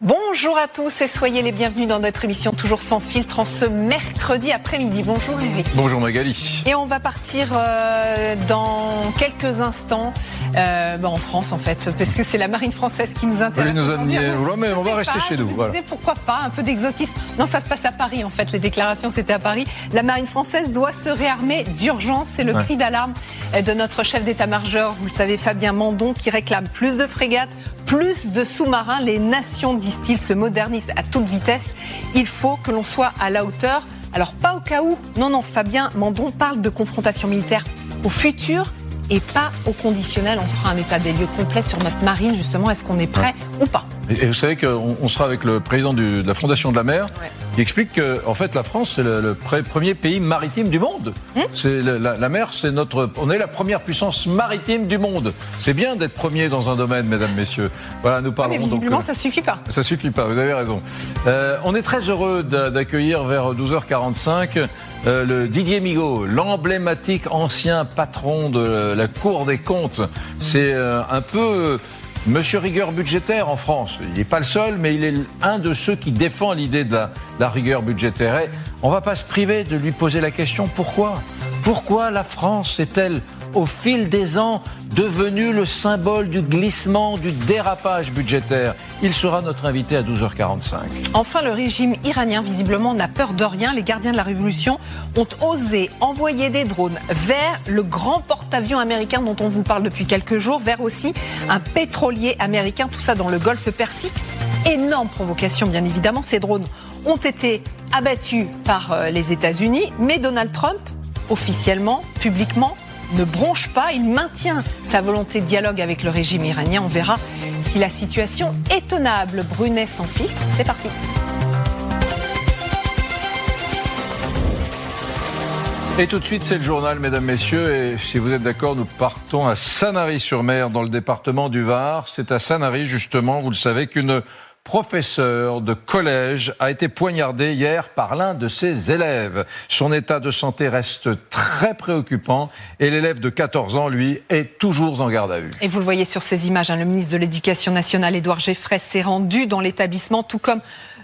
Bonjour à tous et soyez les bienvenus dans notre émission Toujours sans filtre en ce mercredi après-midi. Bonjour Eric. Bonjour Magali. Et on va partir dans quelques instants en France en fait, parce que c'est la marine française qui nous intéresse. Oui, nous amener, mais on va rester chez nous. Voilà. Pourquoi pas, un peu d'exotisme. Non, ça se passe à Paris en fait, les déclarations c'était à Paris. La marine française doit se réarmer d'urgence, c'est le cri d'alarme de notre chef d'état-major, vous le savez, Fabien Mandon, qui réclame plus de frégates, plus de sous-marins. Les nations, disent-ils, se modernisent à toute vitesse. Il faut que l'on soit à la hauteur. Alors pas au cas où. Non, Fabien Mandon parle de confrontation militaire au futur et pas au conditionnel. On fera un état des lieux complet sur notre marine, justement. Est-ce qu'on est prêt ou pas ? Et vous savez qu'on sera avec le président de la Fondation de la mer, qui explique que en fait, la France, c'est le premier pays maritime du monde. C'est la mer, on est la première puissance maritime du monde. C'est bien d'être premier dans un domaine, mesdames, messieurs. Voilà, nous parlons. Mais visiblement, ça suffit pas. Ça suffit pas, vous avez raison. On est très heureux d'accueillir vers 12h45 le Didier Migaud, l'emblématique ancien patron de la Cour des comptes. C'est un peu Monsieur rigueur budgétaire en France. Il n'est pas le seul, mais il est un de ceux qui défend l'idée de la rigueur budgétaire. Et on ne va pas se priver de lui poser la question, pourquoi ? Pourquoi la France est-elle, au fil des ans, devenue le symbole du glissement, du dérapage budgétaire ? Il sera notre invité à 12h45. Enfin, le régime iranien, visiblement, n'a peur de rien. Les gardiens de la révolution ont osé envoyer des drones vers le grand porte-avions américain dont on vous parle depuis quelques jours, vers aussi un pétrolier américain, tout ça dans le golfe Persique. Énorme provocation, bien évidemment. Ces drones ont été abattus par les États-Unis, mais Donald Trump, officiellement, publiquement, ne bronche pas, il maintient sa volonté de dialogue avec le régime iranien. On verra si la situation est tenable. Brunet sans filtre, c'est parti. Et tout de suite, c'est le journal, mesdames, messieurs. Et si vous êtes d'accord, nous partons à Sanary-sur-Mer, dans le département du Var. C'est à Sanary, justement, vous le savez, qu'une professeure de collège a été poignardée hier par l'un de ses élèves. Son état de santé reste très préoccupant et l'élève de 14 ans, lui, est toujours en garde à vue. Et vous le voyez sur ces images, le ministre de l'Éducation nationale, Édouard Geoffrey, s'est rendu dans l'établissement, tout comme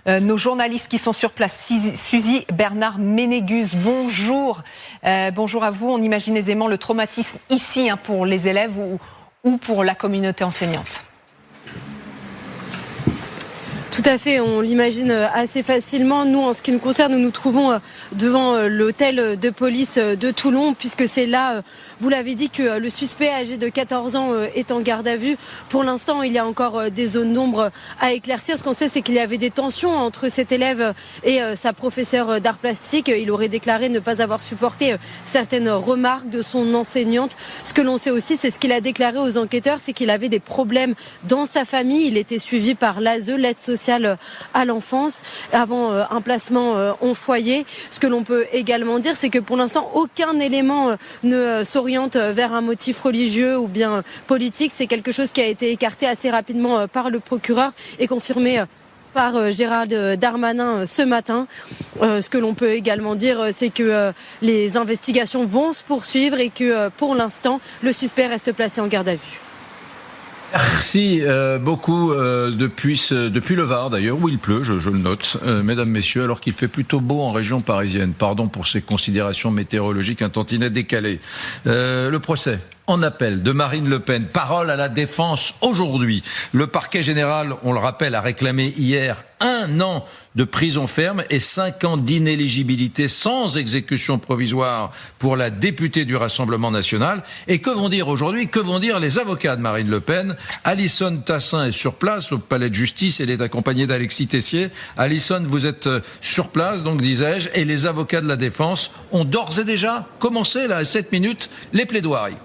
nos journalistes qui sont sur place. Suzy Bernard Ménégus, bonjour. Bonjour à vous. On imagine aisément le traumatisme ici pour les élèves ou pour la communauté enseignante. Tout à fait, on l'imagine assez facilement. Nous, en ce qui nous concerne, nous nous trouvons devant l'hôtel de police de Toulon, puisque c'est là, vous l'avez dit, que le suspect âgé de 14 ans est en garde à vue. Pour l'instant, il y a encore des zones d'ombre à éclaircir. Ce qu'on sait, c'est qu'il y avait des tensions entre cet élève et sa professeure d'art plastique. Il aurait déclaré ne pas avoir supporté certaines remarques de son enseignante. Ce que l'on sait aussi, c'est ce qu'il a déclaré aux enquêteurs, c'est qu'il avait des problèmes dans sa famille. Il était suivi par l'ASE, l'aide sociale à l'enfance, avant un placement en foyer. Ce que l'on peut également dire, c'est que pour l'instant, aucun élément ne s'oriente vers un motif religieux ou bien politique. C'est quelque chose qui a été écarté assez rapidement par le procureur et confirmé par Gérald Darmanin ce matin. Ce que l'on peut également dire, c'est que les investigations vont se poursuivre et que pour l'instant, le suspect reste placé en garde à vue. Merci beaucoup depuis le Var d'ailleurs, où il pleut, je le note, mesdames, messieurs, alors qu'il fait plutôt beau en région parisienne. Pardon pour ces considérations météorologiques un tantinet décalées. Le procès en appel de Marine Le Pen, parole à la défense aujourd'hui. Le parquet général, on le rappelle, a réclamé hier 1 an de prison ferme et 5 ans d'inéligibilité sans exécution provisoire pour la députée du Rassemblement national. Et que vont dire aujourd'hui, que vont dire les avocats de Marine Le Pen ? Alison Tassin est sur place au palais de justice, elle est accompagnée d'Alexis Tessier. Alison, vous êtes sur place, donc disais-je, et les avocats de la défense ont d'ores et déjà commencé, là, à 7 minutes, les plaidoiries.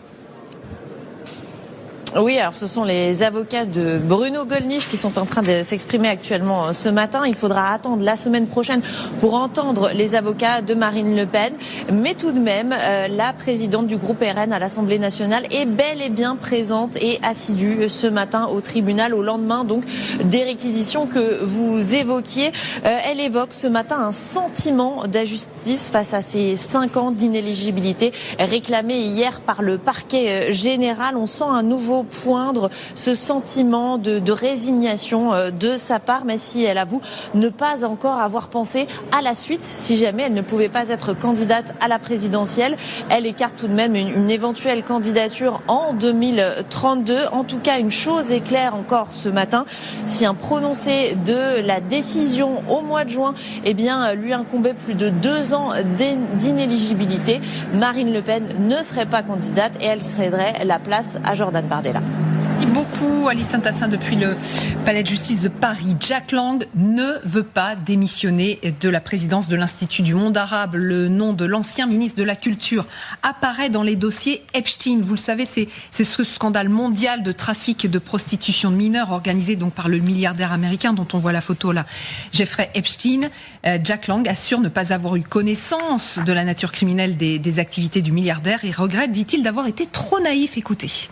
Oui, alors ce sont les avocats de Bruno Gollnisch qui sont en train de s'exprimer actuellement ce matin. Il faudra attendre la semaine prochaine pour entendre les avocats de Marine Le Pen. Mais tout de même, la présidente du groupe RN à l'Assemblée nationale est bel et bien présente et assidue ce matin au tribunal, au lendemain donc des réquisitions que vous évoquiez. Elle évoque ce matin un sentiment d'injustice face à ces 5 ans d'inéligibilité réclamés hier par le parquet général. On sent un nouveau laissant poindre ce sentiment de résignation de sa part, mais si elle avoue ne pas encore avoir pensé à la suite, si jamais elle ne pouvait pas être candidate à la présidentielle. Elle écarte tout de même une éventuelle candidature en 2032. En tout cas, une chose est claire encore ce matin, si un prononcé de la décision au mois de juin, eh bien, lui incombait plus de 2 ans d'inéligibilité, Marine Le Pen ne serait pas candidate et elle céderait la place à Jordan Bardella. Merci beaucoup Alice Saint-Tassin depuis le Palais de Justice de Paris. Jack Lang ne veut pas démissionner de la présidence de l'Institut du monde arabe. Le nom de l'ancien ministre de la Culture apparaît dans les dossiers Epstein. Vous le savez, c'est ce scandale mondial de trafic de prostitution de mineurs organisé donc par le milliardaire américain dont on voit la photo là, Jeffrey Epstein. Jack Lang assure ne pas avoir eu connaissance de la nature criminelle des activités du milliardaire et regrette, dit-il, d'avoir été trop naïf. Écoutez.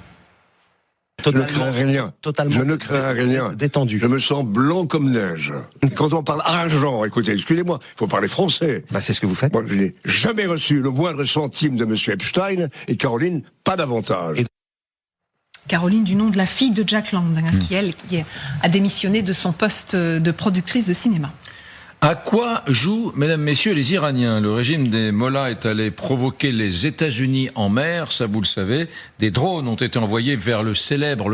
Je ne crains rien. Totalement. Je ne crains rien. Détendu. Je me sens blanc comme neige. Quand on parle argent, écoutez, excusez-moi, il faut parler français. C'est ce que vous faites. Moi, je n'ai jamais reçu le moindre centime de M. Epstein et Caroline, pas davantage. Caroline, du nom de la fille de Jack Lang, qui a démissionné de son poste de productrice de cinéma. À quoi jouent, mesdames, messieurs, les Iraniens ? Le régime des Mollahs est allé provoquer les États-Unis en mer, ça vous le savez. Des drones ont été envoyés vers le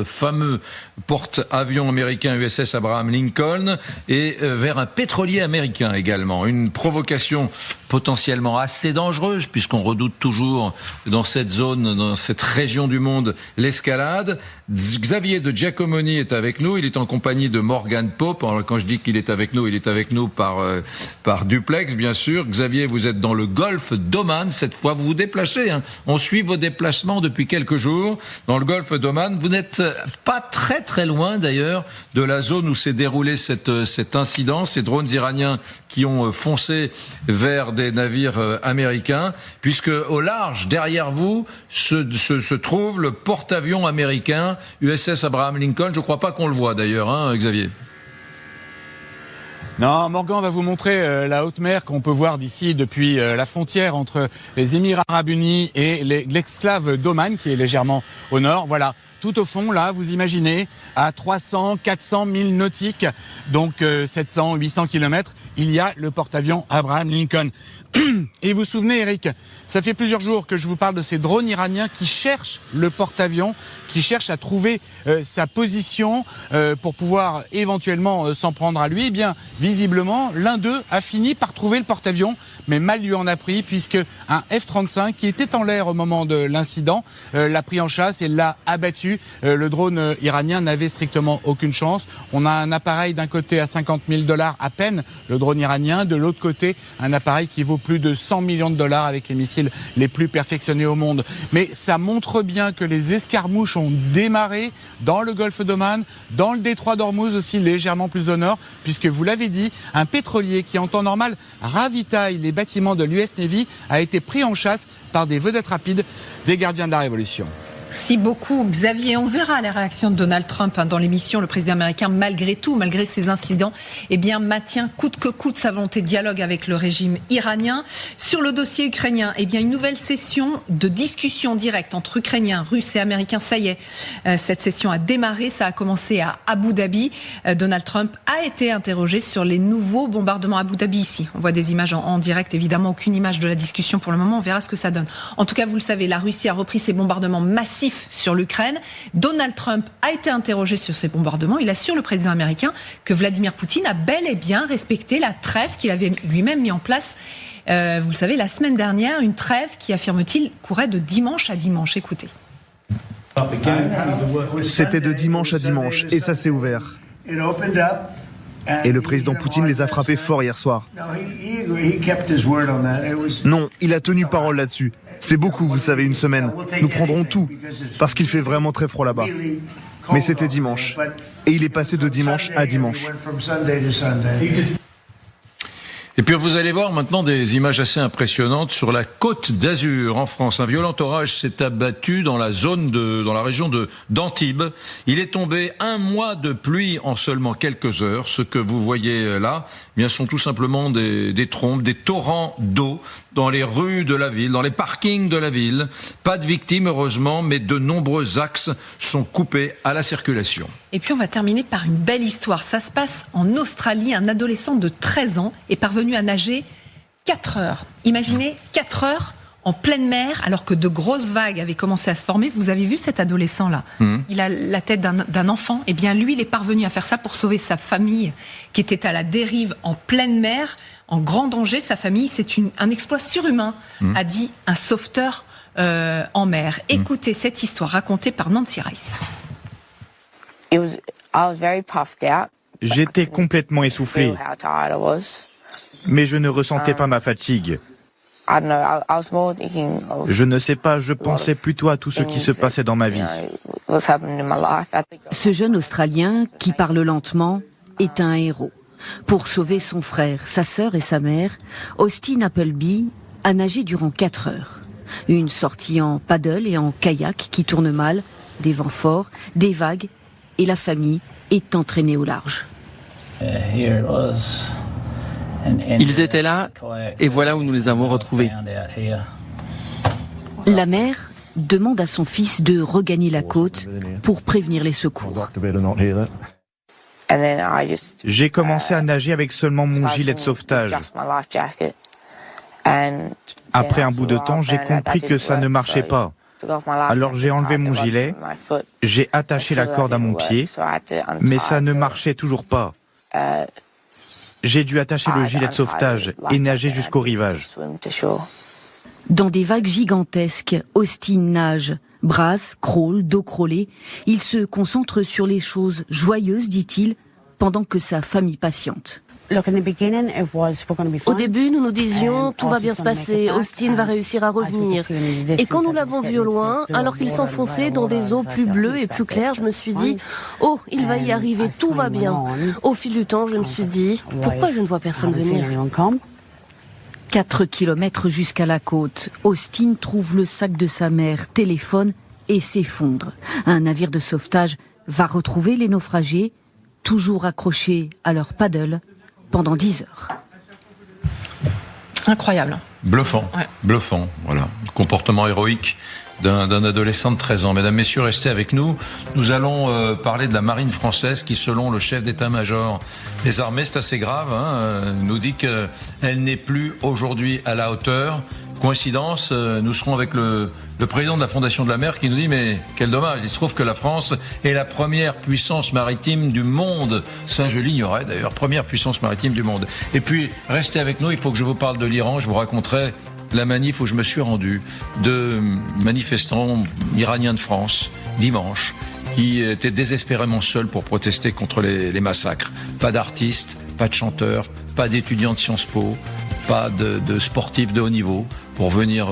fameux porte-avions américain USS Abraham Lincoln et vers un pétrolier américain également. Une provocation potentiellement assez dangereuse puisqu'on redoute toujours dans cette zone, dans cette région du monde, l'escalade. Xavier de Giacomoni est avec nous, il est en compagnie de Morgan Pope. Alors, quand je dis qu'il est avec nous par duplex, bien sûr. Xavier, vous êtes dans le golfe d'Oman, cette fois, vous vous déplacez. On suit vos déplacements depuis quelques jours dans le golfe d'Oman. Vous n'êtes pas très très loin d'ailleurs de la zone où s'est déroulé cet incident, ces drones iraniens qui ont foncé vers des navires américains, puisque au large, derrière vous, se trouve le porte-avions américain USS Abraham Lincoln. Je ne crois pas qu'on le voit d'ailleurs, Xavier. Non, Morgan va vous montrer la haute mer qu'on peut voir d'ici depuis la frontière entre les Émirats Arabes Unis et l'exclave d'Oman qui est légèrement au nord. Voilà, tout au fond, là, vous imaginez, à 300, 400 000 nautiques, donc 700, 800 kilomètres, il y a le porte-avions Abraham Lincoln. Et vous vous souvenez, Eric, ça fait plusieurs jours que je vous parle de ces drones iraniens qui cherchent le porte-avions, qui cherchent à trouver sa position pour pouvoir éventuellement s'en prendre à lui. Eh bien, visiblement, l'un d'eux a fini par trouver le porte-avions, mais mal lui en a pris puisque un F-35 qui était en l'air au moment de l'incident l'a pris en chasse et l'a abattu. Le drone iranien n'avait strictement aucune chance. On a un appareil d'un côté à 50 000 $ à peine, le drone iranien, de l'autre côté un appareil qui vaut plus de 100 millions de $ avec les missiles les plus perfectionnés au monde. Mais ça montre bien que les escarmouches ont démarré dans le golfe d'Oman, dans le détroit d'Ormuz aussi légèrement plus au nord, puisque vous l'avez dit, un pétrolier qui en temps normal ravitaille les bâtiments de l'US Navy a été pris en chasse par des vedettes rapides des gardiens de la Révolution. Merci beaucoup Xavier. On verra la réaction de Donald Trump dans l'émission. Le président américain, malgré tout, malgré ces incidents, maintient coûte que coûte sa volonté de dialogue avec le régime iranien. Sur le dossier ukrainien, une nouvelle session de discussion directe entre Ukrainiens, Russes et Américains. Ça y est, cette session a démarré. Ça a commencé à Abu Dhabi. Donald Trump a été interrogé sur les nouveaux bombardements à Abu Dhabi ici. On voit des images en direct, évidemment, aucune image de la discussion pour le moment. On verra ce que ça donne. En tout cas, vous le savez, la Russie a repris ses bombardements massifs sur l'Ukraine. Donald Trump a été interrogé sur ces bombardements. Il assure, le président américain, que Vladimir Poutine a bel et bien respecté la trêve qu'il avait lui-même mis en place. Vous le savez, la semaine dernière, une trêve qui, affirme-t-il, courait de dimanche à dimanche. Écoutez. C'était de dimanche à dimanche et ça s'est ouvert. Et le président Poutine les a frappés fort hier soir. Non, il a tenu parole là-dessus. C'est beaucoup, vous savez, une semaine. Nous prendrons tout, parce qu'il fait vraiment très froid là-bas. Mais c'était dimanche. Et il est passé de dimanche à dimanche. Et puis vous allez voir maintenant des images assez impressionnantes sur la Côte d'Azur en France. Un violent orage s'est abattu dans la région d'Antibes. Il est tombé 1 mois de pluie en seulement quelques heures. Ce que vous voyez là, eh bien, sont tout simplement des trombes, des torrents d'eau dans les rues de la ville, dans les parkings de la ville. Pas de victimes heureusement, mais de nombreux axes sont coupés à la circulation. Et puis on va terminer par une belle histoire. Ça se passe en Australie. Un adolescent de 13 ans est parvenu à nager 4 heures. Imaginez 4 heures en pleine mer alors que de grosses vagues avaient commencé à se former. Vous avez vu cet adolescent-là ? Il a la tête d'un enfant. Eh bien lui, il est parvenu à faire ça pour sauver sa famille qui était à la dérive en pleine mer, en grand danger. Sa famille, c'est un exploit surhumain, a dit un sauveteur en mer. Écoutez cette histoire racontée par Nancy Rice. J'étais complètement essoufflé, mais je ne ressentais pas ma fatigue. Je ne sais pas, je pensais plutôt à tout ce qui se passait dans ma vie. Ce jeune Australien, qui parle lentement, est un héros. Pour sauver son frère, sa sœur et sa mère, Austin Appleby a nagé durant 4 heures. Une sortie en paddle et en kayak qui tourne mal, des vents forts, des vagues, et la famille est entraînée au large. Ils étaient là, et voilà où nous les avons retrouvés. La mère demande à son fils de regagner la côte pour prévenir les secours. J'ai commencé à nager avec seulement mon gilet de sauvetage. Après un bout de temps, j'ai compris que ça ne marchait pas. Alors j'ai enlevé mon gilet, j'ai attaché la corde à mon pied, mais ça ne marchait toujours pas. J'ai dû attacher le gilet de sauvetage et nager jusqu'au rivage. Dans des vagues gigantesques, Austin nage, brasse, crawl, dos crawlé. Il se concentre sur les choses joyeuses, dit-il, pendant que sa famille patiente. Au début, nous nous disions, tout va bien se passer, Austin va réussir à revenir. Et quand nous l'avons vu au loin, alors qu'il s'enfonçait dans des eaux plus bleues et plus claires, je me suis dit, oh, il va y arriver, tout va bien. Au fil du temps, je me suis dit, pourquoi je ne vois personne venir ? 4 kilomètres jusqu'à la côte, Austin trouve le sac de sa mère, téléphone et s'effondre. Un navire de sauvetage va retrouver les naufragés, toujours accrochés à leur paddle, pendant 10 heures. Incroyable. Bluffant, bluffant, voilà. Le comportement héroïque d'un adolescent de 13 ans. Mesdames, Messieurs, restez avec nous. Nous allons parler de la marine française qui, selon le chef d'état-major des armées, c'est assez grave, nous dit qu'elle n'est plus aujourd'hui à la hauteur. Coïncidence, nous serons avec le président de la Fondation de la mer qui nous dit mais quel dommage, il se trouve que la France est la première puissance maritime du monde. Ça, je l'ignorais d'ailleurs, première puissance maritime du monde. Et puis, restez avec nous, il faut que je vous parle de l'Iran, je vous raconterai la manif où je me suis rendu de manifestants iraniens de France, dimanche, qui étaient désespérément seuls pour protester contre les massacres. Pas d'artistes, pas de chanteurs, pas d'étudiants de Sciences Po, pas de sportifs de haut niveau pour venir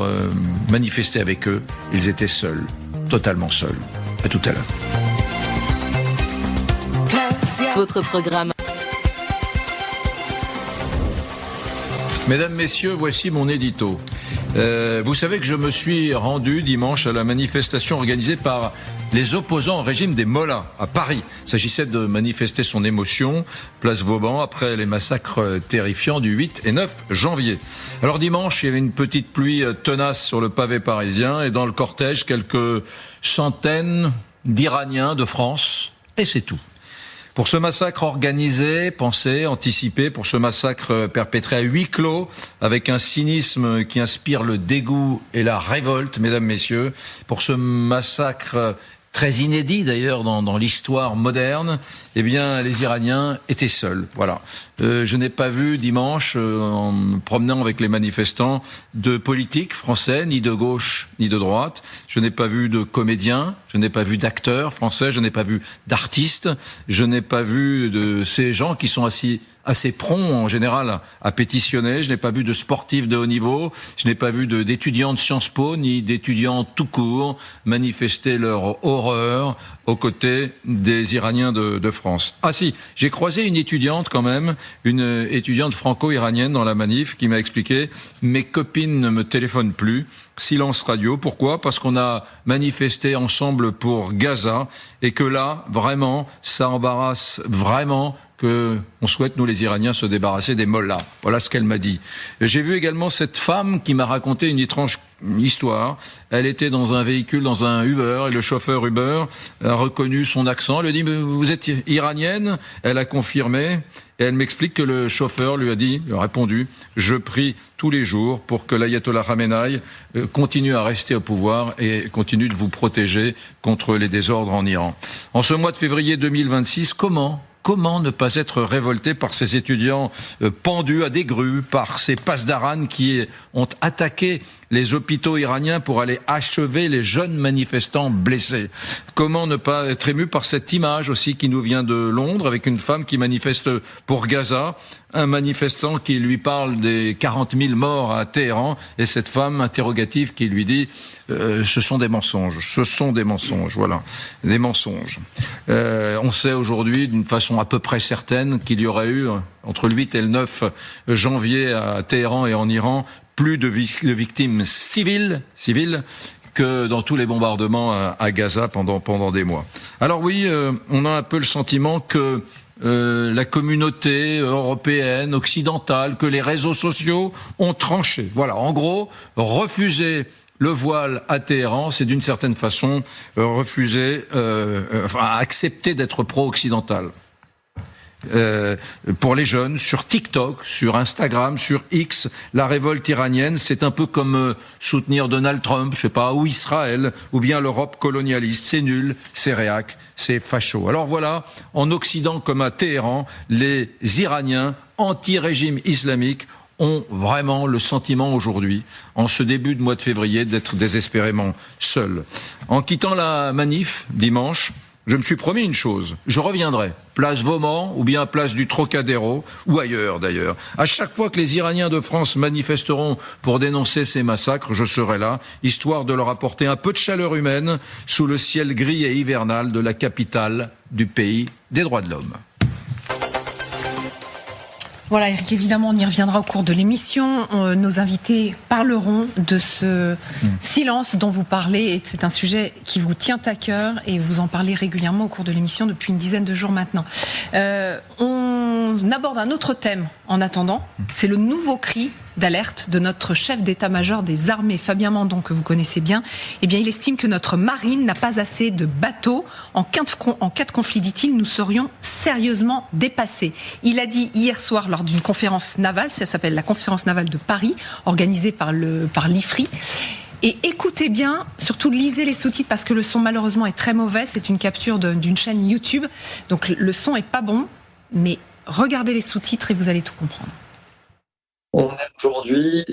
manifester avec eux. Ils étaient seuls, totalement seuls. À tout à l'heure. Votre programme. Mesdames, Messieurs, voici mon édito. Vous savez que je me suis rendu dimanche à la manifestation organisée par les opposants au régime des Mollahs à Paris. Il s'agissait de manifester son émotion, place Vauban, après les massacres terrifiants du 8 et 9 janvier. Alors dimanche, il y avait une petite pluie tenace sur le pavé parisien et dans le cortège, quelques centaines d'Iraniens de France, et c'est tout. Pour ce massacre organisé, pensé, anticipé, pour ce massacre perpétré à huis clos, avec un cynisme qui inspire le dégoût et la révolte, mesdames, messieurs, pour ce massacre très inédit d'ailleurs dans l'histoire moderne, eh bien les Iraniens étaient seuls. Voilà. Je n'ai pas vu dimanche, en me promenant avec les manifestants, de politiques français, ni de gauche ni de droite. Je n'ai pas vu de comédiens, je n'ai pas vu d'acteurs français, je n'ai pas vu d'artistes, je n'ai pas vu de ces gens qui sont assez prompts en général à pétitionner. Je n'ai pas vu de sportifs de haut niveau, je n'ai pas vu d'étudiants de Sciences Po ni d'étudiants tout court manifester leur horreur aux côtés des Iraniens de France. France. Ah si, j'ai croisé une étudiante quand même, une étudiante franco-iranienne dans la manif qui m'a expliqué « Mes copines ne me téléphonent plus ». Silence radio. Pourquoi ? Parce qu'on a manifesté ensemble pour Gaza et que là, vraiment, ça embarrasse vraiment que on souhaite, nous les Iraniens, se débarrasser des mollahs. Voilà ce qu'elle m'a dit. J'ai vu également cette femme qui m'a raconté une étrange histoire. Elle était dans un véhicule, dans un Uber, et le chauffeur Uber a reconnu son accent. Elle lui a dit « Mais vous êtes iranienne ?» Elle a confirmé. Et elle m'explique que le chauffeur lui a répondu « Je prie tous les jours pour que l'ayatollah Khamenei continue à rester au pouvoir et continue de vous protéger contre les désordres en Iran. » En ce mois de février 2026, comment ne pas être révolté par ces étudiants pendus à des grues, par ces pasdaran qui ont attaqué les hôpitaux iraniens pour aller achever les jeunes manifestants blessés? Comment ne pas être ému par cette image aussi qui nous vient de Londres avec une femme qui manifeste pour Gaza, un manifestant qui lui parle des 40 000 morts à Téhéran et cette femme interrogative qui lui dit ce sont des mensonges, voilà, des mensonges. On sait aujourd'hui d'une façon à peu près certaine qu'il y aurait eu entre le 8 et le 9 janvier à Téhéran et en Iran plus de victimes civiles que dans tous les bombardements à Gaza pendant des mois. Alors oui, on a un peu le sentiment que la communauté européenne, occidentale, que les réseaux sociaux ont tranché. Voilà, en gros, refuser le voile à Téhéran, c'est d'une certaine façon accepter d'être pro-occidental. Pour les jeunes, sur TikTok, sur Instagram, sur X, la révolte iranienne, c'est un peu comme soutenir Donald Trump, je sais pas, ou Israël, ou bien l'Europe colonialiste. C'est nul, c'est réac, c'est facho. Alors voilà, en Occident comme à Téhéran, les Iraniens anti-régime islamique ont vraiment le sentiment aujourd'hui, en ce début de mois de février, d'être désespérément seuls. En quittant la manif dimanche, je me suis promis une chose, je reviendrai, place Vauban ou bien place du Trocadéro, ou ailleurs d'ailleurs. À chaque fois que les Iraniens de France manifesteront pour dénoncer ces massacres, je serai là, histoire de leur apporter un peu de chaleur humaine sous le ciel gris et hivernal de la capitale du pays des droits de l'homme. Voilà, Eric, évidemment, on y reviendra au cours de l'émission. Nos invités parleront de ce silence dont vous parlez. Et c'est un sujet qui vous tient à cœur et vous en parlez régulièrement au cours de l'émission depuis une dizaine de jours maintenant. On aborde un autre thème en attendant. C'est le nouveau cri d'alerte de notre chef d'état-major des armées, Fabien Mandon, que vous connaissez bien. Eh bien, il estime que notre marine n'a pas assez de bateaux. En cas de conflit, dit-il, nous serions sérieusement dépassés. Il a dit hier soir lors d'une conférence navale, ça s'appelle la conférence navale de Paris, organisée par l'IFRI. Et écoutez bien, surtout lisez les sous-titres parce que le son malheureusement est très mauvais. C'est une capture d'une chaîne YouTube. Donc le son est pas bon, mais regardez les sous-titres et vous allez tout comprendre. On a aujourd'hui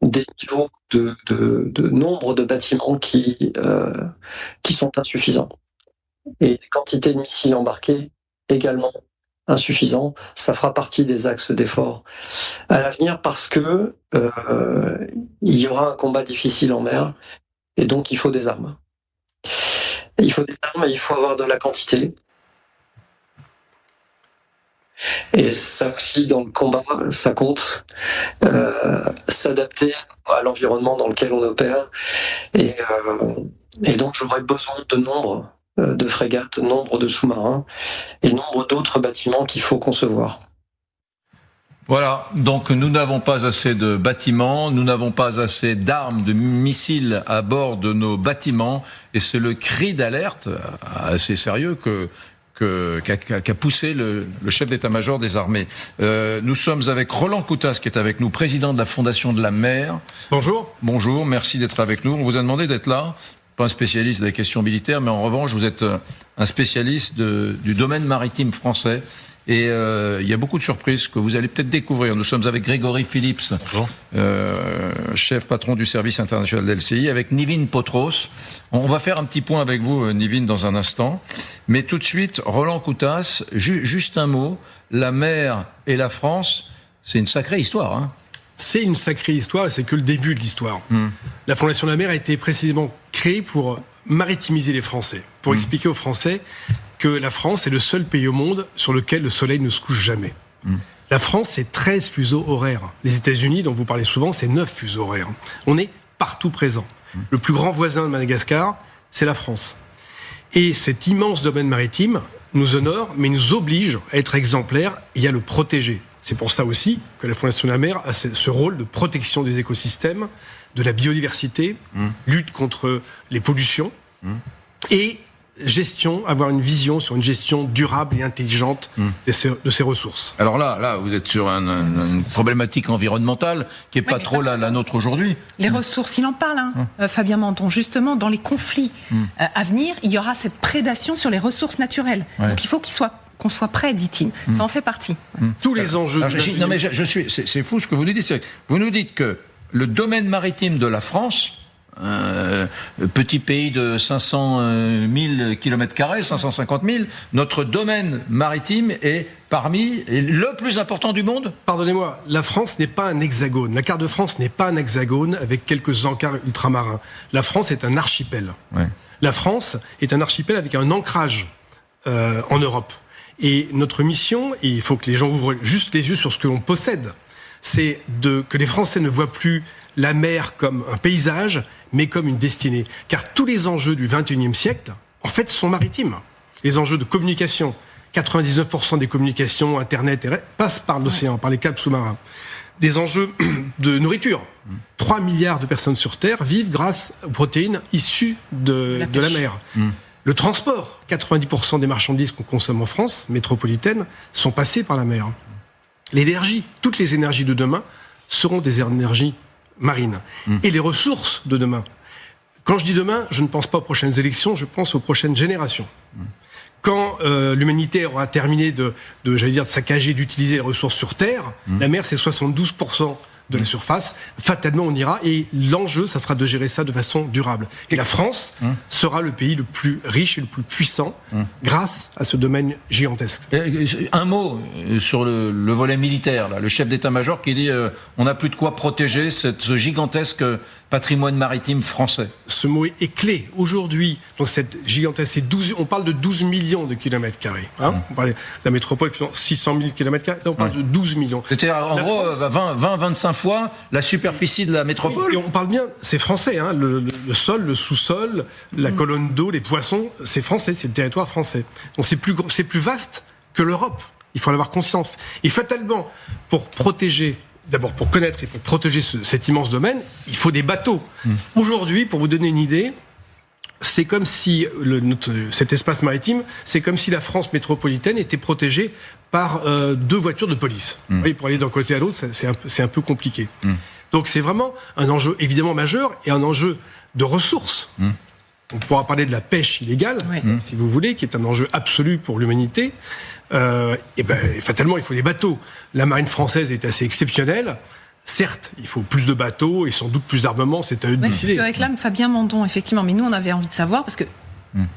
des niveaux de nombre de bâtiments qui sont insuffisants. Et des quantités de missiles embarqués également insuffisants. Ça fera partie des axes d'effort à l'avenir parce que il y aura un combat difficile en mer et donc il faut des armes. Il faut des armes et il faut avoir de la quantité. Et ça aussi, dans le combat, ça compte. S'adapter à l'environnement dans lequel on opère. Et donc, j'aurais besoin de nombre de frégates, nombre de sous-marins et nombre d'autres bâtiments qu'il faut concevoir. Voilà, donc nous n'avons pas assez de bâtiments, nous n'avons pas assez d'armes, de missiles à bord de nos bâtiments. Et c'est le cri d'alerte assez sérieux qu'a poussé le chef d'état-major des armées. Nous sommes avec Roland Coutas qui est avec nous, président de la Fondation de la mer. Bonjour. Bonjour, merci d'être avec nous. On vous a demandé d'être là, pas un spécialiste des questions militaires, mais en revanche, vous êtes un spécialiste du domaine maritime français. Et il y a beaucoup de surprises que vous allez peut-être découvrir. Nous sommes avec Grégory Phillips, chef patron du service international d'LCI, avec Nivin Potros. On va faire un petit point avec vous, Nivin, dans un instant. Mais tout de suite, Roland Coutas, juste un mot. La mer et la France, c'est une sacrée histoire, hein. C'est une sacrée histoire et c'est que le début de l'histoire. La Fondation de la mer a été précisément créée pour maritimiser les Français, pour expliquer aux Français que la France est le seul pays au monde sur lequel le soleil ne se couche jamais. La France, c'est 13 fuseaux horaires. Les États-Unis, dont vous parlez souvent, c'est 9 fuseaux horaires. On est partout présent. Le plus grand voisin de Madagascar, c'est la France. Et cet immense domaine maritime nous honore, mais nous oblige à être exemplaires et à le protéger. C'est pour ça aussi que la Fondation de la mer a ce rôle de protection des écosystèmes, de la biodiversité, lutte contre les pollutions et avoir une vision sur une gestion durable et intelligente de ces ressources. Alors là, vous êtes sur une problématique environnementale qui n'est pas trop la nôtre aujourd'hui. Les ressources, il en parle, Fabien Mandon. Justement, dans les conflits à venir, il y aura cette prédation sur les ressources naturelles. Donc il faut qu'on soit prêt, dit-il. Ça en fait partie. Tous les enjeux... Non mais c'est fou ce que vous nous dites. Vous nous dites que le domaine maritime de la France, petit pays de 500 000 km², 550 000, notre domaine maritime est le plus important du monde. Pardonnez-moi, la France n'est pas un hexagone. La carte de France n'est pas un hexagone avec quelques encarts ultramarins. La France est un archipel. La France est un archipel avec un ancrage en Europe. Et notre mission, et il faut que les gens ouvrent juste les yeux sur ce que l'on possède, c'est que les Français ne voient plus la mer comme un paysage, mais comme une destinée. Car tous les enjeux du XXIe siècle, en fait, sont maritimes. Les enjeux de communication, 99% des communications, Internet, passent par l'océan, par les câbles sous-marins. Des enjeux de nourriture. 3 milliards de personnes sur Terre vivent grâce aux protéines issues de la mer. Le transport, 90% des marchandises qu'on consomme en France, métropolitaine, sont passées par la mer. L'énergie, toutes les énergies de demain seront des énergies marines. Et les ressources de demain. Quand je dis demain, je ne pense pas aux prochaines élections, je pense aux prochaines générations. Quand l'humanité aura terminé de saccager, d'utiliser les ressources sur Terre, la mer, c'est 72% de la surface. Fatalement, on ira. Et l'enjeu, ça sera de gérer ça de façon durable. Et la France sera le pays le plus riche et le plus puissant grâce à ce domaine gigantesque. Un mot sur le volet militaire. Là. Le chef d'état-major qui dit on n'a plus de quoi protéger ce gigantesque patrimoine maritime français. Ce mot est clé. Aujourd'hui, donc cette gigantesque, on parle de 12 millions de kilomètres carrés. On parlait de la métropole, 600 000 kilomètres carrés. Là, on parle de 12 millions. C'est-à-dire, en gros, 20-25 fois la superficie de la métropole. Et on parle bien, c'est français. Le sol, le sous-sol, la colonne d'eau, les poissons, c'est français, c'est le territoire français. Donc c'est plus vaste que l'Europe. Il faut en avoir conscience. Et fatalement, pour connaître et pour protéger cet immense domaine, il faut des bateaux. Aujourd'hui, pour vous donner une idée, c'est comme si cet espace maritime, c'est comme si la France métropolitaine était protégée par 2 voitures de police. Vous voyez, pour aller d'un côté à l'autre, c'est un peu compliqué. Donc c'est vraiment un enjeu évidemment majeur et un enjeu de ressources. On pourra parler de la pêche illégale, si vous voulez, qui est un enjeu absolu pour l'humanité. Fatalement, il faut des bateaux. La marine française est assez exceptionnelle. Certes, il faut plus de bateaux et sans doute plus d'armement, c'est à eux de décider. C'est ce que réclame Fabien Mandon, effectivement. Mais nous, on avait envie de savoir, parce que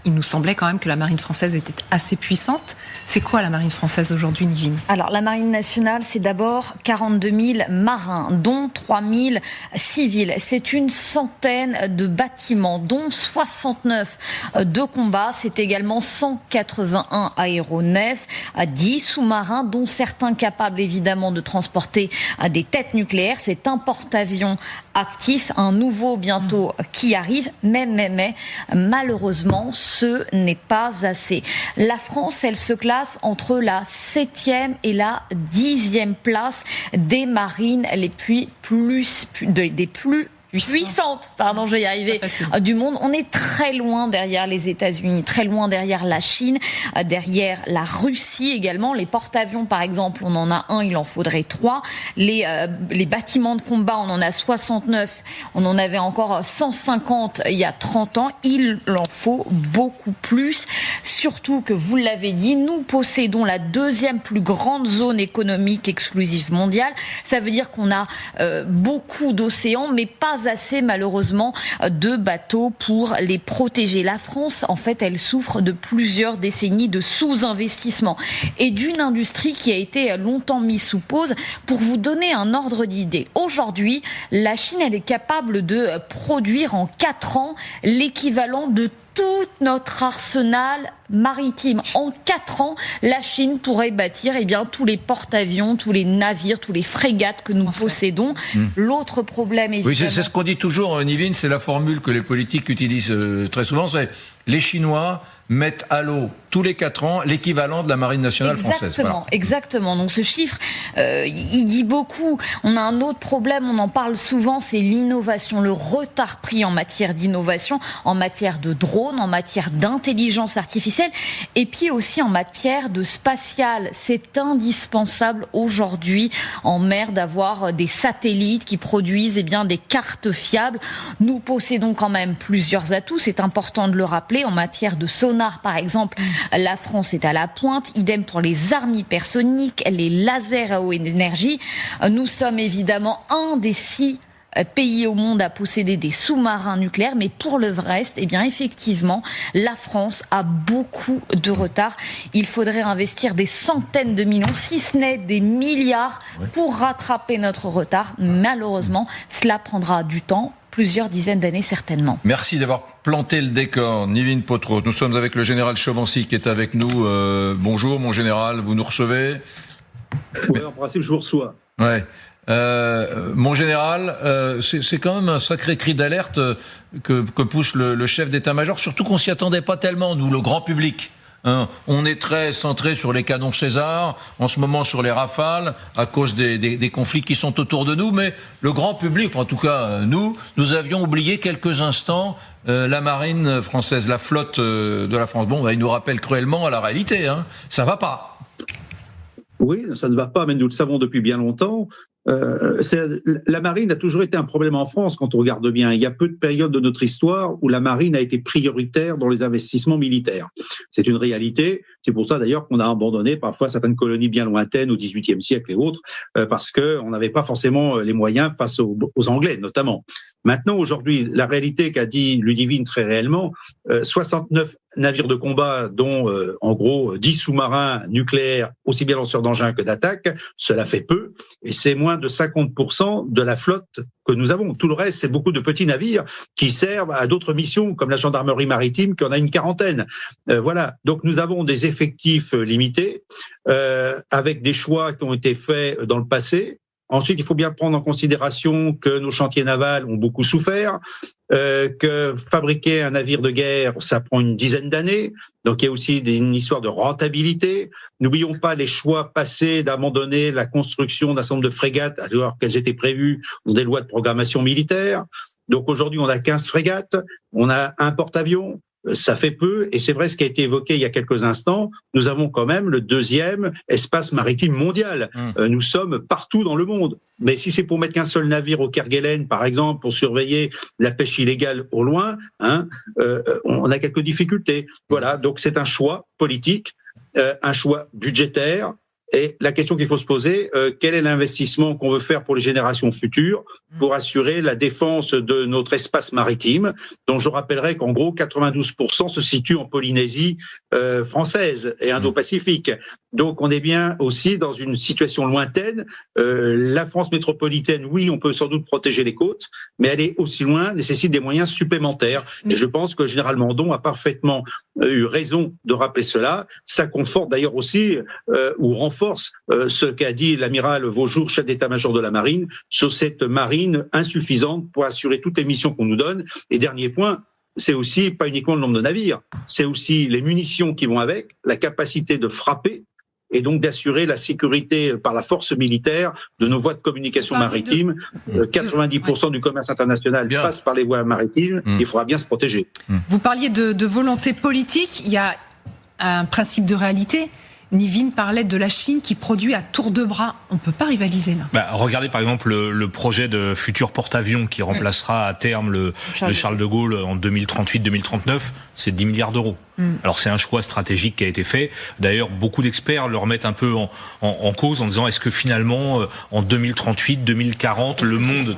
il nous semblait quand même que la marine française était assez puissante. C'est quoi la marine française aujourd'hui, Nivine ? Alors, la marine nationale, c'est d'abord 42 000 marins, dont 3 000 civils. C'est une centaine de bâtiments, dont 69 de combat. C'est également 181 aéronefs, 10 sous-marins, dont certains capables évidemment de transporter des têtes nucléaires. C'est un porte-avions actif, un nouveau bientôt qui arrive. Mais malheureusement, ce n'est pas assez. La France, elle se classe entre la 7e et la 10e place des marines les plus puissante, je vais y arriver, du monde. On est très loin derrière les États-Unis, très loin derrière la Chine, derrière la Russie également. Les porte-avions, par exemple, on en a 1, il en faudrait 3. Les bâtiments de combat, on en a 69. On en avait encore 150 il y a 30 ans. Il en faut beaucoup plus. Surtout que, vous l'avez dit, nous possédons la 2e plus grande zone économique exclusive mondiale. Ça veut dire qu'on a beaucoup d'océans, mais pas pas assez malheureusement de bateaux pour les protéger. La France, en fait, elle souffre de plusieurs décennies de sous-investissement et d'une industrie qui a été longtemps mise sous pause. Pour vous donner un ordre d'idée, aujourd'hui, la Chine, elle est capable de produire en 4 ans l'équivalent de tout notre arsenal maritime. En 4 ans, la Chine pourrait bâtir tous les porte-avions, tous les navires, tous les frégates que nous possédons. L'autre problème, évidemment... Oui, c'est ce qu'on dit toujours, Nivine, c'est la formule que les politiques utilisent très souvent, c'est les Chinois mettent à l'eau tous les 4 ans l'équivalent de la marine nationale française. Voilà. Exactement. Donc ce chiffre, il dit beaucoup. On a un autre problème, on en parle souvent, c'est l'innovation, le retard pris en matière d'innovation, en matière de drones, en matière d'intelligence artificielle, et puis aussi en matière de spatial. C'est indispensable aujourd'hui en mer d'avoir des satellites qui produisent des cartes fiables. Nous possédons quand même plusieurs atouts, c'est important de le rappeler. En matière de sonar, par exemple, la France est à la pointe. Idem pour les armes hypersoniques, les lasers à haute énergie. Nous sommes évidemment un des 6 pays au monde à posséder des sous-marins nucléaires, mais pour le reste, effectivement, la France a beaucoup de retard. Il faudrait investir des centaines de millions, si ce n'est des milliards, pour rattraper notre retard. Malheureusement, cela prendra du temps. Plusieurs dizaines d'années certainement. Merci d'avoir planté le décor, Nivine Potros. Nous sommes avec le général Chovancy qui est avec nous. Bonjour mon général, vous nous recevez ? Oui, en principe je vous reçois. Ouais. Mon général, c'est quand même un sacré cri d'alerte que pousse le chef d'état-major, surtout qu'on s'y attendait pas tellement, nous, le grand public. On est très centré sur les canons César, en ce moment sur les Rafales, à cause des conflits qui sont autour de nous, mais le grand public, en tout cas nous avions oublié quelques instants la marine française, la flotte de la France. Bon, il nous rappelle cruellement à la réalité, ça va pas. Oui, ça ne va pas, mais nous le savons depuis bien longtemps. La marine a toujours été un problème en France quand on regarde bien. Il y a peu de périodes de notre histoire où la marine a été prioritaire dans les investissements militaires. C'est une réalité. C'est pour ça d'ailleurs qu'on a abandonné parfois certaines colonies bien lointaines au XVIIIe siècle et autres, parce qu'on n'avait pas forcément les moyens face aux Anglais notamment. Maintenant, aujourd'hui, la réalité qu'a dit Ludivine très réellement, 69 navires de combat, dont en gros 10 sous-marins nucléaires, aussi bien lanceurs d'engins que d'attaque, cela fait peu, et c'est moins de 50% de la flotte que nous avons. Tout le reste, c'est beaucoup de petits navires qui servent à d'autres missions, comme la gendarmerie maritime, qui en a une quarantaine. Voilà, donc nous avons des effectifs limités, avec des choix qui ont été faits dans le passé. Ensuite, il faut bien prendre en considération que nos chantiers navals ont beaucoup souffert, que fabriquer un navire de guerre, ça prend une dizaine d'années. Donc, il y a aussi une histoire de rentabilité. N'oublions pas les choix passés d'abandonner la construction d'un certain nombre de frégates alors qu'elles étaient prévues dans des lois de programmation militaire. Donc, aujourd'hui, on a 15 frégates, on a un porte-avions. Ça fait peu, et c'est vrai ce qui a été évoqué il y a quelques instants, nous avons quand même le 2e espace maritime mondial. Nous sommes partout dans le monde. Mais si c'est pour mettre qu'un seul navire au Kerguelen, par exemple, pour surveiller la pêche illégale au loin, on a quelques difficultés. Voilà, donc c'est un choix politique, un choix budgétaire. Et la question qu'il faut se poser, quel est l'investissement qu'on veut faire pour les générations futures pour assurer la défense de notre espace maritime, dont je rappellerai qu'en gros 92% se situe en Polynésie française et Indo-Pacifique. Donc on est bien aussi dans une situation lointaine. La France métropolitaine, oui, on peut sans doute protéger les côtes, mais aller aussi loin nécessite des moyens supplémentaires. Et je pense que le général Mandon a parfaitement eu raison de rappeler cela. Ça conforte d'ailleurs aussi ou renforce ce qu'a dit l'amiral Vaujour, chef d'état-major de la marine, sur cette marine insuffisante pour assurer toutes les missions qu'on nous donne. Et dernier point, c'est aussi pas uniquement le nombre de navires, c'est aussi les munitions qui vont avec, la capacité de frapper et donc d'assurer la sécurité par la force militaire de nos voies de communication maritime. 90% du commerce international passe par les voies maritimes, il faudra bien se protéger. Vous parliez de volonté politique, il y a un principe de réalité. Nivine parlait de la Chine qui produit à tour de bras. On ne peut pas rivaliser là. Regardez par exemple le projet de futur porte-avions qui remplacera à terme le Charles de Gaulle en 2038-2039. C'est 10 milliards d'euros. Alors c'est un choix stratégique qui a été fait. D'ailleurs, beaucoup d'experts le remettent un peu en cause en disant est-ce que finalement, en 2038, 2040, le monde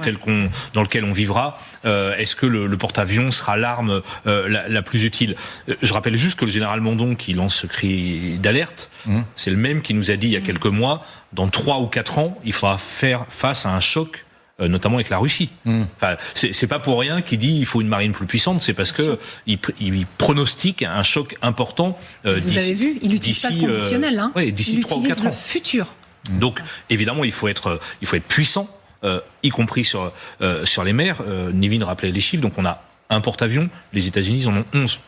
dans lequel on vivra, est-ce que le porte-avions sera l'arme la plus utile? Je rappelle juste que le général Mandon qui lance ce cri d'alerte, c'est le même qui nous a dit il y a quelques mois, dans 3 ou 4 ans, il faudra faire face à un choc, notamment avec la Russie. Enfin, c'est pas pour rien qu'il dit il faut une marine plus puissante, c'est parce que il pronostique un choc important. Vous avez vu, il utilise pas le conditionnel, hein. D'ici 3 ou 4 ans. Il utilise le futur. Donc évidemment, il faut être puissant, y compris sur les mers. Nevin rappelait les chiffres, donc on a un porte-avions, les États-Unis en ont 11.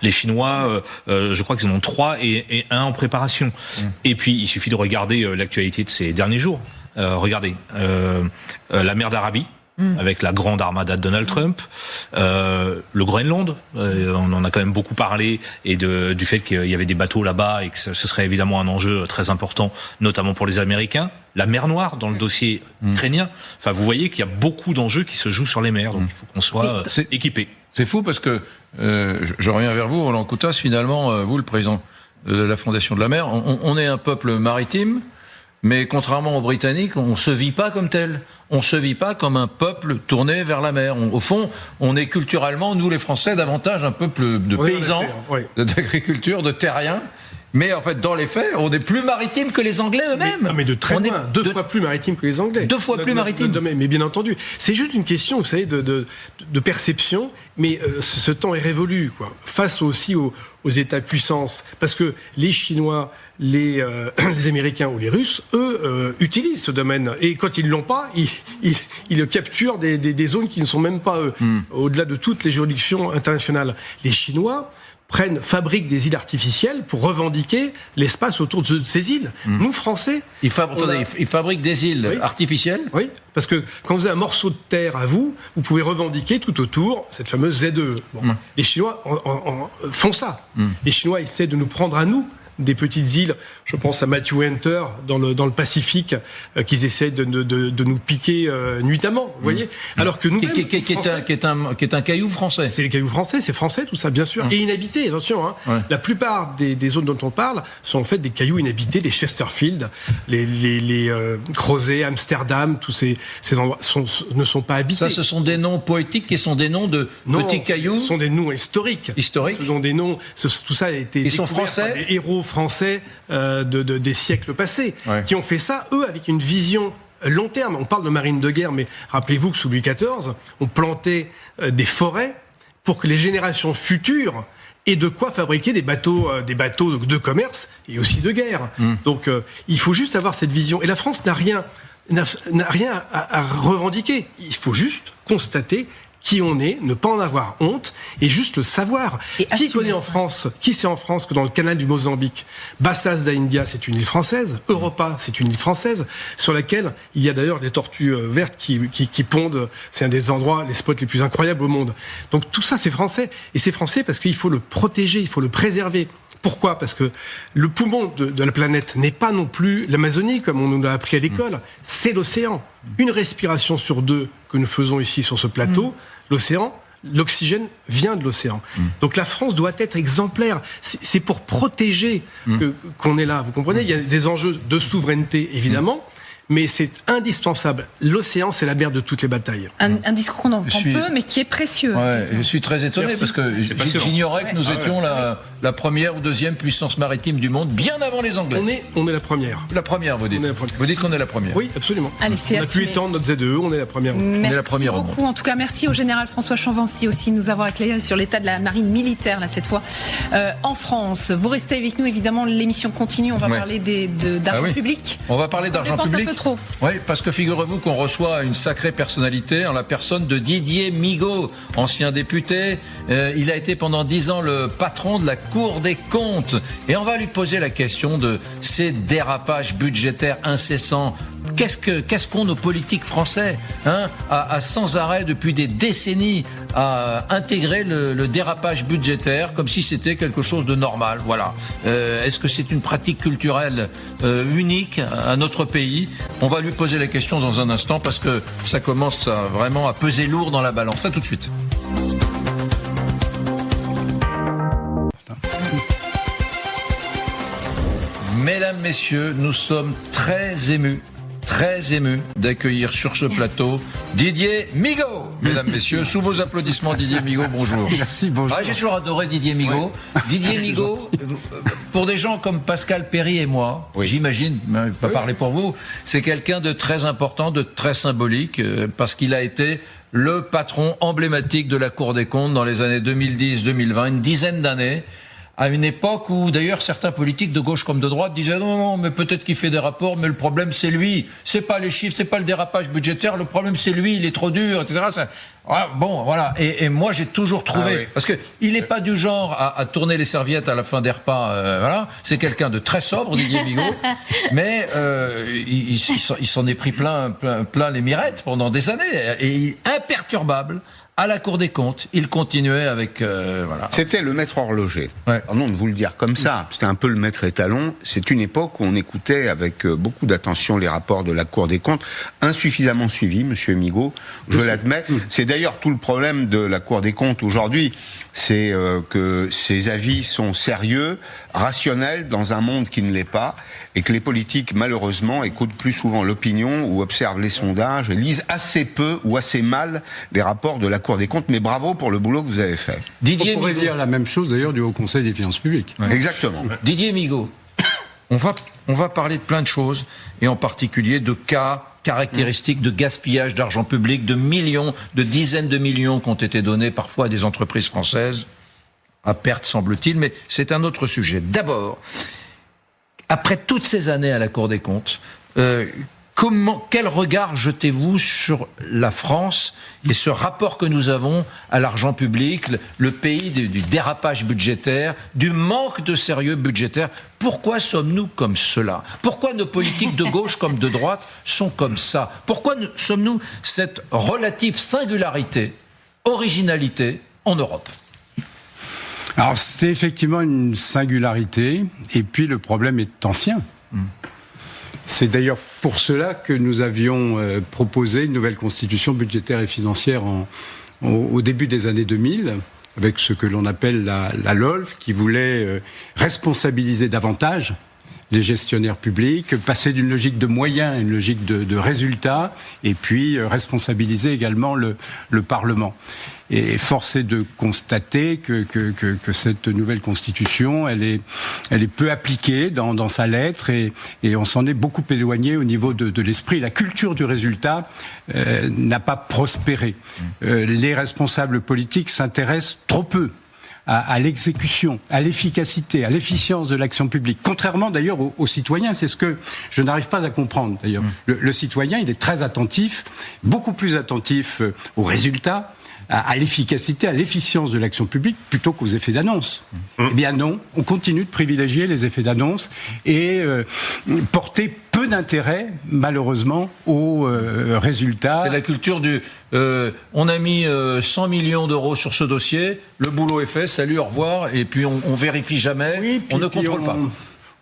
Les Chinois, je crois qu'ils en ont 3 et 1 en préparation. Et puis, il suffit de regarder l'actualité de ces derniers jours. Regardez, la mer d'Arabie, avec la grande armada de Donald Trump, le Groenland, on en a quand même beaucoup parlé, et du fait qu'il y avait des bateaux là-bas et que ce serait évidemment un enjeu très important, notamment pour les Américains. La mer Noire dans le dossier ukrainien. Enfin, vous voyez qu'il y a beaucoup d'enjeux qui se jouent sur les mers, donc il faut qu'on soit équipé. C'est fou parce que, je reviens vers vous, Roland Coutas, finalement, vous, le président de la Fondation de la mer, on est un peuple maritime, mais contrairement aux Britanniques, on se vit pas comme tel. On se vit pas comme un peuple tourné vers la mer. Au fond, on est culturellement, nous les Français, davantage un peuple de paysans, d'agriculture, de terriens. Mais en fait, dans les faits, on est plus maritime que les Anglais eux-mêmes. Mais de très loin, 2 fois plus maritime que les Anglais. 2 fois plus maritime. Mais bien entendu, c'est juste une question, vous savez, de perception. Mais ce temps est révolu, quoi. Face aussi aux États-puissances, parce que les Chinois, les Américains ou les Russes, eux, utilisent ce domaine. Et quand ils l'ont pas, ils capturent des zones qui ne sont même pas au-delà de toutes les juridictions internationales. Les Chinois fabriquent des îles artificielles pour revendiquer l'espace autour de ces îles. Nous, Français... Ils fabriquent des îles artificielles. Oui, parce que quand vous avez un morceau de terre à vous pouvez revendiquer tout autour cette fameuse ZE. Les Chinois font ça. Les Chinois essaient de nous prendre à nous des petites îles, je pense à Matthew Hunter dans le Pacifique, qu'ils essaient de nous piquer nuitamment, vous voyez. Alors que nous, qui est un caillou français. C'est le caillou français, c'est français tout ça, bien sûr, et inhabité. Attention, hein. La plupart des zones dont on parle sont en fait des cailloux inhabités, des Chesterfield, les Crozet, Amsterdam, tous ces endroits ne sont pas habités. Ça, ce sont des noms poétiques qui sont des noms de petits cailloux. Ce sont des noms historiques. Ce sont des noms. Tout ça a été découvert sont français. Par des héros français des siècles passés, qui ont fait ça, eux, avec une vision long terme. On parle de marine de guerre, mais rappelez-vous que sous Louis XIV, on plantait des forêts pour que les générations futures aient de quoi fabriquer des bateaux de commerce et aussi de guerre. Donc, il faut juste avoir cette vision. Et la France n'a rien à revendiquer. Il faut juste constater qui on est, ne pas en avoir honte et juste le savoir. Qui connaît en France, qui sait en France que dans le canal du Mozambique, Bassas d'India, c'est une île française, Europa, c'est une île française, sur laquelle il y a d'ailleurs des tortues vertes qui pondent. C'est un des endroits, les spots les plus incroyables au monde. Donc tout ça, c'est français. Et c'est français parce qu'il faut le protéger, il faut le préserver. Pourquoi ? Parce que le poumon de la planète n'est pas non plus l'Amazonie, comme on nous l'a appris à l'école, c'est l'océan. Une respiration sur 2 que nous faisons ici sur ce plateau, l'océan, l'oxygène vient de l'océan. Donc la France doit être exemplaire. C'est pour protéger qu'on est là, vous comprenez ? Il y a des enjeux de souveraineté, évidemment, mais c'est indispensable. L'océan, c'est la mère de toutes les batailles. Un discours qu'on entend peu, mais qui est précieux. Ouais, je suis très étonné parce que j'ignorais que nous étions la première ou deuxième puissance maritime du monde, bien avant les Anglais. On est la première. La première, vous dites. Vous dites qu'on est la première. Oui, absolument. Allez, c'est on a pu étendre notre ZEE, on est la première. Merci beaucoup. En tout cas, merci au général François Chanvancy aussi de nous avoir éclairé sur l'état de la marine militaire, là, cette fois, en France. Vous restez avec nous, évidemment, l'émission continue. On va parler d'argent public. On va parler d'argent public. Trop. Oui, parce que figurez-vous qu'on reçoit une sacrée personnalité en la personne de Didier Migaud, ancien député. Il a été pendant 10 ans le patron de la Cour des comptes. Et on va lui poser la question de ces dérapages budgétaires incessants. Qu'est-ce qu'ont nos politiques français à sans arrêt depuis des décennies à intégrer le dérapage budgétaire comme si c'était quelque chose de normal. Voilà. Est-ce que c'est une pratique culturelle unique à notre pays ? On va lui poser la question dans un instant parce que ça commence vraiment à peser lourd dans la balance. À tout de suite. messieurs, nous sommes très émus d'accueillir sur ce plateau Didier Migaud. Mesdames, messieurs, sous vos applaudissements, Didier Migaud, bonjour. Merci, bonjour. J'ai toujours adoré Didier Migaud. Ouais. Didier Migaud, pour des gens comme Pascal Perry et moi, j'imagine, pas parler pour vous, c'est quelqu'un de très important, de très symbolique, parce qu'il a été le patron emblématique de la Cour des comptes dans les années 2010-2020, une dizaine d'années, à une époque où, d'ailleurs, certains politiques de gauche comme de droite disaient non, mais peut-être qu'il fait des rapports, mais le problème, c'est lui. C'est pas les chiffres, c'est pas le dérapage budgétaire, le problème, c'est lui, il est trop dur, etc. Bon, voilà. Et moi, j'ai toujours trouvé, parce que il n'est pas du genre à tourner les serviettes à la fin des repas, voilà. C'est quelqu'un de très sobre, Didier Migaud, mais il s'en est pris plein les mirettes pendant des années, et imperturbable. À la Cour des comptes, il continuait avec... voilà. C'était le maître horloger. Pardon de vous le dire comme ça. C'était un peu le maître étalon. C'est une époque où on écoutait avec beaucoup d'attention les rapports de la Cour des comptes, insuffisamment suivis, Monsieur Migaud, je l'admets. C'est d'ailleurs tout le problème de la Cour des comptes aujourd'hui. C'est que ses avis sont sérieux, rationnels, dans un monde qui ne l'est pas, et que les politiques, malheureusement, écoutent plus souvent l'opinion ou observent les sondages et lisent assez peu ou assez mal les rapports de la Cour des comptes. Mais bravo pour le boulot que vous avez fait. Didier On pourrait dire la même chose d'ailleurs du Haut Conseil des finances publiques. Ouais. Exactement. Didier Migaud, on va parler de plein de choses, et en particulier de cas caractéristiques de gaspillage d'argent public, de millions, de dizaines de millions qui ont été donnés parfois à des entreprises françaises, à perte semble-t-il, mais c'est un autre sujet. D'abord, après toutes ces années à la Cour des comptes, quel regard jetez-vous sur la France et ce rapport que nous avons à l'argent public, le pays du dérapage budgétaire, du manque de sérieux budgétaire? Pourquoi sommes-nous comme cela? Pourquoi nos politiques de gauche comme de droite sont comme ça? Pourquoi sommes-nous cette relative singularité, originalité en Europe? Alors c'est effectivement une singularité, et puis le problème est ancien. C'est d'ailleurs pour cela que nous avions proposé une nouvelle constitution budgétaire et financière au début des années 2000, avec ce que l'on appelle la LOLF, qui voulait responsabiliser davantage les gestionnaires publics, passer d'une logique de moyens à une logique de résultats, et puis responsabiliser également le Parlement. Et force est de constater que cette nouvelle constitution, elle est peu appliquée dans sa lettre, et on s'en est beaucoup éloigné au niveau de l'esprit. La culture du résultat n'a pas prospéré. Les responsables politiques s'intéressent trop peu à l'exécution, à l'efficacité, à l'efficience de l'action publique. Contrairement d'ailleurs aux citoyens, c'est ce que je n'arrive pas à comprendre d'ailleurs. Le citoyen, il est très attentif, beaucoup plus attentif aux résultats, à l'efficacité, à l'efficience de l'action publique, plutôt qu'aux effets d'annonce. Eh bien non, on continue de privilégier les effets d'annonce et porter peu d'intérêt, malheureusement, aux résultats. C'est la culture du... on a mis 100 millions d'euros sur ce dossier, le boulot est fait, salut, au revoir, et puis on vérifie jamais, oui, on ne contrôle pas.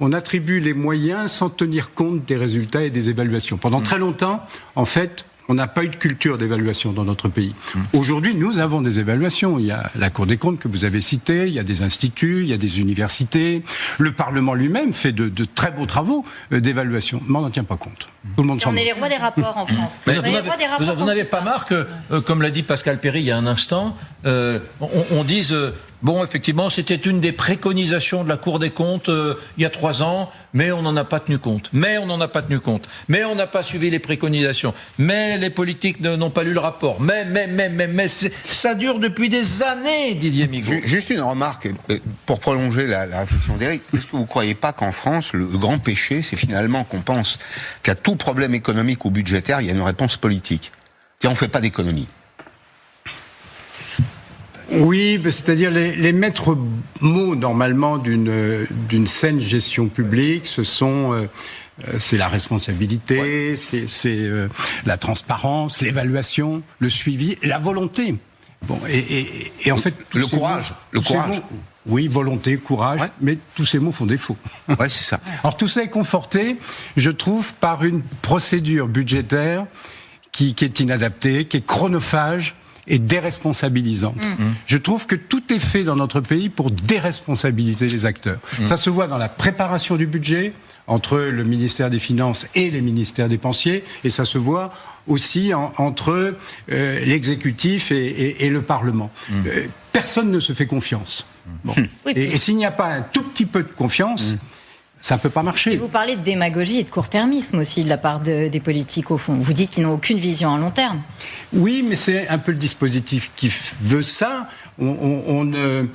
On attribue les moyens sans tenir compte des résultats et des évaluations. Pendant très longtemps, en fait, on n'a pas eu de culture d'évaluation dans notre pays. Aujourd'hui, nous avons des évaluations. Il y a la Cour des comptes que vous avez citée, il y a des instituts, il y a des universités. Le Parlement lui-même fait de très beaux travaux d'évaluation, mais on n'en tient pas compte. Tout le monde on est les rois des rapports en France. Vous n'avez pas marre que, comme l'a dit Pascal Perry il y a un instant, on dise... Bon, effectivement, c'était une des préconisations de la Cour des comptes il y a 3 ans, mais on n'en a pas tenu compte. Mais on n'a pas suivi les préconisations. Mais les politiques n'ont pas lu le rapport. Mais ça dure depuis des années, Didier Migaud. Juste une remarque, pour prolonger la réflexion d'Éric. Est-ce que vous ne croyez pas qu'en France, le grand péché, c'est finalement qu'on pense qu'à tout problème économique ou budgétaire, il y a une réponse politique? On ne fait pas d'économie. Oui, c'est-à-dire les maîtres mots normalement d'une saine gestion publique, c'est la responsabilité, c'est la transparence, l'évaluation, le suivi, la volonté. Bon, et en fait le courage. Oui, volonté, courage, mais tous ces mots font défaut. Ouais, c'est ça. Alors tout ça est conforté, je trouve, par une procédure budgétaire qui est inadaptée, qui est chronophage et déresponsabilisante. Je trouve que tout est fait dans notre pays pour déresponsabiliser les acteurs. Ça se voit dans la préparation du budget, entre le ministère des Finances et les ministères dépensiers, et ça se voit aussi entre l'exécutif et le Parlement. Personne ne se fait confiance. Bon. Et s'il n'y a pas un tout petit peu de confiance, ça ne peut pas marcher. Et vous parlez de démagogie et de court-termisme aussi de la part des politiques au fond. Vous dites qu'ils n'ont aucune vision à long terme. Oui, mais c'est un peu le dispositif qui veut ça. On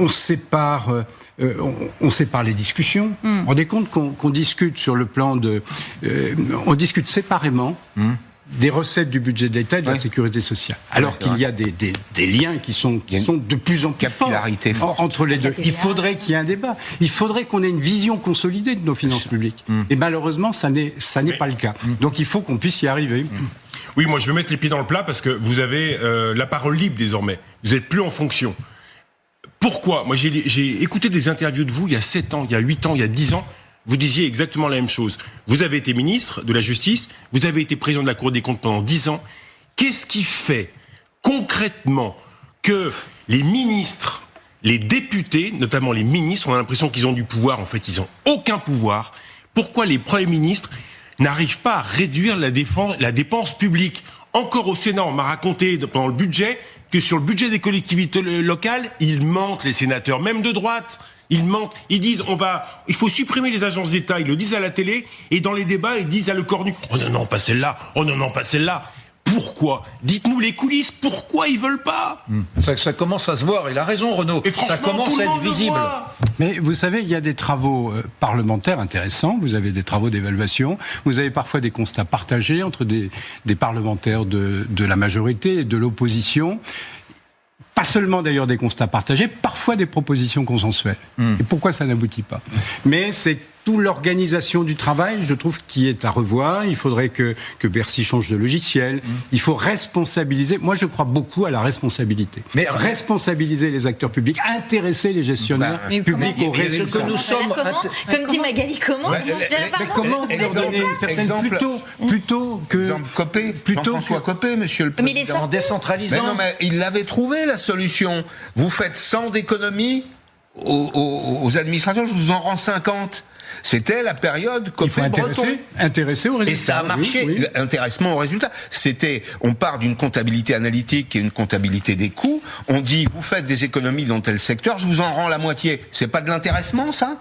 sépare les discussions. Vous vous rendez compte qu'on discute sur le plan de... on discute séparément des recettes du budget de l'État et de la sécurité sociale. Alors qu'il y a des liens qui sont de plus en plus forts entre les deux. Il faudrait qu'il y ait un débat. Il faudrait qu'on ait une vision consolidée de nos finances publiques. Et malheureusement, ça n'est pas le cas. Donc il faut qu'on puisse y arriver. Oui, moi je veux mettre les pieds dans le plat parce que vous avez la parole libre désormais. Vous n'êtes plus en fonction. Pourquoi ? Moi j'ai écouté des interviews de vous il y a 7 ans, il y a 8 ans, il y a 10 ans. Vous disiez exactement la même chose. Vous avez été ministre de la Justice, vous avez été président de la Cour des comptes pendant 10 ans. Qu'est-ce qui fait concrètement que les ministres, les députés, notamment les ministres, on a l'impression qu'ils ont du pouvoir, en fait ils n'ont aucun pouvoir. Pourquoi les premiers ministres n'arrivent pas à réduire la dépense publique ? Encore au Sénat, on m'a raconté pendant le budget que sur le budget des collectivités locales, ils mentent, les sénateurs, même de droite. Ils mentent, ils disent il faut supprimer les agences d'État, ils le disent à la télé, et dans les débats, ils disent à le corps nu, oh non, pas celle-là, oh non, pas celle-là. Pourquoi ? Dites-nous les coulisses, pourquoi ils veulent pas ? Ça commence à se voir, il a raison Renaud, et ça commence à être visible. Mais vous savez, il y a des travaux parlementaires intéressants, vous avez des travaux d'évaluation, vous avez parfois des constats partagés entre des parlementaires de la majorité et de l'opposition. Pas seulement d'ailleurs des constats partagés, parfois des propositions consensuelles. Et pourquoi ça n'aboutit pas ? Mais c'est toute l'organisation du travail, je trouve, qui est à revoir. Il faudrait que Bercy change de logiciel. Il faut responsabiliser. Moi, je crois beaucoup à la responsabilité. Mais responsabiliser les acteurs publics, intéresser les gestionnaires publics aux résultats. Comme dit Magali, comment comment vous leur donner une certaine plutôt que Jean-François Copé, monsieur le président, en décentralisant. Mais il l'avait trouvé la solution. Vous faites 100 d'économies aux administrations, je vous en rends 50. C'était la période Copé-Breton. Intéresser aux résultats. Et ça a marché, intéressement aux résultats. On part d'une comptabilité analytique et une comptabilité des coûts. On dit, vous faites des économies dans tel secteur, je vous en rends la moitié. C'est pas de l'intéressement, ça ?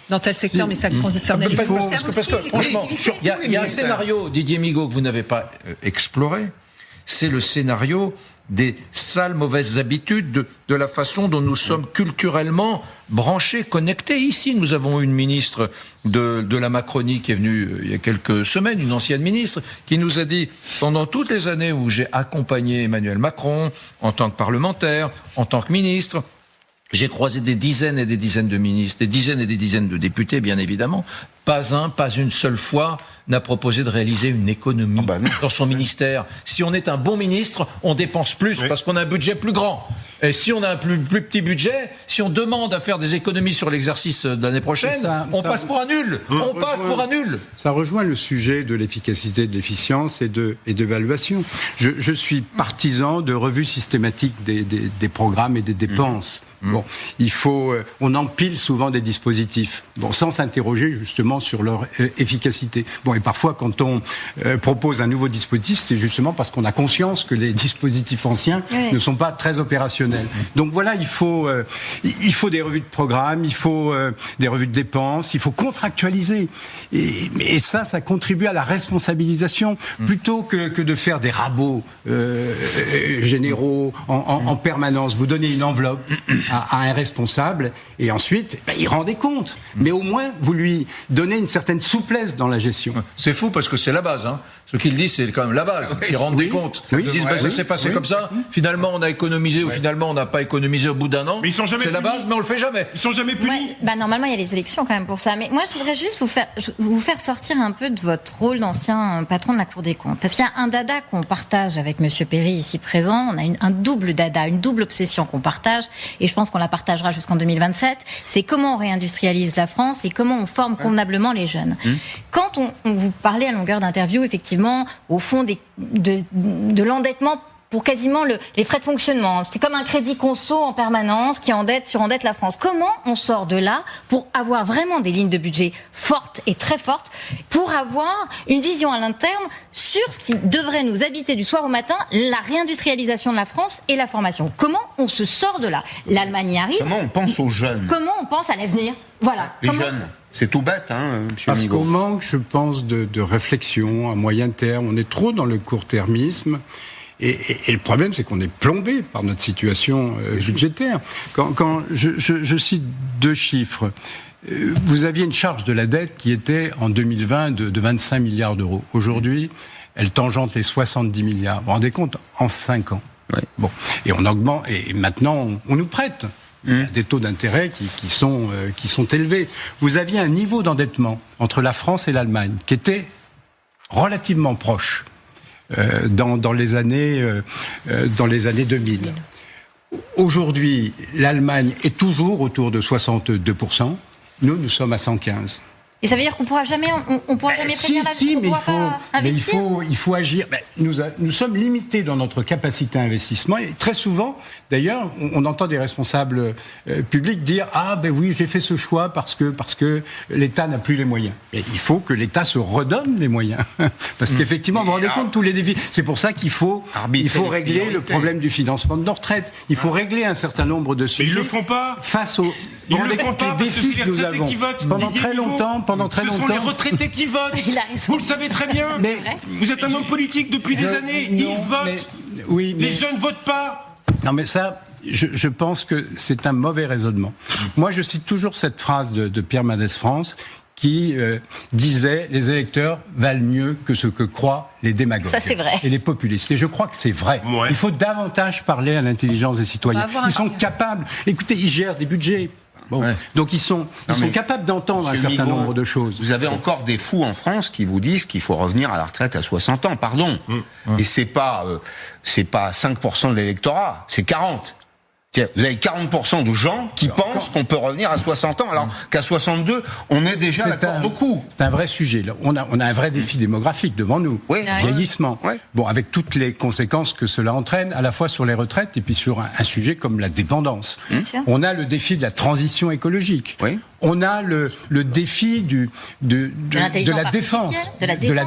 Dans tel secteur, mais ça concerne les parce que franchement, il y a un scénario, Didier Migaud, que vous n'avez pas exploré. C'est le scénario des sales mauvaises habitudes, de la façon dont nous sommes culturellement branchés, connectés. Ici, nous avons une ministre de la Macronie qui est venue il y a quelques semaines, une ancienne ministre, qui nous a dit, pendant toutes les années où j'ai accompagné Emmanuel Macron, en tant que parlementaire, en tant que ministre, j'ai croisé des dizaines et des dizaines de ministres, des dizaines et des dizaines de députés, bien évidemment. Pas une seule fois n'a proposé de réaliser une économie dans son ministère. Si on est un bon ministre, on dépense plus parce qu'on a un budget plus grand. Et si on a un plus petit budget, si on demande à faire des économies sur l'exercice de l'année prochaine, on passe pour un nul. Ça rejoint le sujet de l'efficacité, de l'efficience et d'évaluation. Je suis partisan de revue systématique des programmes et des dépenses. Bon, on empile souvent des dispositifs, sans s'interroger justement sur leur efficacité. Bon, et parfois, quand on propose un nouveau dispositif, c'est justement parce qu'on a conscience que les dispositifs anciens ne sont pas très opérationnels. Donc voilà, il faut des revues de programme, il faut des revues de dépenses, il faut contractualiser. Et ça contribue à la responsabilisation, plutôt que de faire des rabots généraux en permanence. Vous donnez une enveloppe à un responsable et ensuite il rend des comptes. Mais au moins vous lui donnez une certaine souplesse dans la gestion. C'est fou parce que c'est la base. Ce qu'il dit, c'est quand même la base. Ils rendent des comptes. Ils disent ça s'est passé comme ça. Finalement on a économisé ou finalement on n'a pas économisé au bout d'un an. Mais ils sont jamais c'est la base, mais on le fait jamais. Ils sont jamais punis. Normalement il y a les élections quand même pour ça. Mais moi je voudrais juste vous faire sortir un peu de votre rôle d'ancien patron de la Cour des comptes. Parce qu'il y a un dada qu'on partage avec Monsieur Péry ici présent. On a un double dada, une double obsession qu'on partage. Et je pense qu'on la partagera jusqu'en 2027. C'est comment on réindustrialise la France et comment on forme convenablement les jeunes. Quand on vous parlait à longueur d'interview, effectivement, au fond de l'endettement pour quasiment les frais de fonctionnement. C'est comme un crédit conso en permanence qui surendette la France. Comment on sort de là pour avoir vraiment des lignes de budget fortes et très fortes, pour avoir une vision à long terme sur ce qui devrait nous habiter du soir au matin, la réindustrialisation de la France et la formation. Comment on se sort de là? L'Allemagne y arrive. Comment on pense aux jeunes? Comment on pense à l'avenir? Voilà. Les jeunes. C'est tout bête, monsieur Parce Migaud. qu'on manque, je pense, de réflexion à moyen terme. On est trop dans le court-termisme. Et le problème, c'est qu'on est plombé par notre situation budgétaire. Quand je cite 2 chiffres. Vous aviez une charge de la dette qui était, en 2020, de 25 milliards d'euros. Aujourd'hui, elle tangente les 70 milliards. Vous vous rendez compte? En 5 ans. Ouais. Bon. Et on augmente. Et maintenant, on nous prête. Il y a des taux d'intérêt qui sont élevés. Vous aviez un niveau d'endettement entre la France et l'Allemagne qui était relativement proche dans les années 2000. Aujourd'hui, l'Allemagne est toujours autour de 62%. Nous sommes à 115%. Et ça veut dire qu'on pourra jamais prévenir la vie, mais il faut agir. Nous sommes limités dans notre capacité à investissement et très souvent, d'ailleurs, on entend des responsables publics dire oui, j'ai fait ce choix parce que l'État n'a plus les moyens. Et il faut que l'État se redonne les moyens parce qu'effectivement, vous vous rendez compte de tous les défis. C'est pour ça qu'il faut régler le problème du financement de nos retraites. Il faut régler un certain nombre de sujets. Mais ils le font pas. Face aux Ils ne le font pas parce que c'est les retraités qui votent. Pendant très longtemps. Ce sont les retraités qui votent. Vous le savez très bien. Vous êtes un homme politique depuis des années. Ils votent. Les jeunes ne votent pas. Non, mais ça, je pense que c'est un mauvais raisonnement. Moi, je cite toujours cette phrase de Pierre Mendès France qui disait « Les électeurs valent mieux que ce que croient les démagogues ». Ça, c'est vrai. Et les populistes. Et je crois que c'est vrai. Ouais. Il faut davantage parler à l'intelligence des citoyens. Ils sont capables. Écoutez, ils gèrent des budgets. Bon. Ouais. Donc ils sont capables d'entendre un certain nombre de choses. Vous avez encore des fous en France qui vous disent qu'il faut revenir à la retraite à 60 ans. Pardon. Et c'est pas 5% de l'électorat, c'est 40%. Vous avez 40% de gens qui pensent qu'on peut revenir à 60 ans, alors qu'à 62, on est déjà à la corde au cou. C'est un vrai sujet. Là. On a un vrai défi démographique devant nous. Oui. Vieillissement. Oui. Bon, avec toutes les conséquences que cela entraîne, à la fois sur les retraites et puis sur un sujet comme la dépendance. On a le défi de la transition écologique. Oui. On a le défi de la défense. De la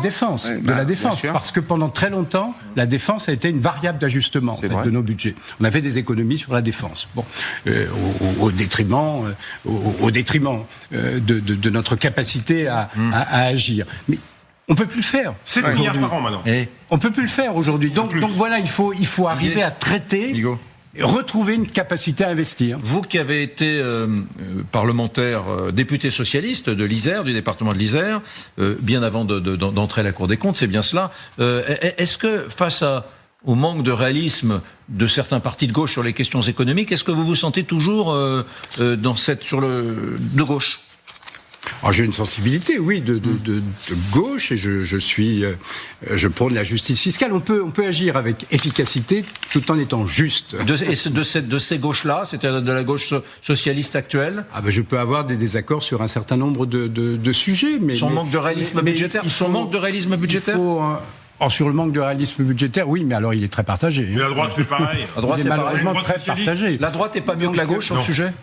défense. Parce que pendant très longtemps, la défense a été une variable d'ajustement de nos budgets. On a fait des économies sur la défense. Bon, au détriment de notre capacité à agir. Mais on peut plus le faire. 7 milliards par an maintenant. On peut plus le faire aujourd'hui. Donc voilà, il faut arriver à traiter. Retrouver une capacité à investir. Vous qui avez été parlementaire, député socialiste de l'Isère, du département de l'Isère, bien avant d'entrer à la Cour des comptes, c'est bien cela. Est-ce que face au manque de réalisme de certains partis de gauche sur les questions économiques, est-ce que vous vous sentez toujours de gauche ? Alors, j'ai une sensibilité, oui, de gauche, et je prône la justice fiscale. On peut agir avec efficacité tout en étant juste. De ces gauches-là, c'est-à-dire de la gauche socialiste actuelle ? Je peux avoir des désaccords sur un certain nombre de sujets, mais son manque de réalisme budgétaire. Sur le manque de réalisme budgétaire, oui, mais alors il est très partagé. Mais la droite fait pareil. La droite, c'est malheureusement très partagé. La droite n'est pas mieux que la gauche sur le sujet ?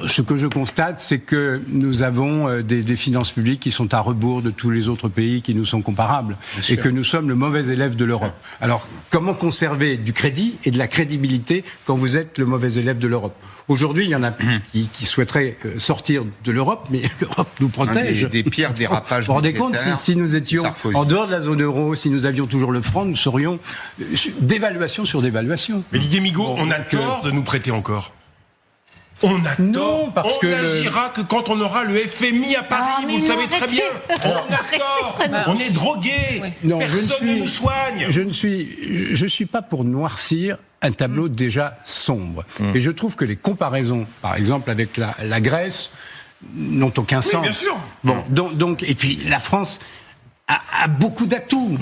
Ce que je constate, c'est que nous avons des finances publiques qui sont à rebours de tous les autres pays qui nous sont comparables. Et que nous sommes le mauvais élève de l'Europe. Alors, comment conserver du crédit et de la crédibilité quand vous êtes le mauvais élève de l'Europe ? Aujourd'hui, il y en a qui souhaiteraient sortir de l'Europe, mais l'Europe nous protège. Des pires dérapages. Vous vous rendez compte, si nous étions en dehors de la zone euro, si nous avions toujours le franc, nous serions d'évaluation sur dévaluation. Mais Didier Migaud, on a tort de nous prêter encore. On a tort. Parce on n'agira que quand on aura le FMI à Paris, vous le savez très bien. On a tort. On est drogués. Non, personne ne nous soigne. Je suis pas pour noircir un tableau déjà sombre. Et je trouve que les comparaisons, par exemple avec la Grèce, n'ont aucun sens. Bien sûr. Bon, donc, et puis la France a beaucoup d'atouts.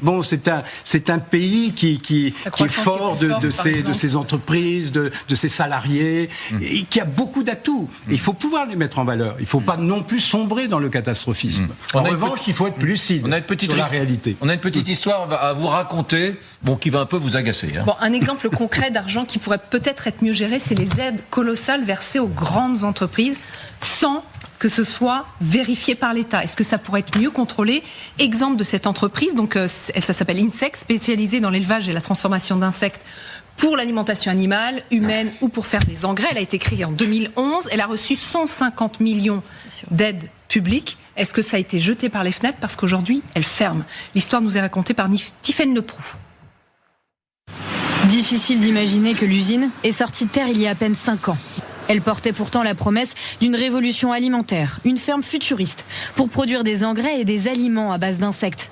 Bon, c'est un pays qui est fort de ses entreprises, de ses salariés, et qui a beaucoup d'atouts. Il faut pouvoir les mettre en valeur. Il ne faut pas non plus sombrer dans le catastrophisme. En revanche, il faut être lucide sur la réalité. On a une petite histoire à vous raconter, qui va un peu vous agacer. Bon, un exemple concret d'argent qui pourrait peut-être être mieux géré, c'est les aides colossales versées aux grandes entreprises sans que ce soit vérifié par l'État. Est-ce que ça pourrait être mieux contrôlé ? Exemple de cette entreprise, donc ça s'appelle Insect, spécialisée dans l'élevage et la transformation d'insectes pour l'alimentation animale, humaine ou pour faire des engrais. Elle a été créée en 2011. Elle a reçu 150 millions d'aides publiques. Est-ce que ça a été jeté par les fenêtres ? Parce qu'aujourd'hui, elle ferme. L'histoire nous est racontée par Tiffaine Leproux. Difficile d'imaginer que l'usine est sortie de terre il y a à peine 5 ans. Elle portait pourtant la promesse d'une révolution alimentaire, une ferme futuriste pour produire des engrais et des aliments à base d'insectes.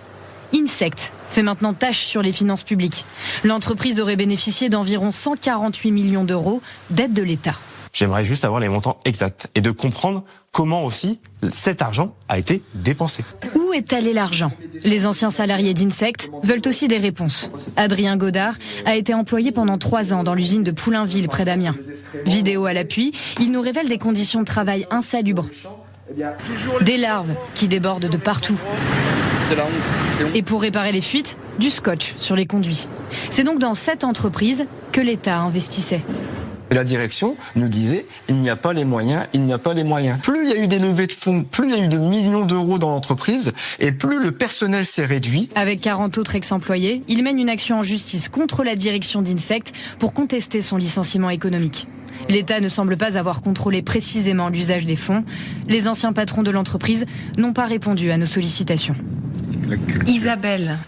Insect fait maintenant tache sur les finances publiques. L'entreprise aurait bénéficié d'environ 148 millions d'euros d'aide de l'État. J'aimerais juste avoir les montants exacts et de comprendre comment aussi cet argent a été dépensé. Où est allé l'argent ? Les anciens salariés d'Insect veulent aussi des réponses. Adrien Godard a été employé pendant 3 ans dans l'usine de Poulainville près d'Amiens. Vidéo à l'appui, il nous révèle des conditions de travail insalubres. Des larves qui débordent de partout. Et pour réparer les fuites, du scotch sur les conduits. C'est donc dans cette entreprise que l'État investissait. Et la direction nous disait, il n'y a pas les moyens, il n'y a pas les moyens. Plus il y a eu des levées de fonds, plus il y a eu de millions d'euros dans l'entreprise, et plus le personnel s'est réduit. Avec 40 autres ex-employés, il mène une action en justice contre la direction d'Insect pour contester son licenciement économique. L'État ne semble pas avoir contrôlé précisément l'usage des fonds. Les anciens patrons de l'entreprise n'ont pas répondu à nos sollicitations. Isabelle,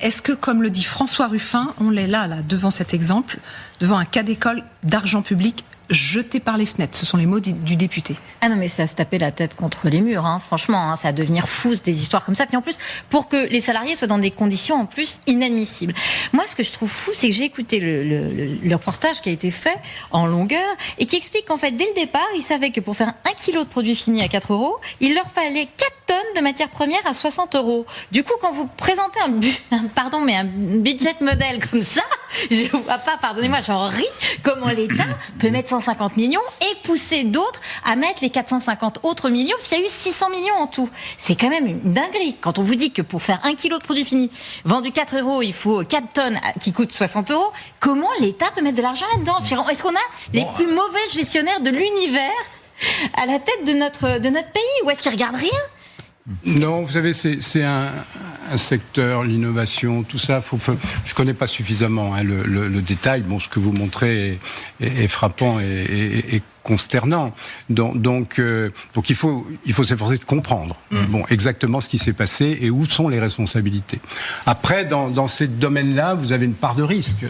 est-ce que, comme le dit François Ruffin, on est là, devant cet exemple, devant un cas d'école d'argent public jeté par les fenêtres? Ce sont les mots du député. Ah non, mais ça se taper la tête contre les murs, franchement, ça va devenir fou, des histoires comme ça. Puis en plus, pour que les salariés soient dans des conditions en plus inadmissibles. Moi, ce que je trouve fou, c'est que j'ai écouté le reportage qui a été fait en longueur et qui explique qu'en fait, dès le départ, ils savaient que pour faire 1 kilo de produit fini à 4 €, il leur fallait 4 tonnes de matières premières à 60 €. Du coup, quand vous présentez un budget modèle comme ça, je vois pas, pardonnez-moi, j'en ris, comment l'État peut mettre 150 millions et pousser d'autres à mettre les 450 autres millions, parce qu'il y a eu 600 millions en tout. C'est quand même une dinguerie. Quand on vous dit que pour faire 1 kilo de produit fini, vendu 4 €, il faut 4 tonnes qui coûtent 60 €, comment l'État peut mettre de l'argent là-dedans ? Est-ce qu'on a les plus mauvais gestionnaires de l'univers à la tête de notre pays ? Ou est-ce qu'ils regardent rien ? Non, vous savez, c'est un secteur, l'innovation, tout ça. Je connais pas suffisamment le détail. Bon, ce que vous montrez est frappant et consternant. Donc il faut s'efforcer de comprendre exactement ce qui s'est passé et où sont les responsabilités. Après, dans ces domaines-là, vous avez une part de risque.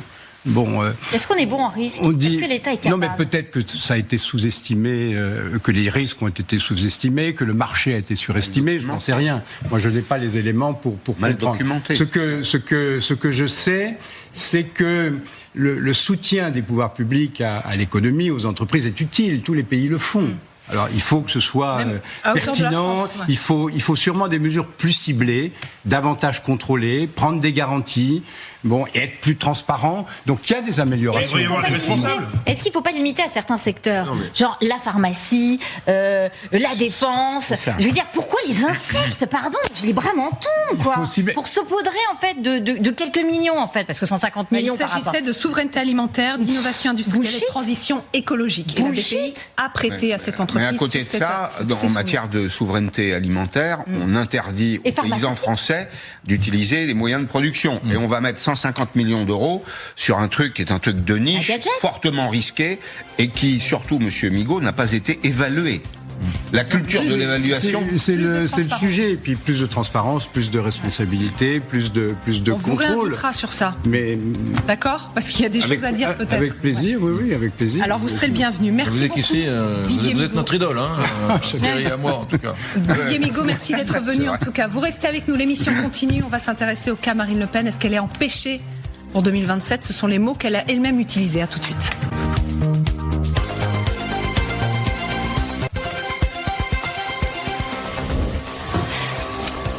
Est-ce qu'on est bon en risque ? Est-ce que l'État est capable ? Non, mais peut-être que ça a été sous-estimé, que les risques ont été sous-estimés, que le marché a été surestimé. Je n'en sais rien. Moi, je n'ai pas les éléments pour mal comprendre. Documenté. Ce que je sais, c'est que le soutien des pouvoirs publics à l'économie, aux entreprises est utile. Tous les pays le font. Alors, il faut que ce soit pertinent. France, ouais. Il faut sûrement des mesures plus ciblées, davantage contrôlées, prendre des garanties, et être plus transparent. Donc, il y a des améliorations. Est-ce qu'il ne faut pas limiter à certains secteurs, genre la pharmacie, la défense ? Je veux dire, pourquoi les insectes ? Pardon, je les brame en ton, quoi. Pour saupoudrer en fait de quelques millions en fait, parce que 150 millions. Il s'agissait de souveraineté alimentaire, d'innovation industrielle et de transition écologique. Et la BPI a prêté à cette entreprise. Mais à côté de ça, en matière de souveraineté alimentaire, on interdit aux paysans français d'utiliser les moyens de production. Et on va mettre 150 millions d'euros sur un truc qui est un truc de niche, fortement risqué, et qui, surtout, Monsieur Migaud, n'a pas été évalué. La culture de l'évaluation. C'est le sujet. Et puis plus de transparence, plus de responsabilité, plus de contrôle. On vous réinvitera sur ça. Mais d'accord, parce qu'il y a des choses à dire peut-être. Avec plaisir, oui, avec plaisir. Alors vous serez le bienvenu. Merci beaucoup. Ici, vous êtes notre idole, Thierry à moi en tout cas. Didier Migaud, merci d'être venu en tout cas. Vous restez avec nous, l'émission continue. On va s'intéresser au cas Marine Le Pen. Est-ce qu'elle est empêchée pour 2027 ? Ce sont les mots qu'elle a elle-même utilisés. À tout de suite.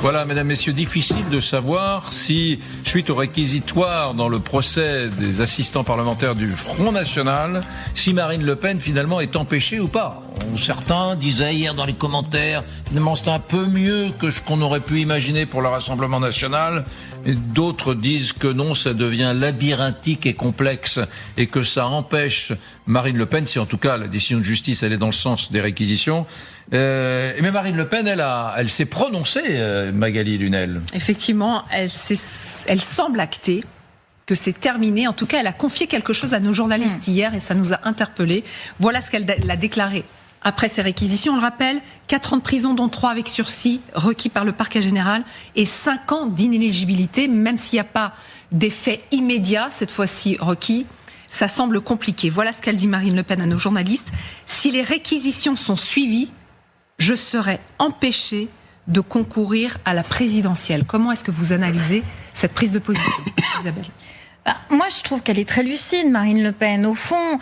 Voilà, mesdames, messieurs, difficile de savoir si, suite au réquisitoire dans le procès des assistants parlementaires du Front National, si Marine Le Pen, finalement, est empêchée ou pas. Certains disaient hier dans les commentaires, finalement, c'est un peu mieux que ce qu'on aurait pu imaginer pour le Rassemblement National. Et d'autres disent que non, ça devient labyrinthique et complexe et que ça empêche Marine Le Pen, si en tout cas la décision de justice elle est dans le sens des réquisitions. Mais Marine Le Pen, elle s'est prononcée, Magali Lunel. Effectivement, elle semble actée que c'est terminé. En tout cas, elle a confié quelque chose à nos journalistes hier et ça nous a interpellés. Voilà ce qu'elle a déclaré. Après ces réquisitions, on le rappelle, 4 ans de prison, dont 3 avec sursis, requis par le parquet général, et 5 ans d'inéligibilité, même s'il n'y a pas d'effet immédiat, cette fois-ci requis. Ça semble compliqué. Voilà ce qu'elle dit Marine Le Pen à nos journalistes. Si les réquisitions sont suivies, je serai empêchée de concourir à la présidentielle. Comment est-ce que vous analysez cette prise de position, Isabelle ? Moi, je trouve qu'elle est très lucide, Marine Le Pen. Au fond,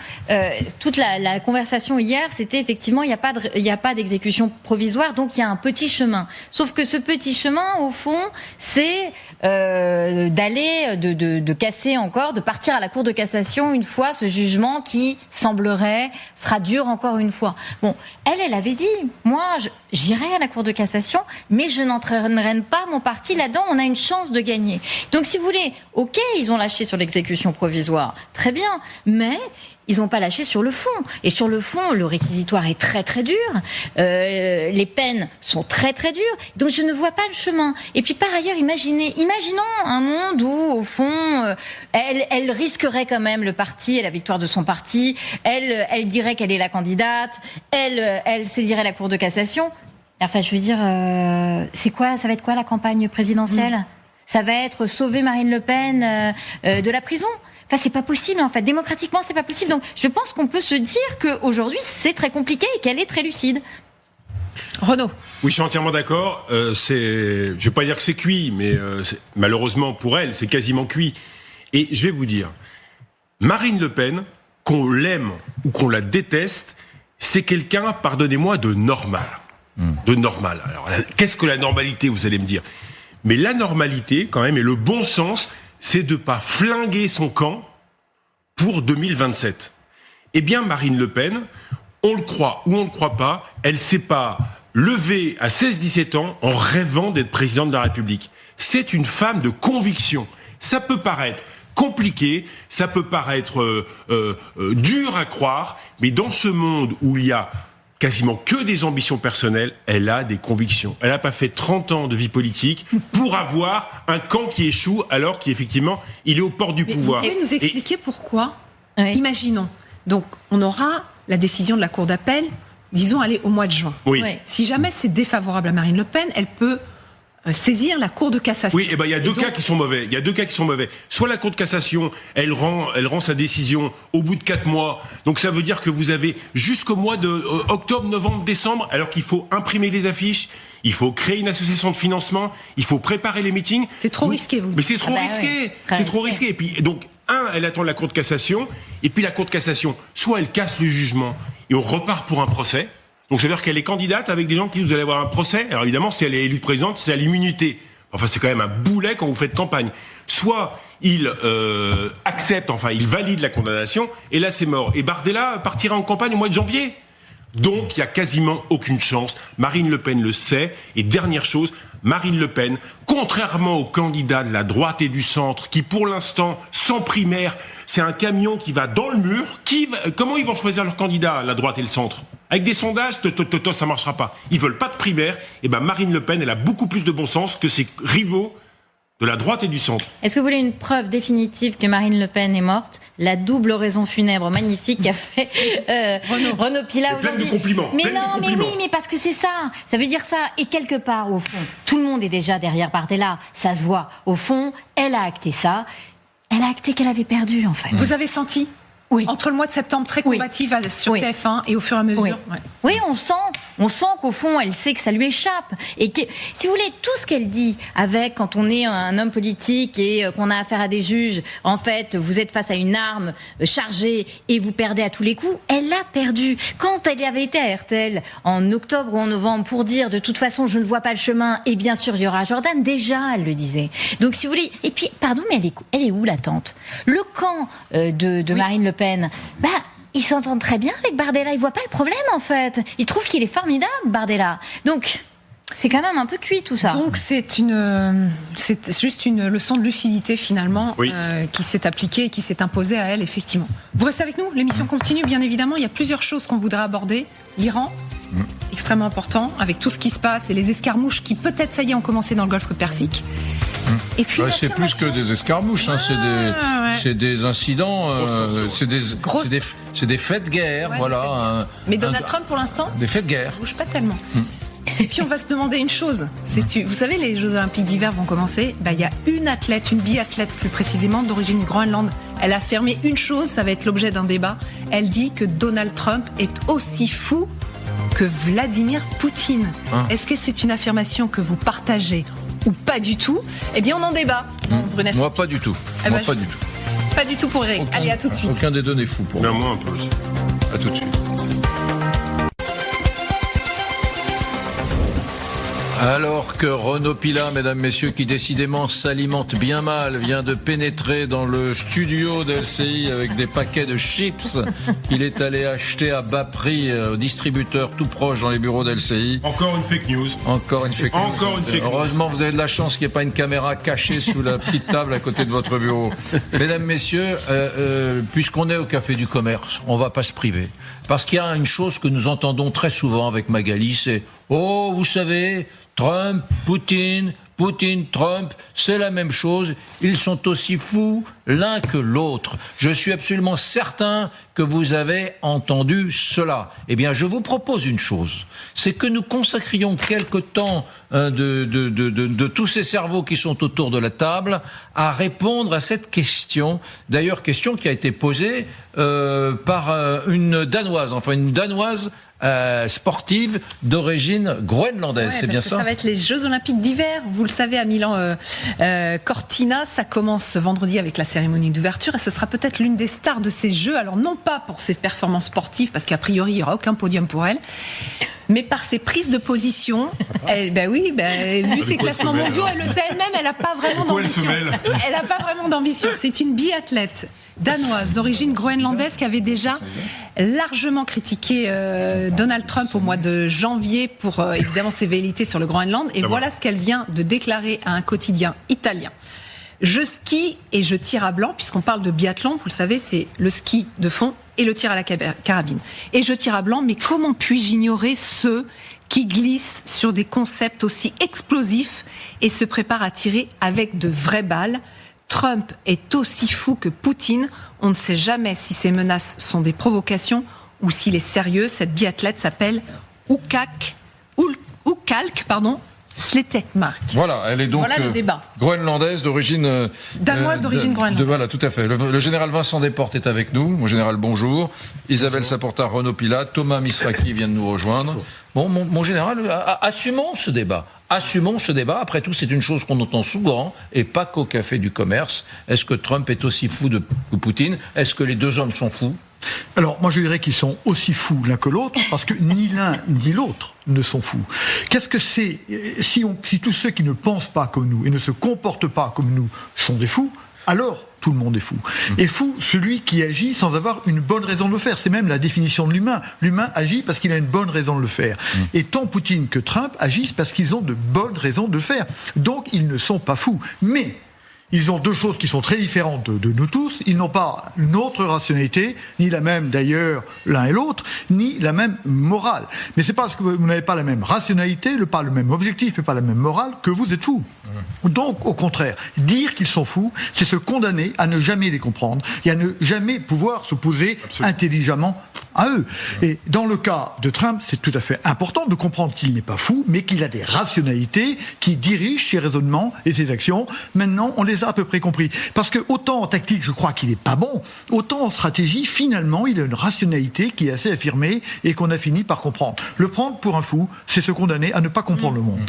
toute la conversation hier, c'était effectivement, il n'y a pas d'exécution provisoire, donc il y a un petit chemin. Sauf que ce petit chemin, au fond, c'est d'aller, de casser encore, de partir à la Cour de cassation une fois ce jugement qui semblerait sera dur encore une fois. Bon, elle avait dit, moi, j'irai à la Cour de cassation, mais je n'entraînerai pas mon parti là-dedans. On a une chance de gagner. Donc, si vous voulez, ok, ils ont lâché sur l'exécution provisoire, très bien, mais ils n'ont pas lâché sur le fond. Et sur le fond, le réquisitoire est très très dur, les peines sont très très dures, donc je ne vois pas le chemin. Et puis par ailleurs, imaginons un monde où, au fond, elle risquerait quand même le parti et la victoire de son parti, elle dirait qu'elle est la candidate, elle saisirait la Cour de cassation. Enfin, je veux dire, ça va être quoi la campagne présidentielle ? Ça va être sauver Marine Le Pen de la prison. Enfin, c'est pas possible, en fait. Démocratiquement, c'est pas possible. Donc, je pense qu'on peut se dire qu'aujourd'hui, c'est très compliqué et qu'elle est très lucide. Renaud. Oui, je suis entièrement d'accord. Je vais pas dire que c'est cuit, mais malheureusement pour elle, c'est quasiment cuit. Et je vais vous dire, Marine Le Pen, qu'on l'aime ou qu'on la déteste, c'est quelqu'un, pardonnez-moi, de normal. De normal. Alors, qu'est-ce que la normalité, vous allez me dire ? Mais la normalité, quand même, et le bon sens, c'est de pas flinguer son camp pour 2027. Eh bien, Marine Le Pen, on le croit ou on le croit pas, elle s'est pas levée à 16-17 ans en rêvant d'être présidente de la République. C'est une femme de conviction. Ça peut paraître compliqué, ça peut paraître dur à croire, mais dans ce monde où il y a quasiment que des ambitions personnelles, elle a des convictions. Elle n'a pas fait 30 ans de vie politique pour avoir un camp qui échoue alors qu'effectivement, il est aux portes du pouvoir. Vous pouvez nous expliquer pourquoi ? Imaginons, donc on aura la décision de la Cour d'appel, disons, allez, au mois de juin. Oui. Si jamais c'est défavorable à Marine Le Pen, elle peut saisir la Cour de cassation. Oui, il y a deux cas qui sont mauvais. Il y a 2 cas qui sont mauvais. Soit la Cour de cassation, elle rend sa décision au bout de 4 mois. Donc ça veut dire que vous avez jusqu'au mois de octobre, novembre, décembre, alors qu'il faut imprimer les affiches, il faut créer une association de financement, il faut préparer les meetings. C'est trop risqué, vous. Mais c'est trop risqué. C'est trop risqué. Et puis donc, elle attend la Cour de cassation, et puis la Cour de cassation, soit elle casse le jugement et on repart pour un procès. Donc ça veut dire qu'elle est candidate avec des gens qui vous allez avoir un procès. Alors évidemment, si elle est élue présidente, c'est à l'immunité. Enfin, c'est quand même un boulet quand vous faites campagne. Soit il accepte, enfin, il valide la condamnation, et là c'est mort. Et Bardella partira en campagne au mois de janvier. Donc il y a quasiment aucune chance. Marine Le Pen le sait. Et dernière chose, Marine Le Pen, contrairement aux candidats de la droite et du centre, qui pour l'instant, sans primaire, c'est un camion qui va dans le mur. Comment ils vont choisir leur candidat, la droite et le centre ? Avec des sondages, ça marchera pas. Ils veulent pas de primaire. Et ben Marine Le Pen, elle a beaucoup plus de bon sens que ses rivaux de la droite et du centre. Est-ce que vous voulez une preuve définitive que Marine Le Pen est morte ? La double oraison funèbre magnifique qu'a fait Renaud Pila aujourd'hui. Plein de compliments. Mais parce que c'est ça. Ça veut dire ça. Et quelque part, au fond, tout le monde est déjà derrière Bardella. Ça se voit. Au fond, elle a acté ça. Elle a acté qu'elle avait perdu, en fait. Vous avez senti ? Oui. Entre le mois de septembre très combative sur TF1 et au fur et à mesure. Oui, on sent on sent qu'au fond, elle sait que ça lui échappe. Et que, si vous voulez, tout ce qu'elle dit quand on est un homme politique et qu'on a affaire à des juges, en fait, vous êtes face à une arme chargée et vous perdez à tous les coups, elle a perdu. Quand elle avait été à RTL en octobre ou en novembre pour dire de toute façon, je ne vois pas le chemin et bien sûr, il y aura Jordan, déjà, elle le disait. Donc, si vous voulez, et puis, pardon, mais elle est où la tante ? Le camp de Marine Le Pen, ils s'entendent très bien avec Bardella, ils voient pas le problème en fait. Ils trouvent qu'il est formidable, Bardella. Donc, c'est quand même un peu cuit tout ça. Donc c'est juste une leçon de lucidité finalement qui s'est appliquée et qui s'est imposée à elle effectivement. Vous restez avec nous, l'émission continue bien évidemment. Il y a plusieurs choses qu'on voudrait aborder. L'Iran, extrêmement important, avec tout ce qui se passe et les escarmouches qui peut-être ça y est ont commencé dans le Golfe Persique. Et puis c'est plus que des escarmouches, c'est des incidents, c'est des faits de guerre, voilà. Mais Donald Trump pour l'instant, des faits de guerre, bouge pas tellement. Et puis on va se demander une chose, vous savez, les Jeux Olympiques d'hiver vont commencer. Il y a une athlète, une biathlète plus précisément, d'origine Groenland. Elle a affirmé une chose, ça va être l'objet d'un débat. Elle dit que Donald Trump est aussi fou que Vladimir Poutine. Est-ce que c'est une affirmation que vous partagez ou pas du tout? Eh bien, on en débat. Moi, pas du tout. Moi, pas du tout. Pas du tout pour Eric. Allez, à tout de suite. Aucun des deux n'est fou pour moi. Moi, un peu aussi. À tout de suite. Alors que Renaud Pila, mesdames, messieurs, qui décidément s'alimente bien mal, vient de pénétrer dans le studio d'LCI avec des paquets de chips qu'il est allé acheter à bas prix au distributeur tout proche dans les bureaux d'LCI. Encore une fake news. Encore une fake news. Heureusement, vous avez de la chance qu'il n'y ait pas une caméra cachée sous la petite table à côté de votre bureau. Mesdames, messieurs, puisqu'on est au Café du Commerce, on ne va pas se priver. Parce qu'il y a une chose que nous entendons très souvent avec Magali, c'est « Oh, vous savez, Trump, Poutine, Trump, c'est la même chose. Ils sont aussi fous l'un que l'autre. » Je suis absolument certain que vous avez entendu cela. Eh bien, je vous propose une chose. C'est que nous consacrions quelque temps de tous ces cerveaux qui sont autour de la table à répondre à cette question. D'ailleurs, question qui a été posée par une Danoise sportive d'origine groenlandaise, c'est bien ça ? Ça va être les Jeux Olympiques d'hiver. Vous le savez, à Milan Cortina, ça commence vendredi avec la cérémonie d'ouverture et ce sera peut-être l'une des stars de ces Jeux. Alors non pas pour ses performances sportives, parce qu'a priori il n'y aura aucun podium pour elle, mais par ses prises de position. Vu ses classements mondiaux, elle le sait elle-même, elle n'a pas vraiment d'ambition. Elle n'a pas vraiment d'ambition. C'est une biathlète danoise d'origine groenlandaise qui avait déjà largement critiqué Donald Trump au mois de janvier pour évidemment ses velléités sur le Groenland. Et voilà ce qu'elle vient de déclarer à un quotidien italien. Je skie et je tire à blanc, puisqu'on parle de biathlon, vous le savez, c'est le ski de fond et le tir à la carabine. Et je tire à blanc, mais comment puis-je ignorer ceux qui glissent sur des concepts aussi explosifs et se préparent à tirer avec de vraies balles? Trump est aussi fou que Poutine. On ne sait jamais si ces menaces sont des provocations ou s'il est sérieux. Cette biathlète s'appelle Ukalk Sletekmark. Voilà, elle est donc le débat. Groenlandaise d'origine... Danoise d'origine groenlandaise. Voilà, tout à fait. Le général Vincent Desportes est avec nous. Mon général, bonjour. Isabelle Saporta, Renaud Pila, Thomas Misraki vient de nous rejoindre. Bon, mon général, assumons ce débat. Assumons ce débat. Après tout, c'est une chose qu'on entend souvent, et pas qu'au Café du Commerce. Est-ce que Trump est aussi fou que Poutine ? Est-ce que les deux hommes sont fous ? Alors, moi, je dirais qu'ils sont aussi fous l'un que l'autre, parce que ni l'un ni l'autre ne sont fous. Qu'est-ce que c'est si tous ceux qui ne pensent pas comme nous et ne se comportent pas comme nous sont des fous, alors tout le monde est fou. Et fou, celui qui agit sans avoir une bonne raison de le faire. C'est même la définition de l'humain. L'humain agit parce qu'il a une bonne raison de le faire. Et tant Poutine que Trump agissent parce qu'ils ont de bonnes raisons de le faire. Donc, ils ne sont pas fous. Mais ils ont deux choses qui sont très différentes de nous tous. Ils n'ont pas notre rationalité, ni la même d'ailleurs l'un et l'autre, ni la même morale. Mais c'est pas parce que vous n'avez pas la même rationalité, pas le même objectif, et pas la même morale, que vous êtes fou. Donc, au contraire, dire qu'ils sont fous, c'est se condamner à ne jamais les comprendre et à ne jamais pouvoir s'opposer intelligemment à eux. Et dans le cas de Trump, c'est tout à fait important de comprendre qu'il n'est pas fou, mais qu'il a des rationalités qui dirigent ses raisonnements et ses actions. Maintenant, on les les a à peu près compris. Parce que autant en tactique, je crois qu'il n'est pas bon, autant en stratégie, finalement, il a une rationalité qui est assez affirmée et qu'on a fini par comprendre. Le prendre pour un fou, c'est se condamner à ne pas comprendre le monde.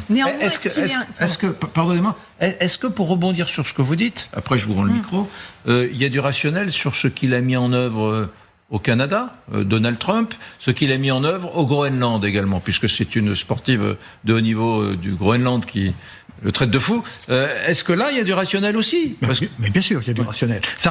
Pardonnez-moi, est-ce que pour rebondir sur ce que vous dites, après je vous rends le micro, il y a du rationnel sur ce qu'il a mis en œuvre au Canada, Donald Trump, ce qu'il a mis en œuvre au Groenland également, puisque c'est une sportive de haut niveau du Groenland qui le traite de fou. Est-ce que là, il y a du rationnel aussi? Mais bien sûr qu'il y a du rationnel. Sa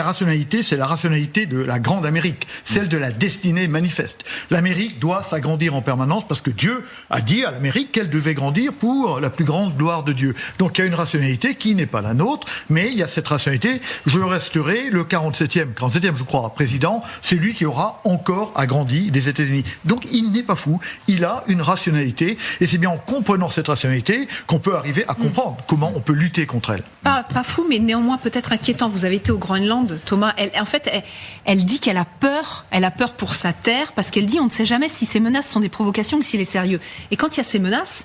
rationalité, c'est la rationalité de la grande Amérique, celle de la destinée manifeste. L'Amérique doit s'agrandir en permanence parce que Dieu a dit à l'Amérique qu'elle devait grandir pour la plus grande gloire de Dieu. Donc il y a une rationalité qui n'est pas la nôtre, mais il y a cette rationalité. Je resterai le 47e, je crois, président, c'est lui qui aura encore agrandi les États-Unis. Donc il n'est pas fou, il a une rationalité, et c'est bien en comprenant cette rationalité qu'on peut arriver à comprendre comment on peut lutter contre elle. Pas fou, mais néanmoins peut-être inquiétant. Vous avez été au Groenland, Thomas. Elle dit qu'elle a peur. Elle a peur pour sa terre parce qu'elle dit on ne sait jamais si ces menaces sont des provocations ou s'il est sérieux. Et quand il y a ces menaces,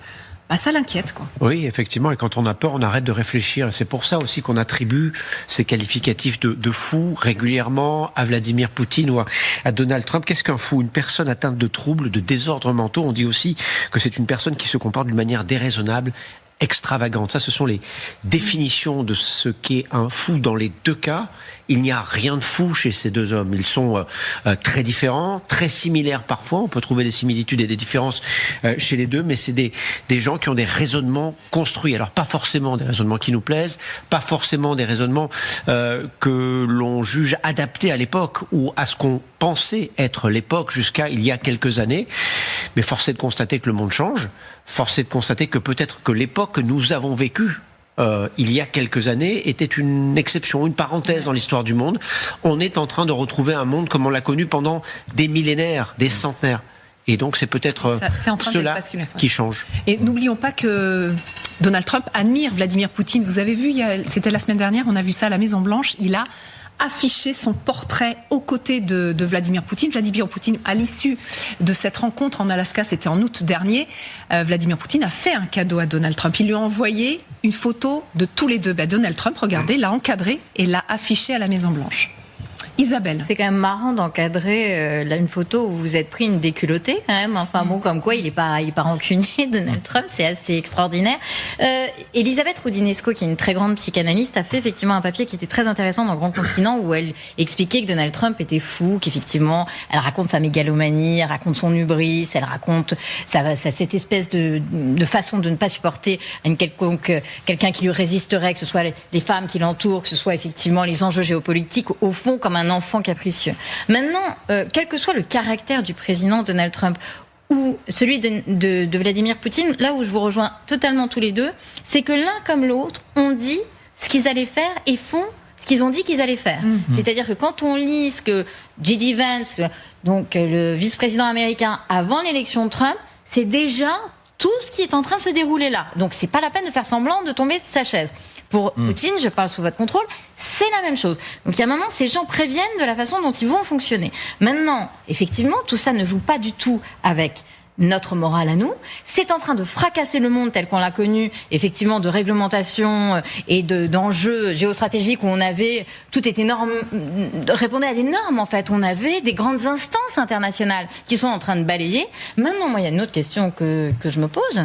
ça l'inquiète, quoi. Oui, effectivement, et quand on a peur, on arrête de réfléchir. C'est pour ça aussi qu'on attribue ces qualificatifs de fou régulièrement à Vladimir Poutine ou à Donald Trump. Qu'est-ce qu'un fou? Une personne atteinte de troubles, de désordres mentaux. On dit aussi que c'est une personne qui se comporte d'une manière déraisonnable, extravagante. Ça, ce sont les définitions de ce qu'est un fou dans les deux cas. Il n'y a rien de fou chez ces deux hommes. Ils sont très différents, très similaires parfois. On peut trouver des similitudes et des différences chez les deux, mais c'est des gens qui ont des raisonnements construits. Alors, pas forcément des raisonnements qui nous plaisent, pas forcément des raisonnements que l'on juge adaptés à l'époque ou à ce qu'on pensait être l'époque jusqu'à il y a quelques années. Mais force est de constater que le monde change. Force est de constater que peut-être que l'époque que nous avons vécue il y a quelques années était une exception, une parenthèse dans l'histoire du monde. On est en train de retrouver un monde comme on l'a connu pendant des millénaires, des centenaires. Et donc c'est peut-être cela qui change. Et n'oublions pas que Donald Trump admire Vladimir Poutine. Vous avez vu, c'était la semaine dernière, on a vu ça à la Maison-Blanche, il a affiché son portrait aux côtés de Vladimir Poutine. Vladimir Poutine, à l'issue de cette rencontre en Alaska, c'était en août dernier, Vladimir Poutine a fait un cadeau à Donald Trump. Il lui a envoyé une photo de tous les deux. Donald Trump, regardez, l'a encadré et l'a affiché à la Maison-Blanche. Isabelle. C'est quand même marrant d'encadrer une photo où vous êtes pris une déculottée quand même. Enfin bon, comme quoi il est pas rancunier, Donald Trump, c'est assez extraordinaire. Elisabeth Roudinesco, qui est une très grande psychanalyste, a fait effectivement un papier qui était très intéressant dans le Grand Continent où elle expliquait que Donald Trump était fou, qu'effectivement elle raconte sa mégalomanie, elle raconte son hubris, elle raconte cette espèce de façon de ne pas supporter quelqu'un qui lui résisterait, que ce soit les femmes qui l'entourent, que ce soit effectivement les enjeux géopolitiques, au fond comme un enfant capricieux. Maintenant, quel que soit le caractère du président Donald Trump ou celui de Vladimir Poutine, là où je vous rejoins totalement tous les deux, c'est que l'un comme l'autre ont dit ce qu'ils allaient faire et font ce qu'ils ont dit qu'ils allaient faire. C'est-à-dire que quand on lit ce que J.D. Vance, donc le vice-président américain avant l'élection de Trump, c'est déjà tout ce qui est en train de se dérouler là. Donc c'est pas la peine de faire semblant de tomber de sa chaise. Pour Poutine, je parle sous votre contrôle, c'est la même chose. Donc il y a un moment, ces gens préviennent de la façon dont ils vont fonctionner. Maintenant, effectivement, tout ça ne joue pas du tout avec notre morale à nous. C'est en train de fracasser le monde tel qu'on l'a connu, effectivement, de réglementation et d'enjeux géostratégiques où on avait, tout était répondait à des normes en fait. On avait des grandes instances internationales qui sont en train de balayer. Maintenant, moi, il y a une autre question que je me pose.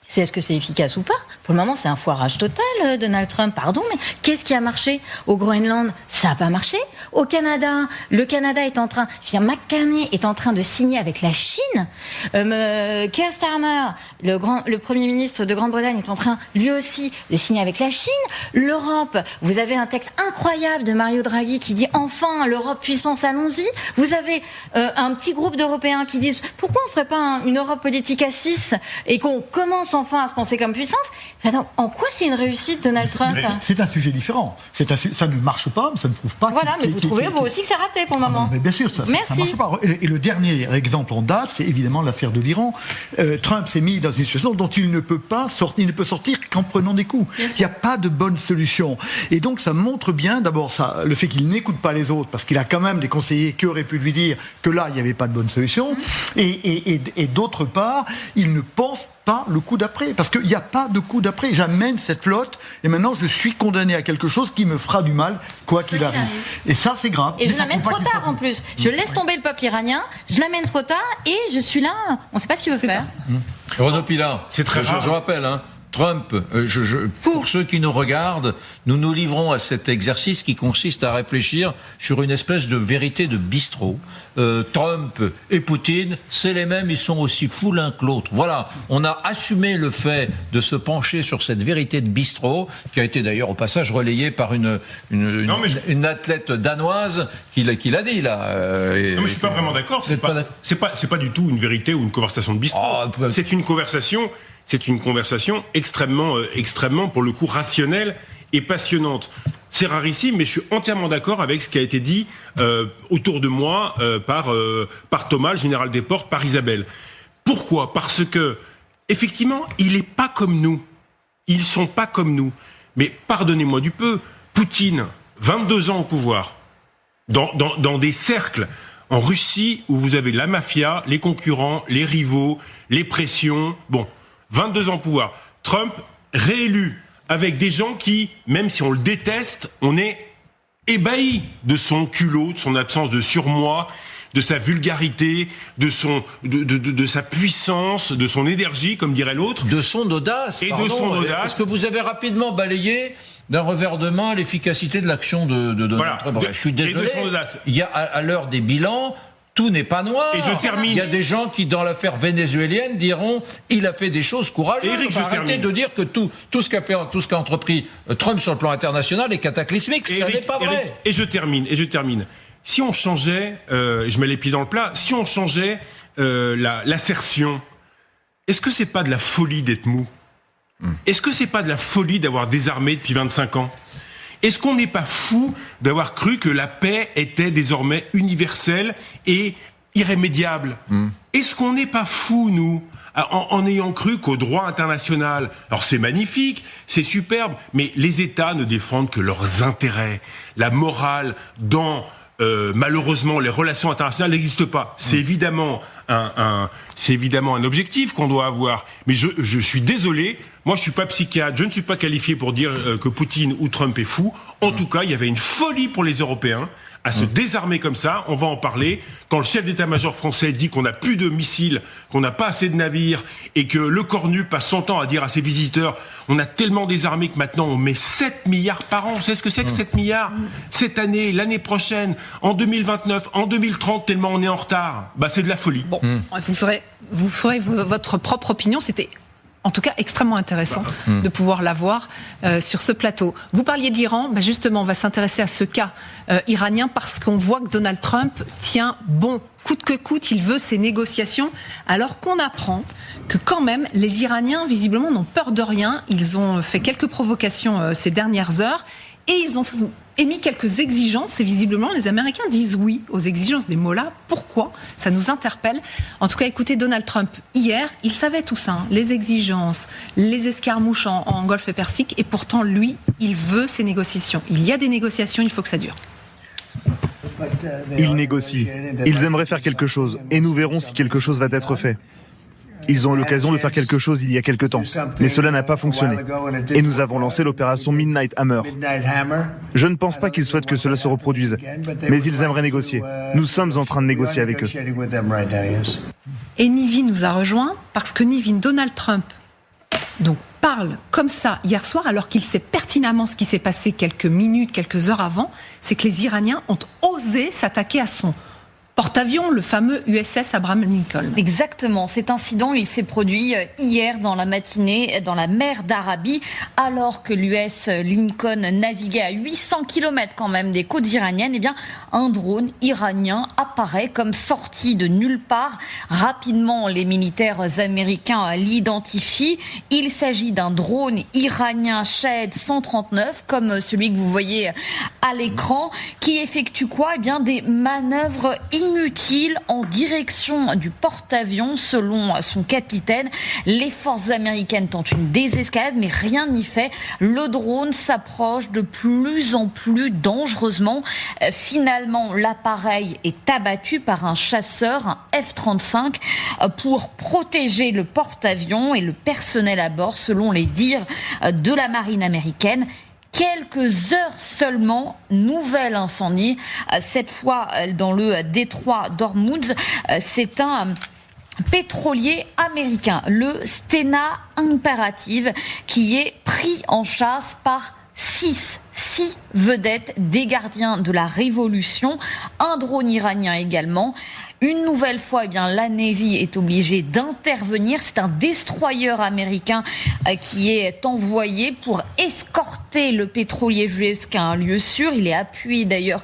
C'est est-ce que c'est efficace ou pas? Pour le moment, c'est un foirage total, Donald Trump. Pardon, mais qu'est-ce qui a marché au Groenland? Ça n'a pas marché. Au Canada, le Canada est en train... McCartney est en train de signer avec la Chine. Keir Starmer, le Premier ministre de Grande-Bretagne, est en train, lui aussi, de signer avec la Chine. L'Europe, vous avez un texte incroyable de Mario Draghi qui dit « Enfin, l'Europe puissance, allons-y ». Vous avez un petit groupe d'Européens qui disent « Pourquoi on ne ferait pas une Europe politique à 6 et qu'on commence enfin à se penser comme puissance ». Enfin, en quoi c'est une réussite, Donald Trump? C'est un sujet différent. Ça ne marche pas, mais ça ne prouve pas... Voilà, mais vous trouvez vous aussi que c'est raté pour le moment. Mais bien sûr, ça marche pas. Et le dernier exemple en date, c'est évidemment l'affaire de l'Iran. Trump s'est mis dans une situation dont il ne peut pas sortir, il ne peut sortir qu'en prenant des coups. Il n'y a pas de bonne solution. Et donc ça montre bien, d'abord, le fait qu'il n'écoute pas les autres, parce qu'il a quand même des conseillers qui auraient pu lui dire que là, il n'y avait pas de bonne solution. Et d'autre part, il ne pense pas le coup d'après. Parce qu'il n'y a pas de coup d'après. J'amène cette flotte et maintenant je suis condamné à quelque chose qui me fera du mal, quoi qu'il arrive. Et ça, c'est grave. Et je l'amène trop tard en plus. Je laisse tomber le peuple iranien, je l'amène trop tard et je suis là. On ne sait pas ce qu'il veut faire. Renaud Pilat, c'est très rare. Je rappelle, Trump, pour ceux qui nous regardent, nous nous livrons à cet exercice qui consiste à réfléchir sur une espèce de vérité de bistrot. Trump et Poutine, c'est les mêmes, ils sont aussi fous l'un que l'autre. Voilà, on a assumé le fait de se pencher sur cette vérité de bistrot, qui a été d'ailleurs au passage relayée par une athlète danoise qui l'a dit là. Non, mais je suis pas vraiment d'accord. C'est pas du tout une vérité ou une conversation de bistrot. C'est une conversation. C'est une conversation extrêmement, pour le coup, rationnelle et passionnante. C'est rarissime, mais je suis entièrement d'accord avec ce qui a été dit autour de moi par Thomas, le général des Portes, par Isabelle. Pourquoi ? Parce que, effectivement, il n'est pas comme nous. Ils sont pas comme nous. Mais pardonnez-moi du peu, Poutine, 22 ans au pouvoir, dans des cercles en Russie où vous avez la mafia, les concurrents, les rivaux, les pressions, 22 ans au pouvoir. Trump, réélu, avec des gens qui, même si on le déteste, on est ébahi de son culot, de son absence de surmoi, de sa vulgarité, de sa puissance, de son énergie, comme dirait l'autre. De son audace. Est-ce que vous avez rapidement balayé d'un revers de main l'efficacité de l'action de Donald Trump ? Je suis désolé. Il y a, à l'heure des bilans, tout n'est pas noir. Et je termine. Il y a des gens qui, dans l'affaire vénézuélienne, diront il a fait des choses courageuses. Arrêtez de dire que tout ce qu'a entrepris Trump sur le plan international est cataclysmique. Ça n'est pas vrai. Et je termine. Si on changeait, je mets les pieds dans le plat, si on changeait l'assertion, est-ce que c'est pas de la folie d'être mou ? Est-ce que c'est pas de la folie d'avoir désarmé depuis 25 ans ? Est-ce qu'on n'est pas fou d'avoir cru que la paix était désormais universelle et irrémédiable ? Est-ce qu'on n'est pas fou, nous, en ayant cru qu'au droit international, alors c'est magnifique, c'est superbe, mais les États ne défendent que leurs intérêts. La morale dans malheureusement les relations internationales n'existent pas. C'est évidemment un objectif qu'on doit avoir. Mais je suis désolé, moi je suis pas psychiatre, je ne suis pas qualifié pour dire que Poutine ou Trump est fou. En tout cas, il y avait une folie pour les Européens à se désarmer comme ça. On va en parler. Quand le chef d'état-major français dit qu'on n'a plus de missiles, qu'on n'a pas assez de navires et que le Cornu passe son temps à dire à ses visiteurs on a tellement désarmé que maintenant on met 7 milliards par an. Vous savez ce que c'est que 7 milliards ? Cette année, l'année prochaine, en 2029, en 2030, tellement on est en retard. C'est de la folie. Vous ferez votre propre opinion. C'était en tout cas extrêmement intéressant de pouvoir l'avoir sur ce plateau. Vous parliez de l'Iran, justement on va s'intéresser à ce cas iranien parce qu'on voit que Donald Trump tient bon. Coûte que coûte, il veut ces négociations, alors qu'on apprend que quand même les Iraniens visiblement n'ont peur de rien. Ils ont fait quelques provocations ces dernières heures et ils ont émis quelques exigences et visiblement les Américains disent oui aux exigences des mollahs. Pourquoi ? Ça nous interpelle. En tout cas, écoutez, Donald Trump, hier, il savait tout ça, les exigences, les escarmouches en Golfe Persique, et pourtant, lui, il veut ces négociations. Il y a des négociations, il faut que ça dure. Ils négocient. Ils aimeraient faire quelque chose, et nous verrons si quelque chose va être fait. Ils ont eu l'occasion de faire quelque chose il y a quelque temps, mais cela n'a pas fonctionné. Et nous avons lancé l'opération Midnight Hammer. Je ne pense pas qu'ils souhaitent que cela se reproduise, mais ils aimeraient négocier. Nous sommes en train de négocier avec eux. Et Nivin nous a rejoint parce que Donald Trump parle comme ça hier soir alors qu'il sait pertinemment ce qui s'est passé quelques minutes, quelques heures avant, c'est que les Iraniens ont osé s'attaquer à son porte-avions, le fameux USS Abraham Lincoln. Exactement. Cet incident, il s'est produit hier dans la matinée dans la mer d'Arabie, alors que l'US Lincoln naviguait à 800 km quand même des côtes iraniennes. Eh bien, un drone iranien apparaît comme sorti de nulle part. Rapidement, les militaires américains l'identifient. Il s'agit d'un drone iranien Shahed 139, comme celui que vous voyez à l'écran, qui effectue quoi ? Eh bien, des manœuvres inutile en direction du porte-avions. Selon son capitaine, les forces américaines tentent une désescalade, mais rien n'y fait. Le drone s'approche de plus en plus dangereusement. Finalement, l'appareil est abattu par un chasseur, un F-35, pour protéger le porte-avions et le personnel à bord, selon les dires de la marine américaine. Quelques heures seulement, nouvel incendie, cette fois dans le détroit d'Ormuz. C'est un pétrolier américain, le Stena Imperative, qui est pris en chasse par six vedettes des gardiens de la Révolution, un drone iranien également. Une nouvelle fois, la Navy est obligée d'intervenir. C'est un destroyer américain qui est envoyé pour escorter le pétrolier jusqu'à un lieu sûr. Il est appuyé d'ailleurs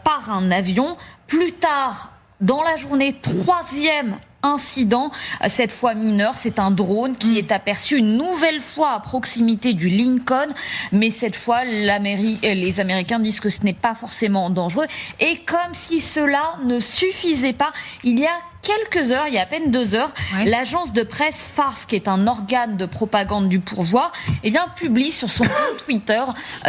par un avion. Plus tard, dans la journée, troisième incident, cette fois mineur, c'est un drone qui est aperçu une nouvelle fois à proximité du Lincoln, mais cette fois les Américains disent que ce n'est pas forcément dangereux, et comme si cela ne suffisait pas, il y a quelques heures, il y a à peine 2 heures, l'agence de presse Fars, qui est un organe de propagande du pourvoir, publie sur son compte Twitter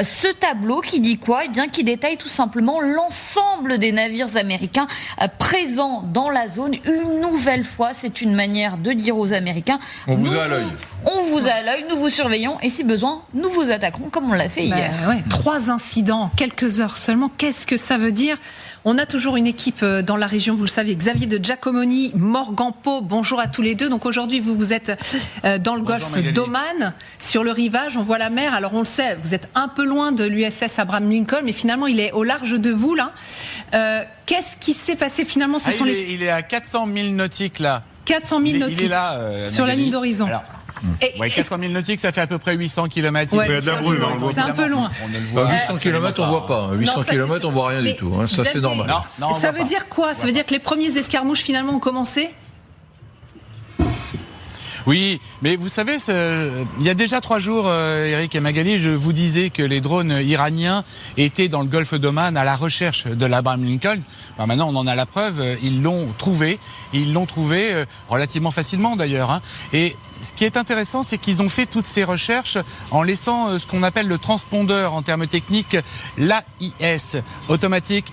ce tableau qui dit quoi ? Qui détaille tout simplement l'ensemble des navires américains présents dans la zone. Une nouvelle fois, c'est une manière de dire aux Américains, on vous a à l'œil. On vous a à l'œil, nous vous surveillons et si besoin, nous vous attaquerons comme on l'a fait hier. 3 incidents en quelques heures seulement, qu'est-ce que ça veut dire ? On a toujours une équipe dans la région, vous le savez, Xavier de Giacomoni, Morgan Pau, bonjour à tous les deux. Donc aujourd'hui, vous êtes dans le golfe d'Oman, sur le rivage, on voit la mer. Alors on le sait, vous êtes un peu loin de l'USS Abraham Lincoln, mais finalement il est au large de vous là. Qu'est-ce qui s'est passé finalement ? Il est à 400 000 nautiques là. 400 000 nautiques il est là, sur la ligne d'horizon. Alors, 400 000 nautiques, ça fait à peu près 800 km. C'est un peu loin. 800 km, on ne voit pas. 800 km, on ne voit rien du tout. Ça, c'est normal. Ça veut dire quoi ? Ça veut dire que les premiers escarmouches, finalement, ont commencé ? Oui, mais vous savez, il y a déjà 3 jours, Eric et Magali, je vous disais que les drones iraniens étaient dans le golfe d'Oman à la recherche de l'Abraham Lincoln. Maintenant, on en a la preuve, ils l'ont trouvé. Ils l'ont trouvé relativement facilement d'ailleurs. Et ce qui est intéressant, c'est qu'ils ont fait toutes ces recherches en laissant ce qu'on appelle le transpondeur en termes techniques, l'AIS, Automatic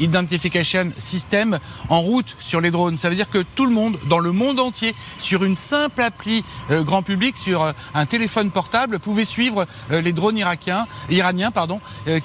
Identification System, en route sur les drones. Ça veut dire que tout le monde, dans le monde entier, sur une simple appli grand public, sur un téléphone portable, pouvait suivre les drones iraniens,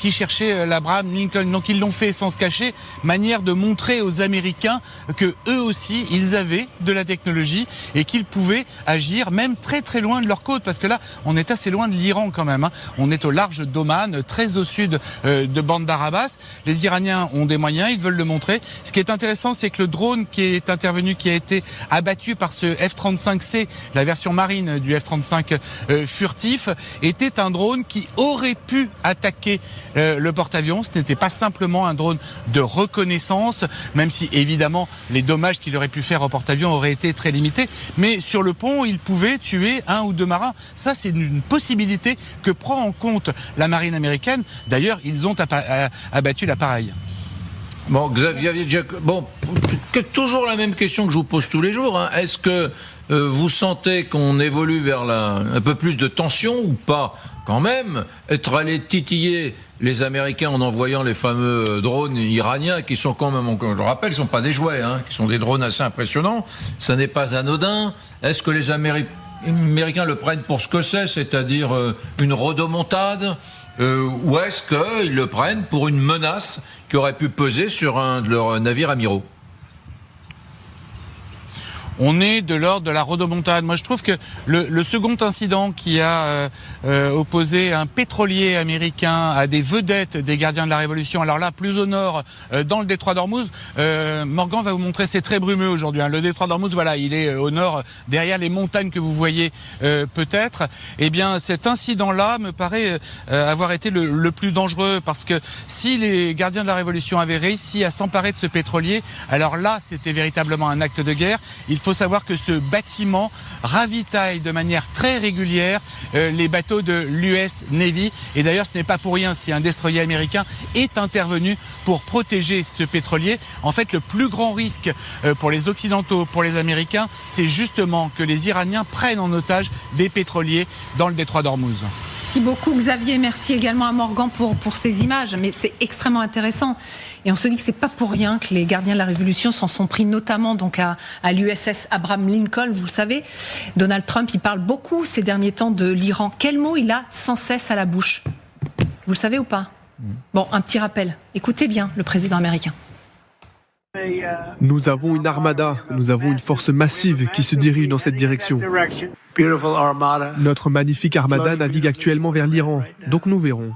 qui cherchaient l'Abraham Lincoln. Donc ils l'ont fait sans se cacher, manière de montrer aux Américains que eux aussi, ils avaient de la technologie et qu'ils pouvaient agir même très très loin de leur côte, parce que là on est assez loin de l'Iran quand même. On est au large d'Oman, très au sud de Bandar Abbas. Les Iraniens ont des moyens, ils veulent le montrer. Ce qui est intéressant, c'est que le drone qui est intervenu, qui a été abattu par ce F-35C, la version marine du F-35 furtif, était un drone qui aurait pu attaquer le porte-avions. Ce n'était pas simplement un drone de reconnaissance, même si évidemment les dommages qu'il aurait pu faire au porte-avions auraient été très limités, mais sur le pont il pouvait tuer 1 ou 2 marins. Ça, c'est une possibilité que prend en compte la marine américaine. D'ailleurs, ils ont abattu l'appareil. Bon, Xavier, toujours la même question que je vous pose tous les jours. Est-ce que vous sentez qu'on évolue vers un peu plus de tension ou pas ? Quand même, être allé titiller les Américains en envoyant les fameux drones iraniens, qui sont quand même, je le rappelle, ne sont pas des jouets, qui sont des drones assez impressionnants, ça n'est pas anodin. Est-ce que les Américains le prennent pour ce que c'est-à-dire une rodomontade, ou est-ce qu'ils le prennent pour une menace qui aurait pu peser sur un de leurs navires amiraux ? On est de l'ordre de la rodomontade. Moi, je trouve que le second incident qui a opposé un pétrolier américain à des vedettes des gardiens de la Révolution, alors là, plus au nord, dans le détroit d'Ormuz, Morgan va vous montrer, c'est très brumeux aujourd'hui. Le détroit d'Ormuz, voilà, il est au nord, derrière les montagnes que vous voyez peut-être. Eh bien, cet incident-là me paraît avoir été le plus dangereux, parce que si les gardiens de la Révolution avaient réussi à s'emparer de ce pétrolier, alors là, c'était véritablement un acte de guerre. Il faut faut savoir que ce bâtiment ravitaille de manière très régulière les bateaux de l'US Navy. Et d'ailleurs, ce n'est pas pour rien si un destroyer américain est intervenu pour protéger ce pétrolier. En fait, le plus grand risque pour les Occidentaux, pour les Américains, c'est justement que les Iraniens prennent en otage des pétroliers dans le détroit d'Ormuz. Merci beaucoup Xavier, merci également à Morgan pour ces images, mais c'est extrêmement intéressant. Et on se dit que c'est pas pour rien que les gardiens de la Révolution s'en sont pris notamment donc à l'USS Abraham Lincoln, vous le savez. Donald Trump, il parle beaucoup ces derniers temps de l'Iran. Quel mot il a sans cesse à la bouche? Vous le savez ou pas? Bon, un petit rappel. Écoutez bien le président américain. Nous avons une armada, nous avons une force massive qui se dirige dans cette direction. Notre magnifique armada navigue actuellement vers l'Iran, donc nous verrons.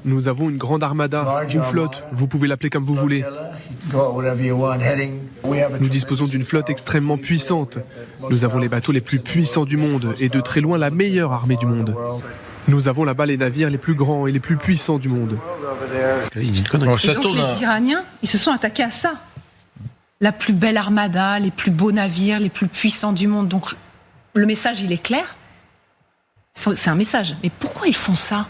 Nous avons une grande armada, une flotte, vous pouvez l'appeler comme vous voulez. Nous disposons d'une flotte extrêmement puissante. Nous avons les bateaux les plus puissants du monde et de très loin la meilleure armée du monde. Nous avons là-bas les navires les plus grands et les plus puissants du monde. Et donc les Iraniens, ils se sont attaqués à ça. La plus belle armada, les plus beaux navires, les plus puissants du monde. Donc le message, il est clair. C'est un message. Mais pourquoi ils font ça?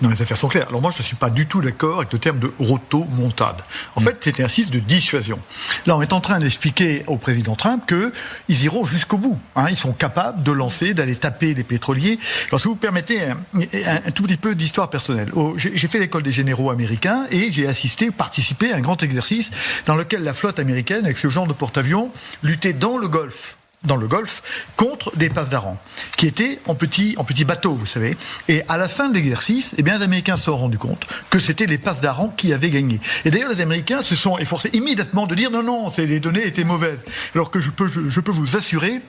Non, les affaires sont claires. Alors moi, je ne suis pas du tout d'accord avec le terme de rotomontade. En fait, c'est un exercice de dissuasion. Là, on est en train d'expliquer au président Trump qu'ils iront jusqu'au bout. Ils sont capables de lancer, d'aller taper les pétroliers. Alors, si vous permettez un tout petit peu d'histoire personnelle. J'ai fait l'école des généraux américains et j'ai participé à un grand exercice dans lequel la flotte américaine, avec ce genre de porte-avions, luttait dans le Golfe, contre des passedarans, qui étaient en petits bateaux, vous savez. Et à la fin de l'exercice, les Américains se sont rendus compte que c'était les passedarans qui avaient gagné. Et d'ailleurs, les Américains se sont efforcés immédiatement de dire non, les données étaient mauvaises. Alors que je peux vous assurer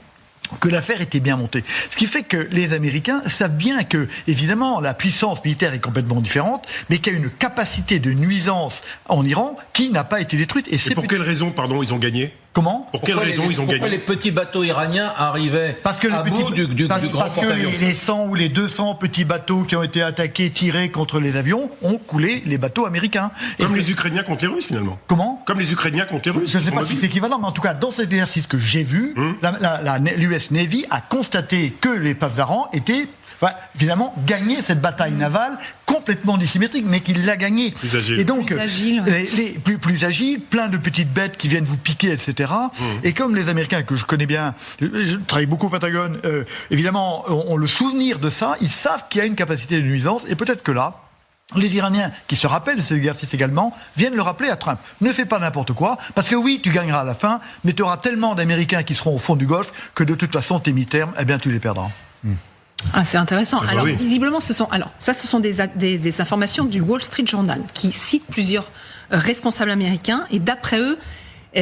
que l'affaire était bien montée. Ce qui fait que les Américains savent bien que, évidemment, la puissance militaire est complètement différente, mais qu'il y a une capacité de nuisance en Iran qui n'a pas été détruite. Et pour quelle raison, ils ont gagné? Comment? Pour quelle raison ils ont gagné? Pourquoi les petits bateaux iraniens arrivaient à bout du grand porte-avions? Parce que les 100 ou les 200 petits bateaux qui ont été attaqués, tirés contre les avions, ont coulé les bateaux américains. Comme les Ukrainiens contre les Russes, finalement. Comment? Comme les Ukrainiens contre les Russes. Je ne sais pas si c'est équivalent, mais en tout cas, dans cet exercice que j'ai vu, l'US Navy a constaté que les passedarans étaient... finalement, gagner cette bataille navale complètement dissymétrique, mais qu'il l'a gagnée. Plus agile. Et donc, plus agile, plus agile, plein de petites bêtes qui viennent vous piquer, etc. Et comme les Américains, que je connais bien, je travaille beaucoup au Pentagone, évidemment, ont le souvenir de ça, ils savent qu'il y a une capacité de nuisance, et peut-être que là, les Iraniens, qui se rappellent de cet exercice également, viennent le rappeler à Trump. Ne fais pas n'importe quoi, parce que oui, tu gagneras à la fin, mais tu auras tellement d'Américains qui seront au fond du Golfe que de toute façon, tes mi-termes, tu les perdras. C'est intéressant. Alors, oui. visiblement, ce sont des informations du Wall Street Journal qui citent plusieurs responsables américains et d'après eux,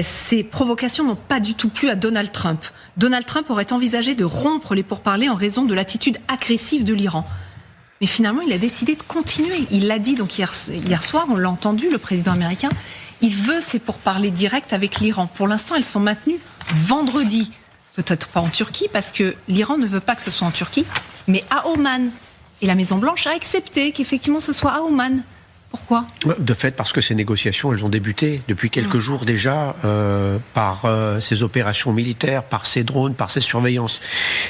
ces provocations n'ont pas du tout plu à Donald Trump. Donald Trump aurait envisagé de rompre les pourparlers en raison de l'attitude agressive de l'Iran. Mais finalement, il a décidé de continuer. Il l'a dit donc hier soir, on l'a entendu, le président américain, il veut ces pourparlers directs avec l'Iran. Pour l'instant, elles sont maintenues vendredi. Peut-être pas en Turquie, parce que l'Iran ne veut pas que ce soit en Turquie, mais à Oman. Et la Maison-Blanche a accepté qu'effectivement ce soit à Oman. Pourquoi ? De fait, parce que ces négociations, elles ont débuté depuis quelques jours déjà par ces opérations militaires, par ces drones, par ces surveillances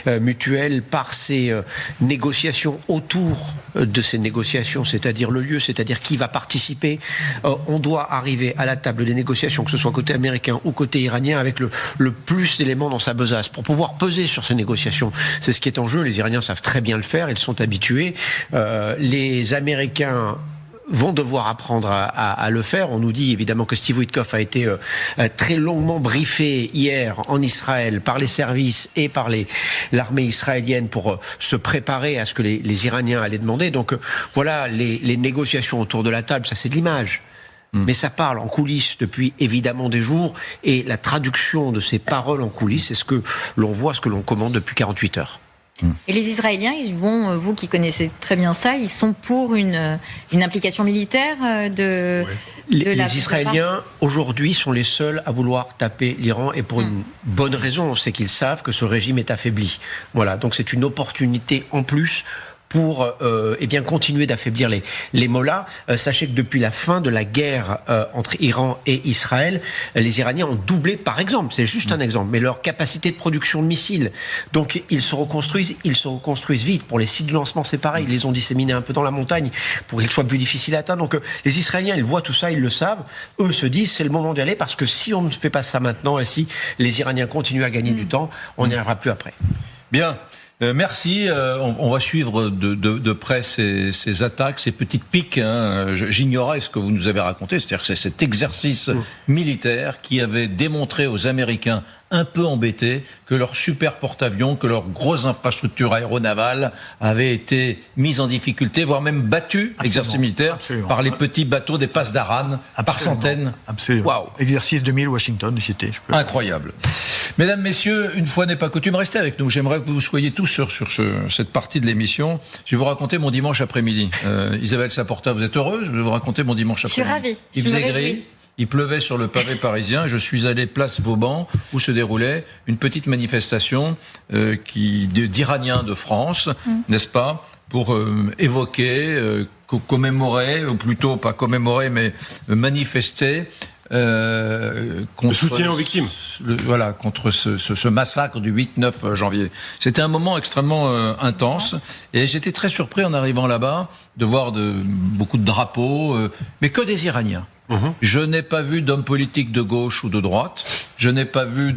mutuelles, par ces négociations autour de ces négociations, c'est-à-dire le lieu, c'est-à-dire qui va participer. On doit arriver à la table des négociations, que ce soit côté américain ou côté iranien, avec le plus d'éléments dans sa besace pour pouvoir peser sur ces négociations. C'est ce qui est en jeu. Les Iraniens savent très bien le faire, ils sont habitués. Les Américains vont devoir apprendre à le faire. On nous dit évidemment que Steve Witkoff a été très longuement briefé hier en Israël par les services et par l'armée israélienne pour se préparer à ce que les Iraniens allaient demander. Donc voilà, les négociations autour de la table, ça c'est de l'image. Mais ça parle en coulisses depuis évidemment des jours, et la traduction de ces paroles en coulisses, c'est ce que l'on voit, ce que l'on commande depuis 48 heures. Et les Israéliens, ils vont, vous qui connaissez très bien ça, ils sont pour une implication militaire Les Israéliens, aujourd'hui, sont les seuls à vouloir taper l'Iran, et pour une bonne raison, c'est qu'ils savent que ce régime est affaibli. Voilà, donc c'est une opportunité en plus pour continuer d'affaiblir les mollahs. Sachez que depuis la fin de la guerre entre Iran et Israël, les Iraniens ont doublé, par exemple, c'est juste un exemple, mais leur capacité de production de missiles. Donc ils se reconstruisent vite. Pour les sites de lancement, c'est pareil, ils les ont disséminés un peu dans la montagne pour qu'ils soient plus difficiles à atteindre. Donc les Israéliens, ils voient tout ça, ils le savent. Eux se disent, c'est le moment d'y aller, parce que si on ne fait pas ça maintenant, et si les Iraniens continuent à gagner du temps, on n'y arrivera plus après. Bien. Merci. On va suivre de près ces attaques, ces petites piques. J'ignorais ce que vous nous avez raconté, c'est-à-dire que c'est cet exercice militaire qui avait démontré aux Américains un peu embêtés que leur super porte-avions, que leurs grosses infrastructures aéronavales avaient été mises en difficulté, voire même battues, exercice militaire, par les petits bateaux des passes d'Aran, par centaines. Absolument. Waouh. Exercice 2000 Washington, c'était. Incroyable. Mesdames, messieurs, une fois n'est pas coutume, restez avec nous. J'aimerais que vous soyez tous sur cette partie de l'émission. Je vais vous raconter mon dimanche après-midi. Isabelle Saporta, vous êtes heureuse? Je vais vous raconter mon dimanche après-midi. Je suis ravie. Il faisait gris. Il pleuvait sur le pavé parisien. Je suis allé place Vauban, où se déroulait une petite manifestation d'Iraniens de France, n'est-ce pas, pour évoquer, commémorer, ou plutôt pas commémorer, mais manifester contre, soutien aux victimes. Contre ce massacre du 8-9 janvier. C'était un moment extrêmement intense, et j'étais très surpris en arrivant là-bas de voir beaucoup de drapeaux, mais que des Iraniens. Je n'ai pas vu d'hommes politiques de gauche ou de droite. Je n'ai pas vu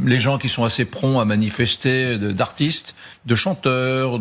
les gens qui sont assez prompts à manifester, d'artistes, de chanteurs,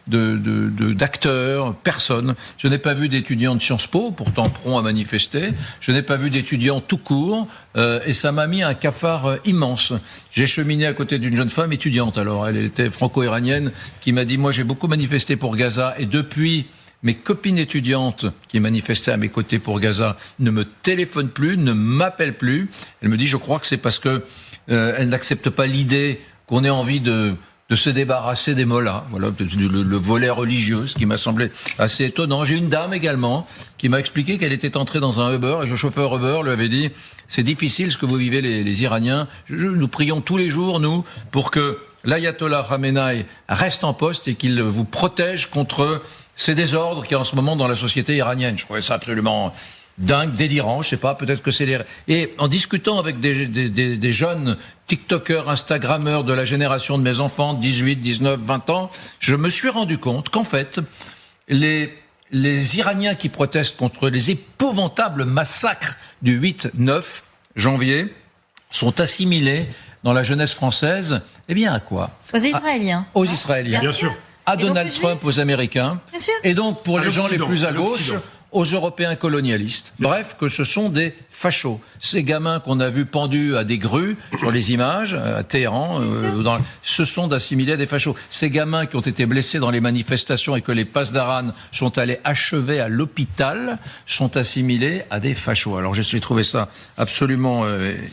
d'acteurs, personne. Je n'ai pas vu d'étudiants de Sciences Po, pourtant prompts à manifester. Je n'ai pas vu d'étudiants tout court, et ça m'a mis un cafard immense. J'ai cheminé à côté d'une jeune femme étudiante, alors elle était franco-iranienne, qui m'a dit, moi j'ai beaucoup manifesté pour Gaza, et depuis, mes copines étudiantes qui manifestaient à mes côtés pour Gaza ne me téléphonent plus, ne m'appellent plus. Elle me dit, je crois que c'est parce que elle n'accepte pas l'idée qu'on ait envie de se débarrasser des mollahs. Voilà, le volet religieux, ce qui m'a semblé assez étonnant. J'ai une dame également qui m'a expliqué qu'elle était entrée dans un Uber, et le chauffeur Uber lui avait dit, c'est difficile ce que vous vivez les Iraniens. Nous prions tous les jours, nous, pour que l'ayatollah Khamenei reste en poste et qu'il vous protège contre ces désordres qu'il y a en ce moment dans la société iranienne. Je trouvais ça absolument dingue, délirant, je sais pas, peut-être que c'est les... Et en discutant avec des jeunes TikTokers, Instagrammeurs de la génération de mes enfants, 18, 19, 20 ans, je me suis rendu compte qu'en fait, les Iraniens qui protestent contre les épouvantables massacres du 8-9 janvier sont assimilés dans la jeunesse française, eh bien à quoi? Aux Israéliens. Aux Israéliens. Bien sûr. À Donald Trump, aux Américains, et donc pour les gens les plus à gauche, aux Européens colonialistes. Bref, que ce sont des fachos. Ces gamins qu'on a vus pendus à des grues sur les images, à Téhéran, ce sont d'assimilés à des fachos. Ces gamins qui ont été blessés dans les manifestations et que les passes d'Aran sont allés achever à l'hôpital sont assimilés à des fachos. Alors j'ai trouvé ça absolument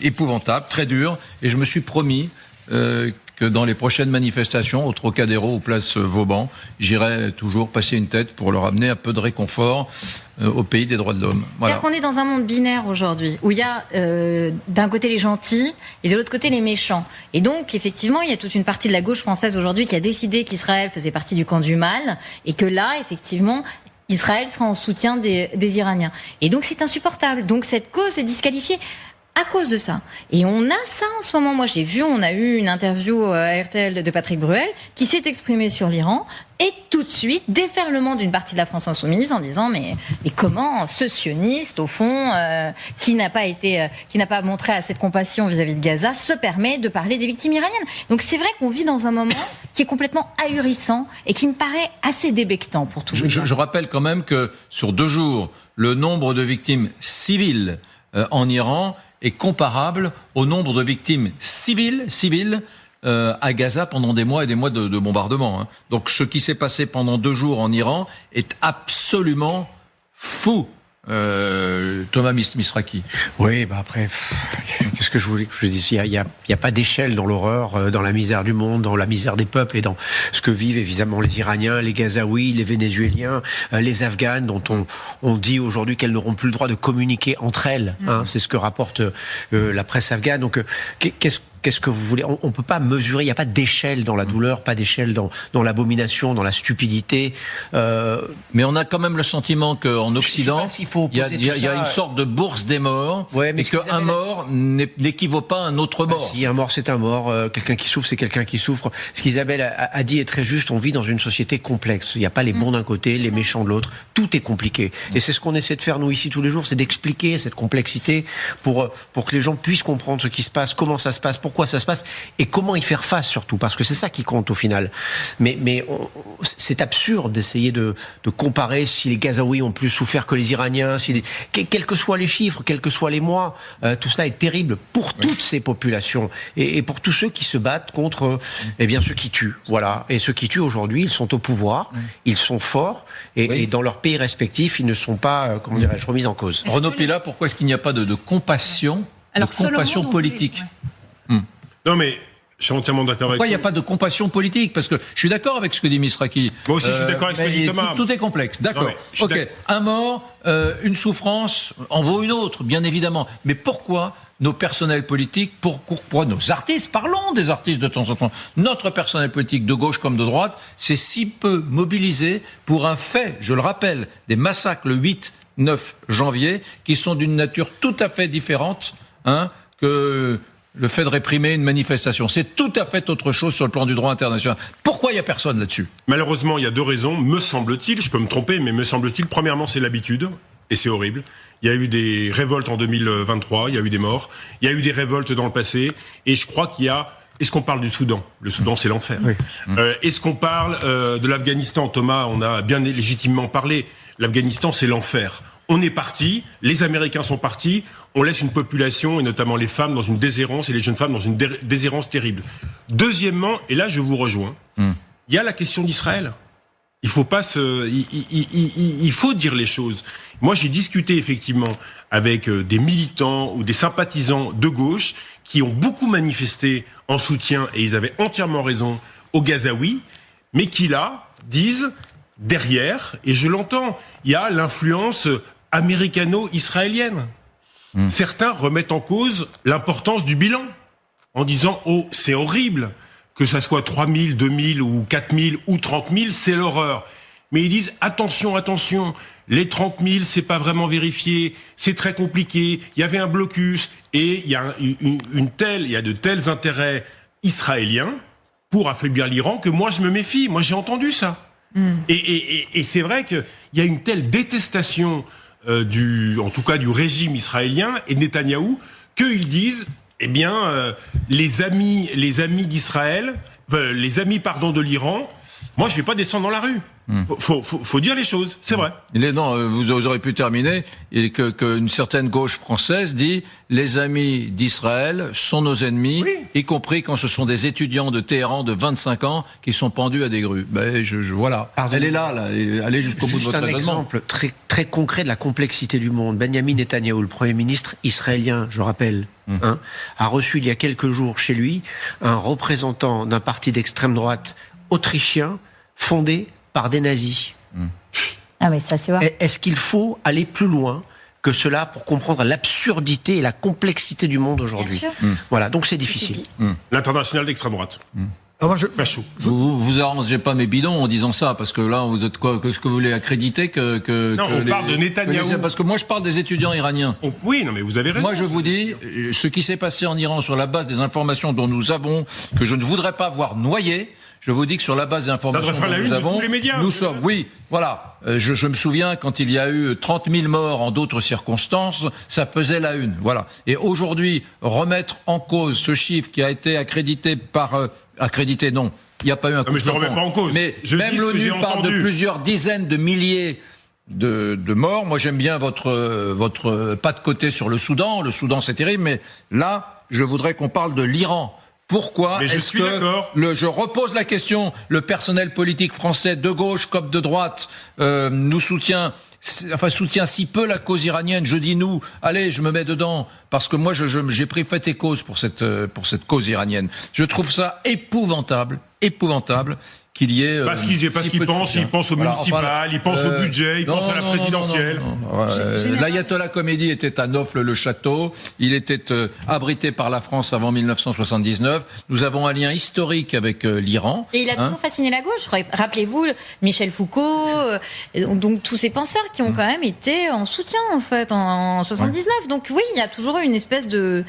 épouvantable, très dur, et je me suis promis que dans les prochaines manifestations, au Trocadéro ou place Vauban, j'irai toujours passer une tête pour leur amener un peu de réconfort au pays des droits de l'homme. Voilà. C'est-à-dire qu'on est dans un monde binaire aujourd'hui, où il y a d'un côté les gentils et de l'autre côté les méchants. Et donc, effectivement, il y a toute une partie de la gauche française aujourd'hui qui a décidé qu'Israël faisait partie du camp du mal, et que là, effectivement, Israël sera en soutien des Iraniens. Et donc, c'est insupportable. Donc, cette cause est disqualifiée à cause de ça. Et on a ça en ce moment. Moi, on a eu une interview à RTL de Patrick Bruel qui s'est exprimé sur l'Iran, et tout de suite, déferlement d'une partie de la France insoumise en disant mais comment ce sioniste, au fond, qui n'a pas montré assez de compassion vis-à-vis de Gaza, se permet de parler des victimes iraniennes. Donc c'est vrai qu'on vit dans un moment qui est complètement ahurissant et qui me paraît assez débectant pour tout le monde. Je rappelle quand même que sur 2 jours, le nombre de victimes civiles en Iran est comparable au nombre de victimes civiles à Gaza pendant des mois et des mois de bombardement. Donc ce qui s'est passé pendant 2 jours en Iran est absolument fou. Thomas Misraki. Oui, après, qu'est-ce que je voulais que je dise? Il y a pas d'échelle dans l'horreur, dans la misère du monde, dans la misère des peuples et dans ce que vivent évidemment les Iraniens, les Gazaouis, les Vénézuéliens, les Afghanes, dont on dit aujourd'hui qu'elles n'auront plus le droit de communiquer entre elles. C'est ce que rapporte la presse afghane. Donc, qu'est-ce qu'est-ce que vous voulez? On peut pas mesurer. Il n'y a pas d'échelle dans la douleur, pas d'échelle dans l'abomination, dans la stupidité. Mais on a quand même le sentiment qu'en Occident, il y a une sorte de bourse des morts, et qu'un mort n'équivaut pas à un autre mort. Si un mort, c'est un mort. Quelqu'un qui souffre, c'est quelqu'un qui souffre. Ce qu'Isabelle a dit est très juste. On vit dans une société complexe. Il n'y a pas les bons d'un côté, les méchants de l'autre. Tout est compliqué. Et c'est ce qu'on essaie de faire nous ici tous les jours, c'est d'expliquer cette complexité pour que les gens puissent comprendre ce qui se passe, comment ça se passe, pourquoi ça se passe, et comment y faire face surtout, parce que c'est ça qui compte au final. Mais c'est absurde d'essayer de comparer si les Gazaouis ont plus souffert que les Iraniens, quels que soient les chiffres, quels que soient les mois, tout cela est terrible pour toutes ces populations et pour tous ceux qui se battent contre ceux qui tuent. Voilà. Et ceux qui tuent aujourd'hui, ils sont au pouvoir, ils sont forts, et dans leur pays respectifs, ils ne sont pas, remis en cause. Renaud Pila, pourquoi est-ce qu'il n'y a pas de compassion, politique? Non mais je suis entièrement d'accord avec vous. Pourquoi il n'y a pas de compassion politique? Parce que je suis d'accord avec ce que dit Misraki. Moi aussi, je suis d'accord avec ce que dit Thomas. Tout est complexe, d'accord. Ok, un mort, une souffrance en vaut une autre, bien évidemment. Mais pourquoi nos personnels politiques, pourquoi nos artistes, parlons des artistes de temps en temps, notre personnel politique de gauche comme de droite, c'est si peu mobilisé pour un fait, je le rappelle, des massacres le 8-9 janvier, qui sont d'une nature tout à fait différente que le fait de réprimer une manifestation. C'est tout à fait autre chose sur le plan du droit international. Pourquoi il n'y a personne là-dessus? Malheureusement, il y a deux raisons, me semble-t-il, je peux me tromper, mais me semble-t-il, premièrement, c'est l'habitude, et c'est horrible. Il y a eu des révoltes en 2023, il y a eu des morts, il y a eu des révoltes dans le passé, et je crois qu'il y a... Est-ce qu'on parle du Soudan? Le Soudan, c'est l'enfer. Oui. Est-ce qu'on parle de l'Afghanistan? Thomas, on a bien légitimement parlé. L'Afghanistan, c'est l'enfer. On est parti, les Américains sont partis, on laisse une population, et notamment les femmes, dans une déshérence, et les jeunes femmes dans une déshérence terrible. Deuxièmement, et là je vous rejoins, il y a la question d'Israël. Il faut dire les choses. Moi j'ai discuté effectivement avec des militants ou des sympathisants de gauche qui ont beaucoup manifesté en soutien, et ils avaient entièrement raison, aux Gazaouis, mais qui là disent derrière, et je l'entends, il y a l'influence américano-israélienne. Certains remettent en cause l'importance du bilan en disant « Oh, c'est horrible, que ça soit 3000, 2000 ou 4000 ou 30 000, c'est l'horreur. » Mais ils disent « Attention, attention, les 30 000, c'est pas vraiment vérifié, c'est très compliqué, il y avait un blocus, et il y a il y a de tels intérêts israéliens pour affaiblir l'Iran que moi je me méfie. Moi j'ai entendu ça. Et c'est vrai qu'il y a une telle détestation en tout cas du régime israélien et de Netanyahou, qu'ils disent, les amis d'Israël, les amis de l'Iran, moi je vais pas descendre dans la rue. Faut dire les choses, c'est vrai. Vous aurez pu terminer et qu'une certaine gauche française dit les amis d'Israël sont nos ennemis, y compris quand ce sont des étudiants de Téhéran de 25 ans qui sont pendus à des grues. Voilà. Elle est là, allez jusqu'au bout de votre raisonnement. Juste un exemple très, très concret de la complexité du monde. Benjamin Netanyahou, le Premier ministre israélien, je rappelle, a reçu il y a quelques jours chez lui un représentant d'un parti d'extrême droite autrichien fondé par des nazis. Ah oui, ça se voit. Est-ce qu'il faut aller plus loin que cela pour comprendre l'absurdité et la complexité du monde aujourd'hui? Voilà, donc c'est difficile. L'international d'extrême droite. Vous arrangez pas mes bidons en disant ça, parce que là, vous êtes quoi? Qu'est-ce que vous voulez accréditer on parle de Netanyahou. Parce que moi, je parle des étudiants iraniens. Oui, non, mais vous avez raison. Moi, je vous dis, ce qui s'est passé en Iran sur la base des informations dont nous avons, que je ne voudrais pas voir noyer, je vous dis que sur la base des informations que nous avons, nous sommes, je me souviens quand il y a eu 30 000 morts en d'autres circonstances, ça faisait la une, voilà. Et aujourd'hui, remettre en cause ce chiffre qui a été accrédité non, il n'y a pas eu un coup de je ne le remets pas en cause. Mais même l'ONU parle de plusieurs dizaines de milliers de morts. Moi, j'aime bien votre pas de côté sur le Soudan. Le Soudan, c'est terrible, mais là, je voudrais qu'on parle de l'Iran. Pourquoi est-ce que je repose la question, le personnel politique français de gauche comme de droite nous soutient si peu la cause iranienne? Je dis nous, allez, je me mets dedans parce que moi j'ai pris fait et cause pour cette cause iranienne. Je trouve ça épouvantable épouvantable qu'il y ait... Parce qu'ils pensent au municipal, ils pensent au budget, ils pensent à la présidentielle. L'ayatollah Khomeini était à Nofle-le-Château, il était abrité par la France avant 1979. Nous avons un lien historique avec l'Iran. Et il a toujours fasciné la gauche. Rappelez-vous, Michel Foucault, donc tous ces penseurs qui ont quand même été en soutien, en fait, en 79. Donc oui, il y a toujours eu une espèce de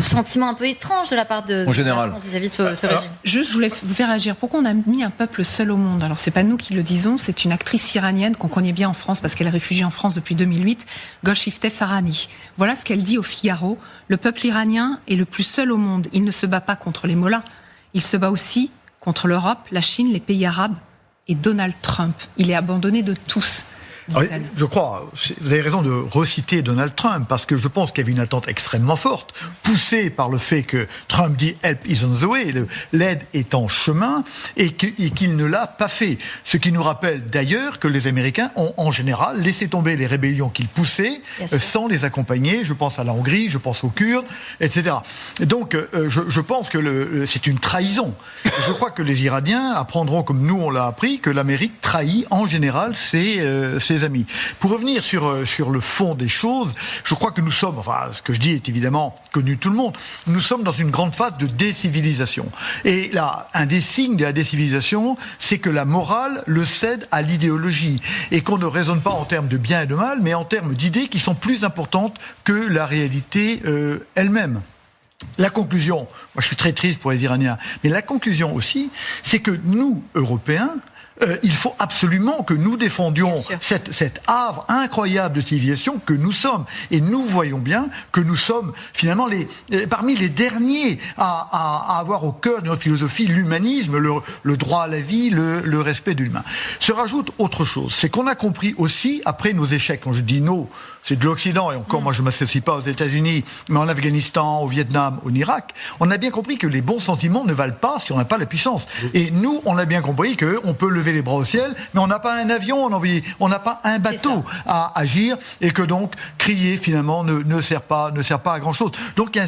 sentiment un peu étrange de la part de général. la France vis-à-vis de ce régime. Juste, je voulais vous faire réagir. Pourquoi on a mis un peuple seul au monde? Alors, c'est pas nous qui le disons, c'est une actrice iranienne qu'on connaît bien en France parce qu'elle est réfugiée en France depuis 2008, Golshifteh Farahani. Voilà ce qu'elle dit au Figaro. Le peuple iranien est le plus seul au monde. Il ne se bat pas contre les mollahs. Il se bat aussi contre l'Europe, la Chine, les pays arabes et Donald Trump. Il est abandonné de tous. Alors, je crois, vous avez raison de reciter Donald Trump, parce que je pense qu'il y avait une attente extrêmement forte, poussée par le fait que Trump dit « help is on the way », l'aide est en chemin, et qu'il ne l'a pas fait. Ce qui nous rappelle d'ailleurs que les Américains ont en général laissé tomber les rébellions qu'ils poussaient sans les accompagner. Je pense à la Hongrie, je pense aux Kurdes, etc. Et donc, je pense que c'est une trahison. Je crois que les Iraniens apprendront, comme nous on l'a appris, que l'Amérique trahit en général ses amis. Pour revenir sur le fond des choses, je crois que nous sommes, enfin, ce que je dis est évidemment connu de tout le monde, nous sommes dans une grande phase de décivilisation. Et là, un des signes de la décivilisation, c'est que la morale le cède à l'idéologie et qu'on ne raisonne pas en termes de bien et de mal, mais en termes d'idées qui sont plus importantes que la réalité elle-même. La conclusion, moi je suis très triste pour les Iraniens, mais la conclusion aussi, c'est que nous, Européens, il faut absolument que nous défendions cette havre incroyable de civilisation que nous sommes. Et nous voyons bien que nous sommes finalement parmi les derniers à avoir au cœur de notre philosophie l'humanisme, le droit à la vie, le respect de l'humain. Se rajoute autre chose, c'est qu'on a compris aussi, après nos échecs, quand je dis nos, c'est de l'Occident, et encore moi je ne m'associe pas aux États-Unis, mais en Afghanistan, au Vietnam, au Irak, on a bien compris que les bons sentiments ne valent pas si on n'a pas la puissance. Et nous, on a bien compris qu'on peut lever les bras au ciel, mais on n'a pas un avion, on n'a pas un bateau à agir, et que donc crier finalement ne sert pas à grand chose. Donc il y a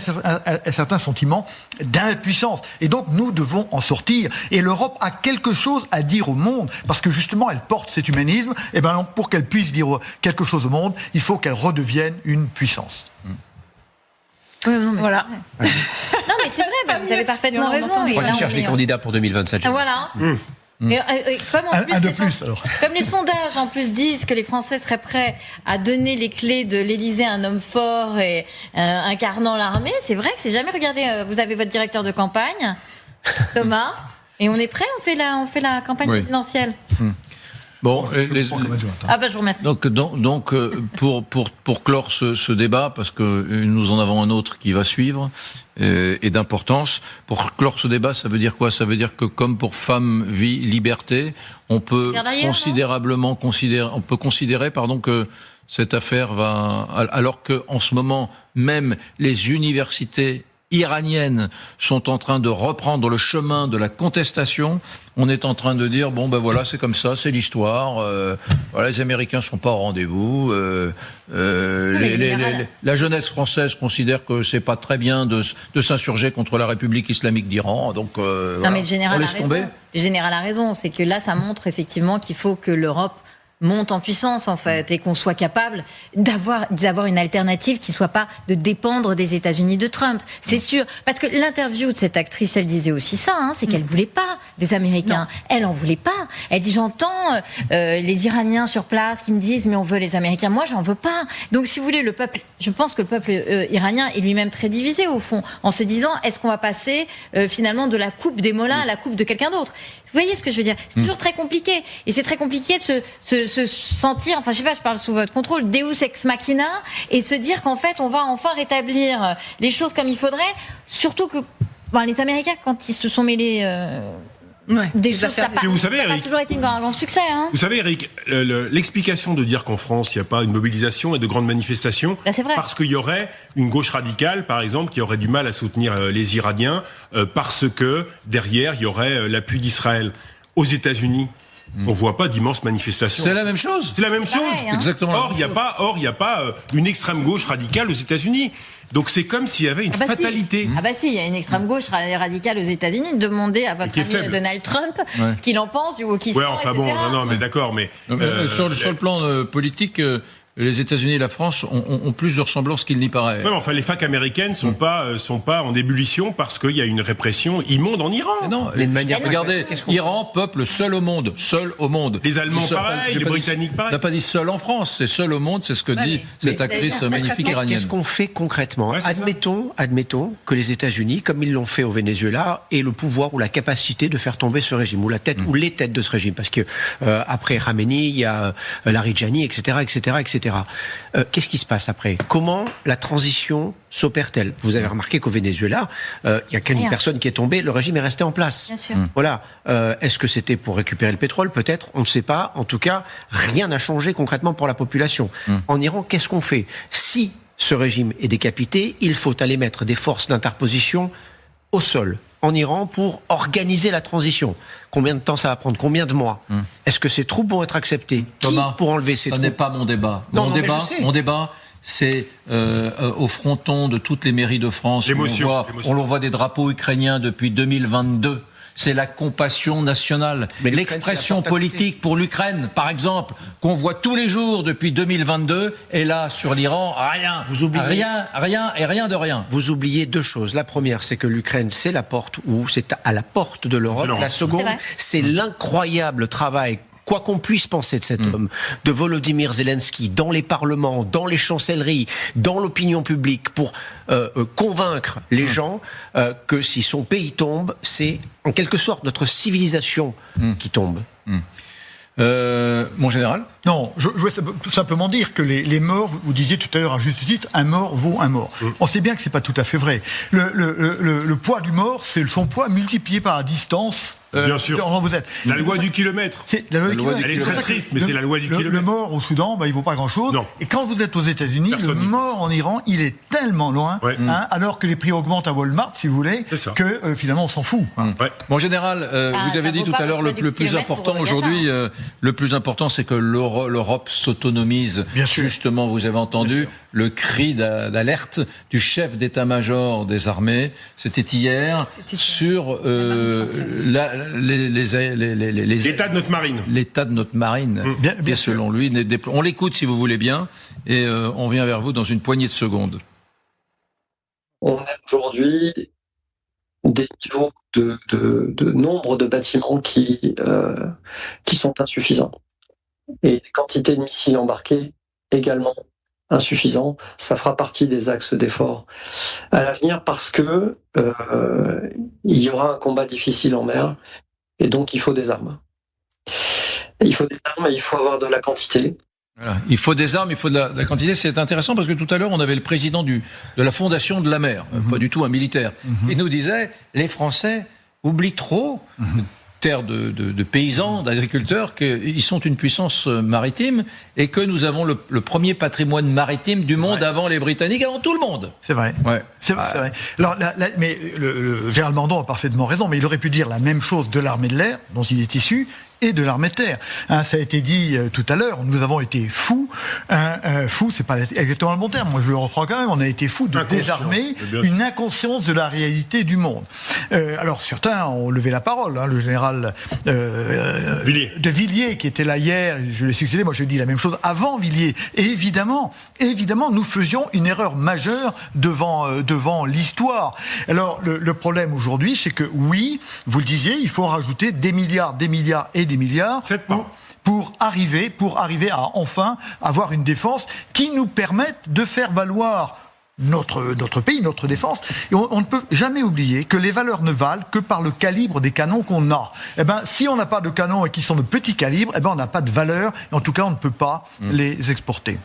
un certain sentiment d'impuissance, et donc nous devons en sortir. Et l'Europe a quelque chose à dire au monde, parce que justement elle porte cet humanisme. Et ben pour qu'elle puisse dire quelque chose au monde, il faut qu'elle redevienne une puissance. Oui, non, mais voilà. Non, mais c'est vrai, vous avez parfaitement raison. On cherche les candidats pour 2027. Voilà. Et comme comme les sondages en plus disent que les Français seraient prêts à donner les clés de l'Élysée à un homme fort et incarnant l'armée, c'est vrai que c'est jamais regardé. Vous avez votre directeur de campagne, Thomas, et on est prêt, on fait la campagne présidentielle. Bon, je vous remercie. Donc pour clore ce débat, parce que nous en avons un autre qui va suivre, et d'importance, pour clore ce débat, ça veut dire quoi? Ça veut dire que comme pour Femmes, Vie, Liberté, on peut considérer que cette affaire va, alors que en ce moment même les universités iraniennes sont en train de reprendre le chemin de la contestation. On est en train de dire voilà, c'est comme ça, c'est l'histoire. Les Américains sont pas au rendez-vous. La jeunesse française considère que c'est pas très bien de s'insurger contre la République islamique d'Iran. Donc mais le général a raison. Le général a raison, c'est que là, ça montre effectivement qu'il faut que l'Europe monte en puissance en fait et qu'on soit capable d'avoir une alternative qui soit pas de dépendre des États-Unis de Trump. C'est sûr, parce que l'interview de cette actrice, elle disait aussi ça, c'est qu'elle voulait pas des Américains. Non. Elle en voulait pas. Elle dit j'entends les Iraniens sur place qui me disent mais on veut les Américains. Moi j'en veux pas. Donc si vous voulez je pense que le peuple iranien est lui-même très divisé au fond en se disant est-ce qu'on va passer finalement de la coupe des mollahs à la coupe de quelqu'un d'autre. Vous voyez ce que je veux dire? C'est toujours très compliqué. Et c'est très compliqué de se sentir, enfin je sais pas, je parle sous votre contrôle, Deus ex machina, et se dire qu'en fait on va enfin rétablir les choses comme il faudrait, surtout que les Américains, quand ils se sont mêlés des choses, ça n'a pas toujours été un grand succès. Vous savez, Eric, l'explication de dire qu'en France, il n'y a pas une mobilisation et de grandes manifestations, c'est vrai. Parce qu'il y aurait une gauche radicale, par exemple, qui aurait du mal à soutenir les Iraniens, parce que derrière, il y aurait l'appui d'Israël. Aux États-Unis, on voit pas d'immenses manifestations. C'est la même chose. C'est la même chose. Pareil, hein. Exactement. Or, il y a pas une extrême gauche radicale aux États-Unis. Donc c'est comme s'il y avait une fatalité. Si. Ah bah si, il y a une extrême gauche radicale aux États-Unis. Demandez à votre ami Donald Trump ce qu'il en pense du wokisme. Ouais, enfin bon, non, mais d'accord, mais sur le plan politique. Les États-Unis et la France ont plus de ressemblances qu'il n'y paraît. Ouais, enfin, les facs américaines sont pas en ébullition parce qu'il y a une répression immonde en Iran. Mais non, regardez, Iran, peuple seul au monde. Les Allemands pareil, les Britanniques pareil. On n'a pas dit seul en France, c'est seul au monde, c'est ce que dit cette actrice magnifique iranienne. Qu'est-ce qu'on fait concrètement ? Admettons que les États-Unis, comme ils l'ont fait au Venezuela, aient le pouvoir ou la capacité de faire tomber ce régime, ou la tête, ou les têtes de ce régime, parce que après Khamenei, il y a Larijani, etc. Qu'est-ce qui se passe après ? Comment la transition s'opère-t-elle ? Vous avez remarqué qu'au Venezuela, il n'y a qu'une personne qui est tombée, le régime est resté en place. Bien sûr. Voilà. Est-ce que c'était pour récupérer le pétrole ? Peut-être, on ne sait pas. En tout cas, rien n'a changé concrètement pour la population. En Iran, qu'est-ce qu'on fait ? Si ce régime est décapité, il faut aller mettre des forces d'interposition au sol en Iran pour organiser la transition. Combien de temps ça va prendre ? Combien de mois ? Est-ce que ces troupes vont être acceptées ? Thomas, pour enlever ces troupes ? Ça n'est pas mon débat. Mon débat, c'est au fronton de toutes les mairies de France. On voit des drapeaux ukrainiens depuis 2022. C'est la compassion nationale. Mais l'expression politique pour l'Ukraine, par exemple, qu'on voit tous les jours depuis 2022, et là, sur l'Iran, rien. Vous oubliez rien de rien. Vous oubliez deux choses. La première, c'est que l'Ukraine, c'est la porte, ou c'est à la porte de l'Europe. La seconde, c'est l'incroyable travail, quoi qu'on puisse penser de cet homme, de Volodymyr Zelensky, dans les parlements, dans les chancelleries, dans l'opinion publique, pour convaincre les gens que si son pays tombe, c'est en quelque sorte notre civilisation qui tombe. Mon général ? Non, je voulais simplement dire que les morts, vous disiez tout à l'heure à juste titre, un mort vaut un mort. On sait bien que c'est pas tout à fait vrai. Le poids du mort, c'est son poids multiplié par la distance. Bien sûr. Vous êtes. La loi du kilomètre. La loi du kilomètre. Elle est très triste, mais c'est la loi du kilomètre. Le mort au Soudan, il vaut pas grand-chose. Non. Et quand vous êtes aux États-Unis, le mort en Iran, il est tellement loin, alors que les prix augmentent à Walmart, si vous voulez, que finalement on s'en fout. Mon général, vous avez dit tout à l'heure le plus important aujourd'hui, le plus important, c'est que l'Europe s'autonomise. Justement, vous avez entendu le cri d'alerte du chef d'état-major des armées. C'était hier sur l'état de notre marine. L'état de notre marine. Bien selon lui, on l'écoute si vous voulez bien, et on vient vers vous dans une poignée de secondes. On a aujourd'hui des niveaux de nombre de bâtiments qui sont insuffisants. Et des quantités de missiles embarqués également insuffisants. Ça fera partie des axes d'effort à l'avenir parce que il y aura un combat difficile en mer et donc il faut des armes. Il faut des armes et il faut avoir de la quantité. Voilà. Il faut des armes, il faut de la quantité. C'est intéressant parce que tout à l'heure, on avait le président de la Fondation de la mer, pas du tout un militaire. Il nous disait, les Français oublient trop, terre de paysans, d'agriculteurs, qu'ils sont une puissance maritime et que nous avons le premier patrimoine maritime du monde avant les Britanniques, avant tout le monde. C'est vrai. C'est vrai. Alors, mais Gérald Mandon a parfaitement raison, mais il aurait pu dire la même chose de l'armée de l'air, dont il est issu, et de l'armée de terre. Ça a été dit tout à l'heure, nous avons été fous. Fous, c'est pas exactement le bon terme, moi je le reprends quand même, on a été fous de désarmer une inconscience de la réalité du monde. Alors certains ont levé la parole, le général de Villiers, qui était là hier, je l'ai succédé, moi je dis la même chose avant Villiers. Et évidemment, nous faisions une erreur majeure devant l'histoire. Alors le problème aujourd'hui, c'est que oui, vous le disiez, il faut rajouter des milliards et des milliards pour arriver à enfin avoir une défense qui nous permette de faire valoir notre pays, notre défense. Et on ne peut jamais oublier que les valeurs ne valent que par le calibre des canons qu'on a. Si on n'a pas de canons et qui sont de petit calibre, on n'a pas de valeur. Et en tout cas, on ne peut pas les exporter.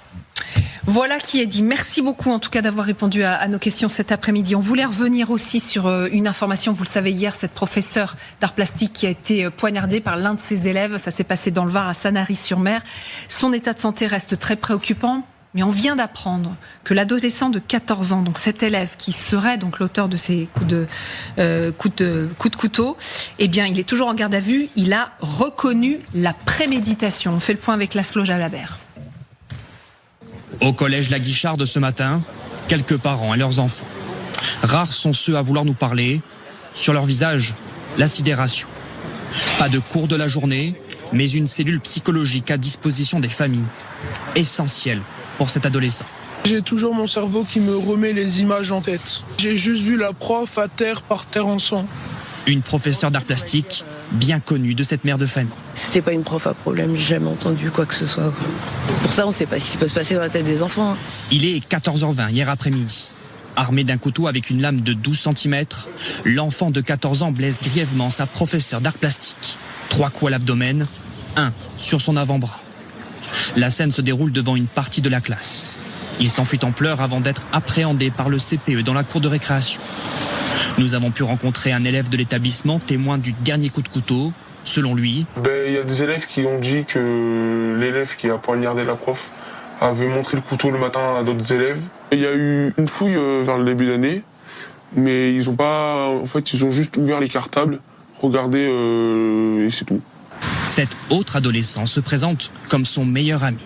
Voilà qui est dit. Merci beaucoup en tout cas d'avoir répondu à nos questions cet après-midi. On voulait revenir aussi sur une information. Vous le savez, hier, cette professeure d'art plastique qui a été poignardée par l'un de ses élèves. Ça s'est passé dans le Var, à Sanary-sur-Mer. Son état de santé reste très préoccupant. Mais on vient d'apprendre que l'adolescent de 14 ans, donc cet élève qui serait donc l'auteur de ces coups de couteau, eh bien, il est toujours en garde à vue. Il a reconnu la préméditation. On fait le point avec Laszlo Jalabert. Au collège La Guicharde ce matin, quelques parents et leurs enfants. Rares sont ceux à vouloir nous parler. Sur leur visage, la sidération. Pas de cours de la journée, mais une cellule psychologique à disposition des familles. Essentielle pour cet adolescent. J'ai toujours mon cerveau qui me remet les images en tête. J'ai juste vu la prof par terre en sang. Une professeure d'art plastique, bien connue de cette mère de famille. C'était pas une prof à problème, j'ai jamais entendu quoi que ce soit. Pour ça, on sait pas ce qui peut se passer dans la tête des enfants. Il est 14h20 hier après-midi. Armé d'un couteau avec une lame de 12 cm, l'enfant de 14 ans blesse grièvement sa professeure d'art plastique. 3 coups à l'abdomen, 1 sur son avant-bras. La scène se déroule devant une partie de la classe. Il s'enfuit en pleurs avant d'être appréhendé par le CPE dans la cour de récréation. Nous avons pu rencontrer un élève de l'établissement témoin du dernier coup de couteau. Selon lui, Il y a des élèves qui ont dit que l'élève qui a poignardé la prof avait montré le couteau le matin à d'autres élèves. Il y a eu une fouille vers le début d'année, mais ils ont juste ouvert les cartables, regardé et c'est tout. Cet autre adolescent se présente comme son meilleur ami.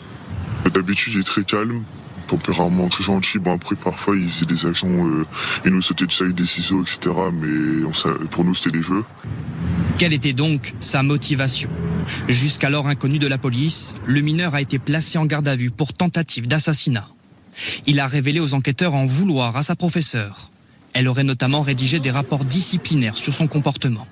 D'habitude, il est très calme, un peu rarement très gentil. Bon, après, parfois, il faisait des actions, il nous sautait dessus avec des ciseaux, etc. Mais pour nous, c'était des jeux. Quelle était donc sa motivation ? Jusqu'alors inconnu de la police, le mineur a été placé en garde à vue pour tentative d'assassinat. Il a révélé aux enquêteurs en vouloir à sa professeure. Elle aurait notamment rédigé des rapports disciplinaires sur son comportement.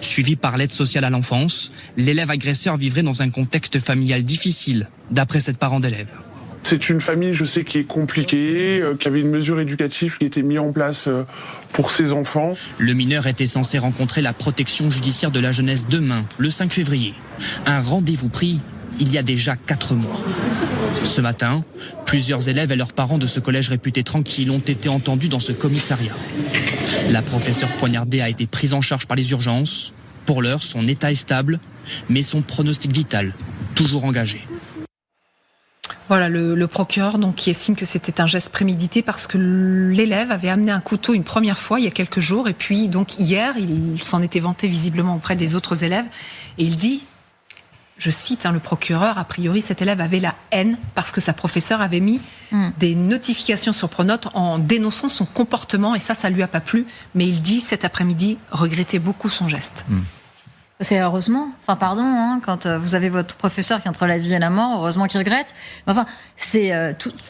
Suivi par l'aide sociale à l'enfance, l'élève agresseur vivrait dans un contexte familial difficile, d'après cette parent d'élève. C'est une famille, je sais, qui est compliquée, qui avait une mesure éducative qui était mise en place pour ses enfants. Le mineur était censé rencontrer la protection judiciaire de la jeunesse demain, le 5 février. Un rendez-vous pris il y a déjà 4 mois. Ce matin, plusieurs élèves et leurs parents de ce collège réputé tranquille ont été entendus dans ce commissariat. La professeure poignardée a été prise en charge par les urgences. Pour l'heure, son état est stable, mais son pronostic vital toujours engagé. Voilà, le procureur donc, qui estime que c'était un geste prémédité parce que l'élève avait amené un couteau une première fois il y a quelques jours et puis donc hier il s'en était vanté visiblement auprès des autres élèves et il dit, je cite le procureur, a priori cet élève avait la haine parce que sa professeure avait mis des notifications sur Pronote en dénonçant son comportement et ça lui a pas plu, mais il dit cet après-midi regretter beaucoup son geste. C'est heureusement, quand vous avez votre professeur qui est entre la vie et la mort, heureusement qu'il regrette. C'est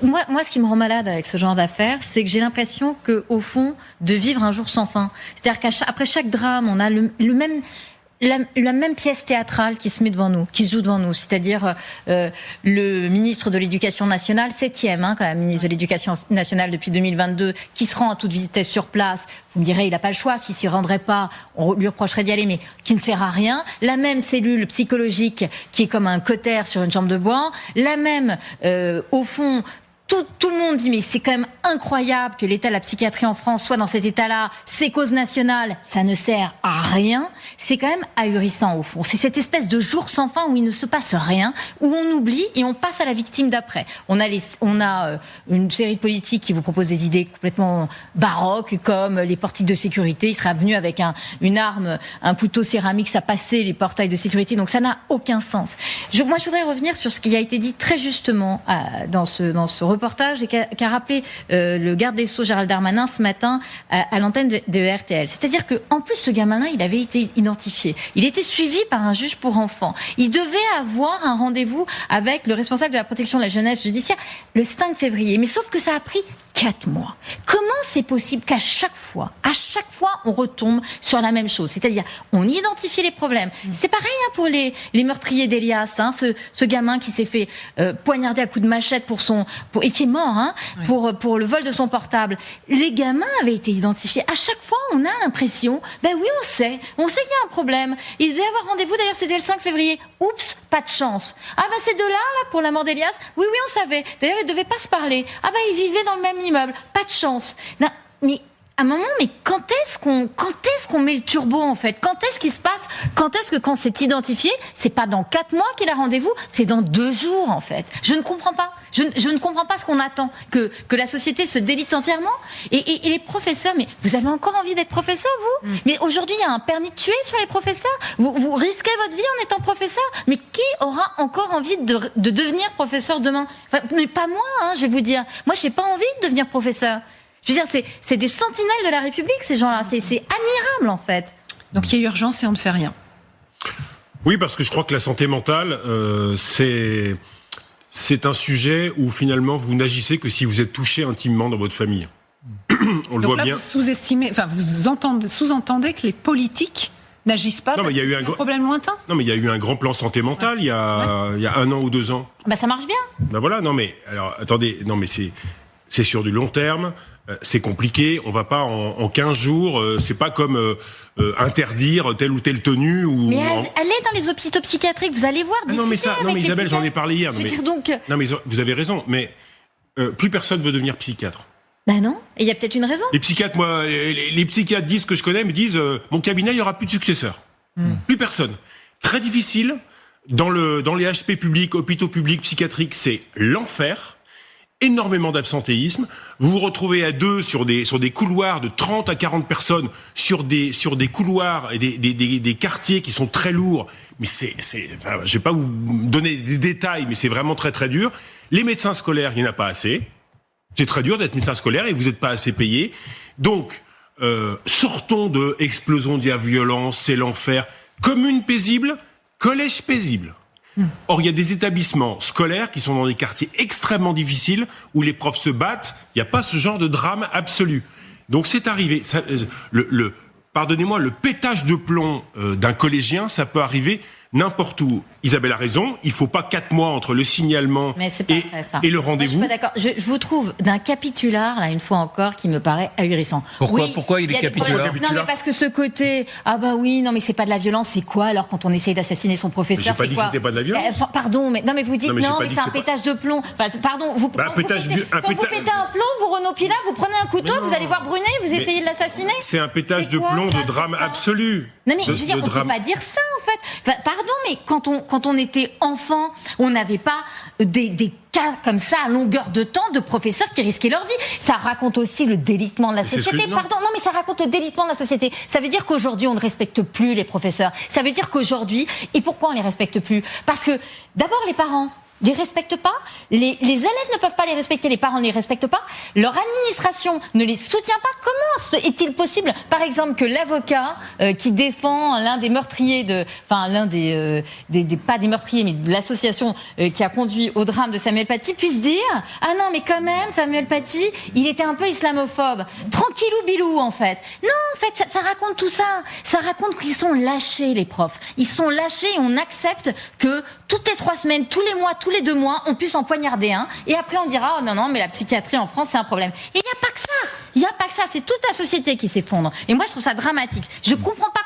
moi, ce qui me rend malade avec ce genre d'affaires, c'est que j'ai l'impression que, au fond, de vivre un jour sans fin. C'est-à-dire qu'après chaque drame, on a la même pièce théâtrale qui se met devant nous, qui se joue devant nous, c'est-à-dire le ministre de l'Éducation nationale, 7e quand même, ministre de l'Éducation nationale depuis 2022, qui se rend à toute vitesse sur place. Vous me direz, il n'a pas le choix, s'il s'y rendrait pas, on lui reprocherait d'y aller, mais qui ne sert à rien. La même cellule psychologique qui est comme un cautère sur une jambe de bois, la même, au fond... Tout le monde dit mais c'est quand même incroyable que l'état de la psychiatrie en France soit dans cet état-là. C'est cause nationale, ça ne sert à rien. C'est quand même ahurissant au fond. C'est cette espèce de jour sans fin où il ne se passe rien, où on oublie et on passe à la victime d'après. On a une série de politiques qui vous proposent des idées complètement baroques comme les portiques de sécurité. Il sera venu avec une arme, un couteau céramique, ça passait les portails de sécurité. Donc ça n'a aucun sens. Moi je voudrais revenir sur ce qui a été dit très justement dans ce reportage et qu'a rappelé le garde des Sceaux Gérald Darmanin ce matin à l'antenne de RTL. C'est-à-dire qu'en plus ce gamin-là, il avait été identifié. Il était suivi par un juge pour enfants. Il devait avoir un rendez-vous avec le responsable de la protection de la jeunesse judiciaire le 5 février. Mais sauf que ça a pris 4 mois. Comment c'est possible qu'à chaque fois, on retombe sur la même chose? C'est-à-dire, on identifie les problèmes. C'est pareil pour les meurtriers d'Elias, ce gamin qui s'est fait poignarder à coups de machette et qui est mort pour le vol de son portable. Les gamins avaient été identifiés. À chaque fois, on a l'impression, oui, on sait qu'il y a un problème. Il devait avoir rendez-vous, d'ailleurs, c'était le 5 février. Oups, pas de chance. Ces deux-là, pour la mort d'Elias, oui, on savait. D'ailleurs, ils ne devaient pas se parler. Ils vivaient dans le même immeuble. Pas de chance. Non, mais un moment, mais quand est-ce qu'on met le turbo en fait? Quand est-ce qu'il se passe? Quand est-ce que quand c'est identifié, c'est pas dans 4 mois qu'il a rendez-vous, c'est dans 2 jours en fait. Je ne comprends pas. Je ne comprends pas ce qu'on attend, que la société se délite entièrement. Et les professeurs, mais vous avez encore envie d'être professeur, vous? Mais aujourd'hui, il y a un permis de tuer sur les professeurs. Vous risquez votre vie en étant professeur. Mais qui aura encore envie de devenir professeur demain? Enfin, mais pas moi, hein, je vais vous dire. Moi, j'ai pas envie de devenir professeur. Je veux dire, c'est des sentinelles de la République, ces gens-là. C'est admirable, en fait. Donc il y a urgence et on ne fait rien. Oui, parce que je crois que la santé mentale, c'est un sujet où finalement vous n'agissez que si vous êtes touché intimement dans votre famille. On le Donc voit là, bien. Vous sous-entendez que les politiques n'agissent pas, parce que c'est un problème lointain. Non, mais il y a eu un grand plan santé mentale il y a 1 an ou 2 ans. Bah ça marche bien. Ben voilà, non mais alors attendez, non mais c'est sur du long terme, c'est compliqué, on va pas en 15 jours, c'est pas comme interdire telle ou telle tenue ou. Mais allez dans les hôpitaux psychiatriques, vous allez voir. Non mais ça, non mais Isabelle, j'en ai parlé hier. Non mais vous avez raison, mais plus personne veut devenir psychiatre. Bah non, et il y a peut-être une raison. Les psychiatres, moi, les psychiatres disent que je connais, me disent mon cabinet, il y aura plus de successeurs, plus personne. Très difficile dans les HP publics, hôpitaux publics, psychiatriques, c'est l'enfer. Énormément d'absentéisme. Vous vous retrouvez à 2 sur des couloirs de 30 à 40 personnes, sur des couloirs et des quartiers qui sont très lourds. Mais enfin, je vais pas vous donner des détails, mais c'est vraiment très très dur. Les médecins scolaires, il n'y en a pas assez. C'est très dur d'être médecin scolaire et vous n'êtes pas assez payé. Donc, sortons de explosion de la violence, c'est l'enfer. Commune paisible, collège paisible. Or, il y a des établissements scolaires qui sont dans des quartiers extrêmement difficiles où les profs se battent. Il n'y a pas ce genre de drame absolu. Donc, c'est arrivé. Pardonnez-moi, le pétage de plomb d'un collégien, ça peut arriver n'importe où. Isabelle a raison, il ne faut pas 4 mois entre le signalement et le rendez-vous. Moi, je suis pas d'accord. Je vous trouve d'un capitulaire, là, une fois encore, qui me paraît ahurissant. Pourquoi il est capitulaire? Non, mais parce que ce côté, ah bah oui, non mais c'est pas de la violence, c'est quoi alors quand on essaye d'assassiner son professeur? J'ai pas dit que c'était pas de la violence. Pardon, mais vous dites non, mais c'est un pétage de plomb. Pardon, vous pétez un plomb, vous Renaud Pilat, vous prenez un couteau, vous allez voir Brunet, vous essayez de l'assassiner. C'est un pétage de plomb de drame absolu. Non mais je veux dire, on peut pas dire ça en fait. Pardon, mais quand on était enfant, on n'avait pas des cas comme ça à longueur de temps de professeurs qui risquaient leur vie. Ça raconte aussi le délitement de la société. Pardon, non mais ça raconte le délitement de la société. Ça veut dire qu'aujourd'hui on ne respecte plus les professeurs. Ça veut dire qu'aujourd'hui, et pourquoi on les respecte plus? Parce que d'abord les parents les respectent pas, les élèves ne peuvent pas les respecter, les parents ne les respectent pas, leur administration ne les soutient pas. Comment est-il possible, par exemple, que l'avocat qui défend l'un des meurtriers l'un des pas des meurtriers, mais de l'association qui a conduit au drame de Samuel Paty puisse dire ah non mais quand même Samuel Paty, il était un peu islamophobe, tranquillou bilou en fait. Non en fait ça raconte tout ça, ça raconte qu'ils sont lâchés les profs, ils sont lâchés et on accepte que toutes les 3 semaines, tous les mois, tous les 2 mois, on puisse en poignarder un, et après on dira oh non mais la psychiatrie en France c'est un problème. Et il n'y a pas que ça, c'est toute la société qui s'effondre. Et moi je trouve ça dramatique. Je comprends pas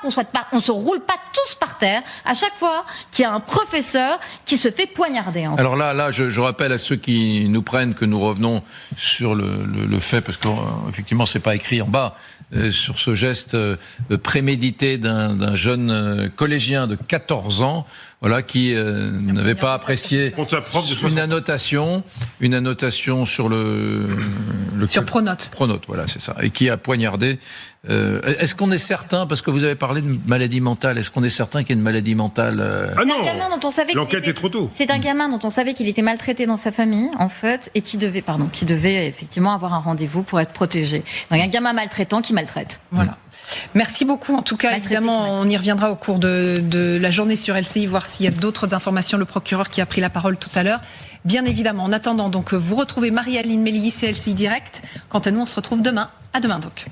on se roule pas tous par terre à chaque fois qu'il y a un professeur qui se fait poignarder. Alors là, je rappelle à ceux qui nous prennent que nous revenons sur le fait, parce qu'effectivement c'est pas écrit en bas, sur ce geste prémédité d'un jeune collégien de 14 ans, voilà, qui n'avait pas apprécié une annotation sur sur Pronote. Pronote, voilà, c'est ça, et qui a poignardé. Est-ce qu'on est certain, parce que vous avez parlé de maladie mentale, est-ce qu'on est certain qu'il y a une maladie mentale Ah non, l'enquête est trop tôt. C'est un gamin dont on savait qu'il était maltraité dans sa famille, en fait, et qui devait effectivement avoir un rendez-vous pour être protégé. Donc un gamin maltraitant qui maltraite. Voilà. Merci beaucoup. En tout cas, évidemment, on y reviendra au cours de la journée sur LCI, voir s'il y a d'autres informations. Le procureur qui a pris la parole tout à l'heure. Bien évidemment. En attendant, donc, vous retrouvez Marie-Aline Méliès et LCI Direct. Quant à nous, on se retrouve demain. À demain, donc.